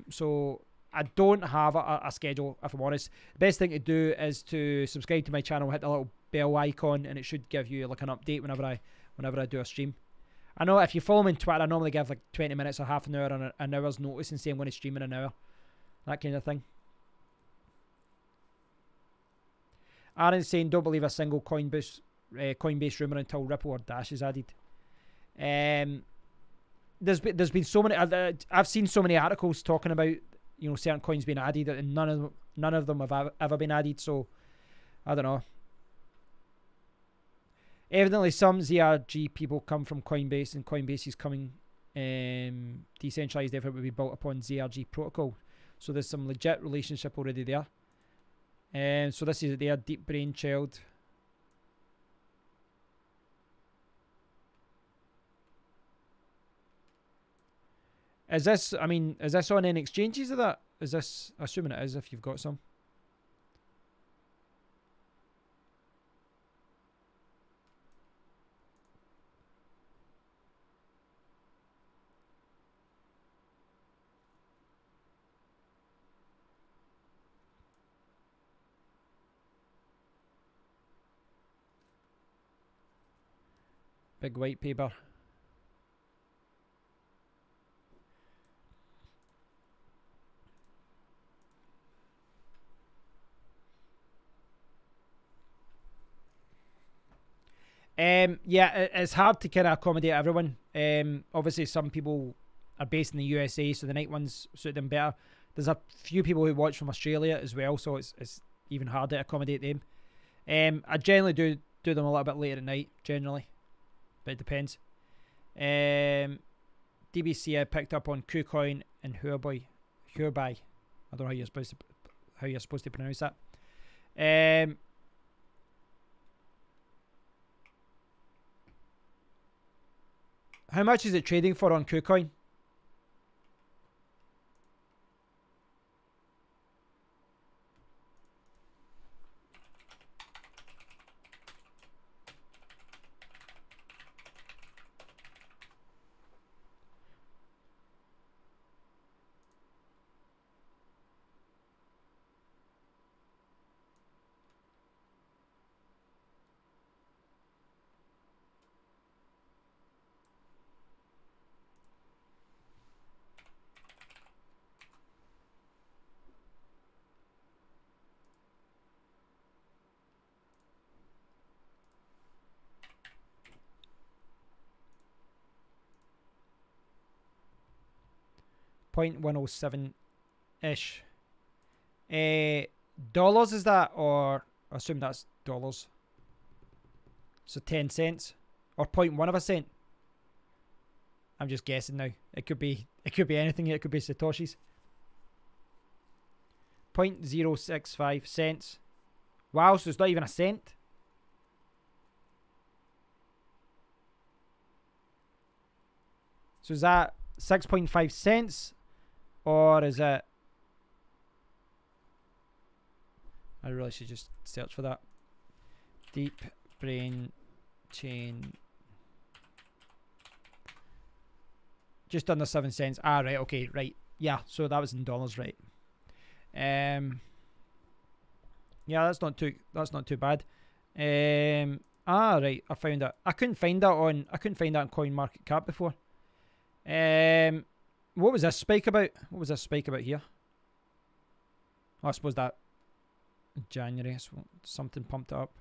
So I don't have a schedule, if I'm honest. The best thing to do is to subscribe to my channel, hit the little bell icon, and it should give you like an update whenever I do a stream. I know if you follow me on Twitter, I normally give like 20 minutes or half an hour and an hour's notice and say I'm going to stream in an hour. That kind of thing. Aaron's saying don't believe a single Coinbase rumour until Ripple or Dash is added. There's been so many. I've seen so many articles talking about certain coins being added, and none of them have ever been added. So I don't know. Evidently, some ZRG people come from Coinbase, and Coinbase is coming. Decentralized effort will be built upon ZRG protocol. So there's some legit relationship already there. So this is their deep brain child. Is this on any exchanges of that? Is this, assuming it is if you've got some. Big white paper. Yeah, it's hard to kind of accommodate everyone. Obviously, some people are based in the USA, so the night ones suit them better. There's a few people who watch from Australia as well, so it's even harder to accommodate them. I generally do them a little bit later at night, generally, but it depends. DBC I picked up on KuCoin and Huobi. I don't know how you're supposed to pronounce that. How much is it trading for on KuCoin? 0.107-ish. Dollars is that, or I assume that's dollars. So 10 cents or 0.1 of a cent. I'm just guessing now. It could be anything. It could be Satoshis. 0.065 cents. Wow, so it's not even a cent. So is that 6.5 cents? Or is it... I really should just search for that. Deep brain chain. Just under 7 cents. Ah, right, okay, right. Yeah, so that was in dollars, right. Yeah, that's not too bad. Right, I found it. I couldn't find that on CoinMarketCap before. What was this spike about? What was this spike about here? Oh, I suppose that January, so something pumped it up.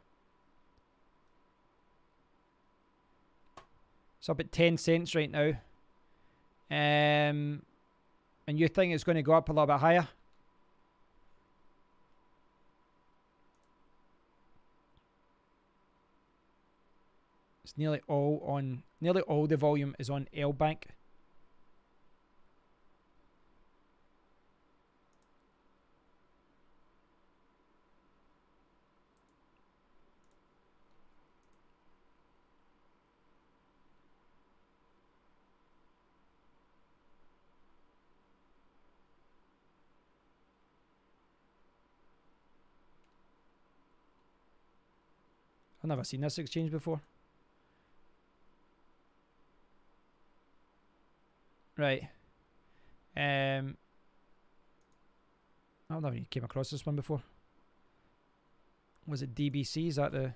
It's up at 10 cents right now. And you think it's going to go up a little bit higher? It's nearly all the volume is on L Bank. I've never seen this exchange before. Right. I've never even came across this one before. Was it DBC? Is that the...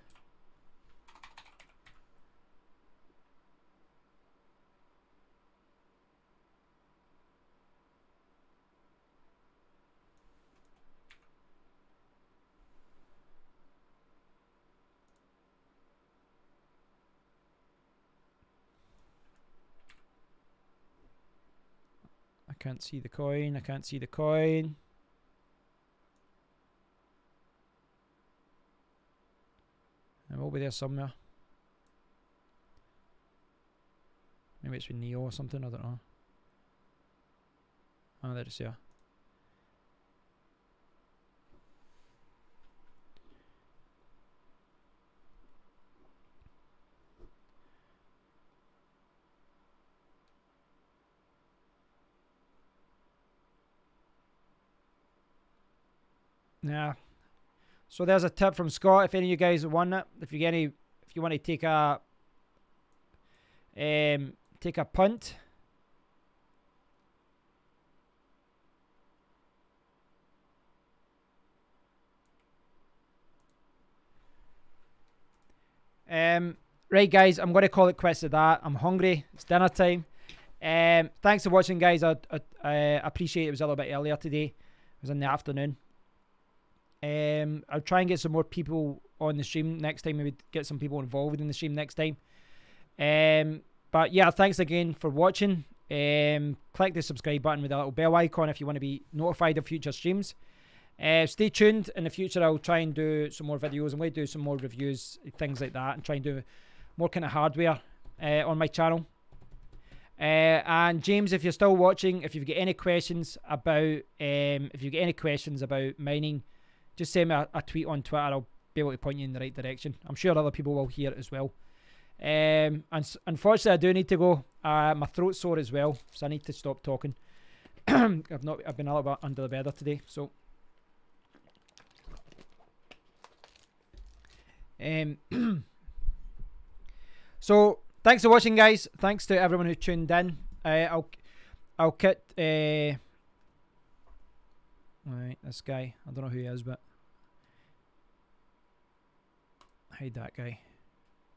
I can't see the coin. I can't see the coin. It will be there somewhere. Maybe it's with Neo or something. I don't know. Oh, there it is. Yeah. Yeah. So there's a tip from Scott. If any of you guys want it, if you want to take a punt. Right, guys, I'm going to call it quits at that. I'm hungry. It's dinner time. Thanks for watching, guys. I appreciate it was a little bit earlier today. It was in the afternoon. I'll try and get some more people on the stream next time. Maybe get some people involved in the stream next time. But yeah, thanks again for watching. Click the subscribe button with the little bell icon if you want to be notified of future streams. Stay tuned. In the future, I'll try and do some more videos. I'm going to do some more reviews, things like that, and try and do more kind of hardware on my channel. And James, if you're still watching, if you've got any questions about mining, just send me a tweet on Twitter. I'll be able to point you in the right direction. I'm sure other people will hear it as well. And unfortunately, I do need to go. My throat's sore as well, so I need to stop talking. I've been a little bit under the weather today, so. So thanks for watching, guys. Thanks to everyone who tuned in. I'll cut. Right, this guy. I don't know who he is, but hide that guy.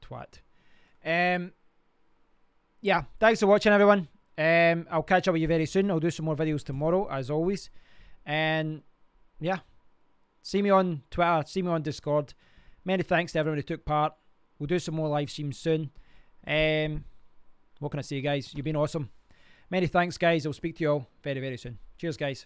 Twat. Yeah, thanks for watching, everyone. I'll catch up with you very soon. I'll do some more videos tomorrow, as always. And yeah, see me on Twitter. See me on Discord. Many thanks to everyone who took part. We'll do some more live streams soon. What can I say, guys? You've been awesome. Many thanks, guys. I'll speak to you all very, very soon. Cheers, guys.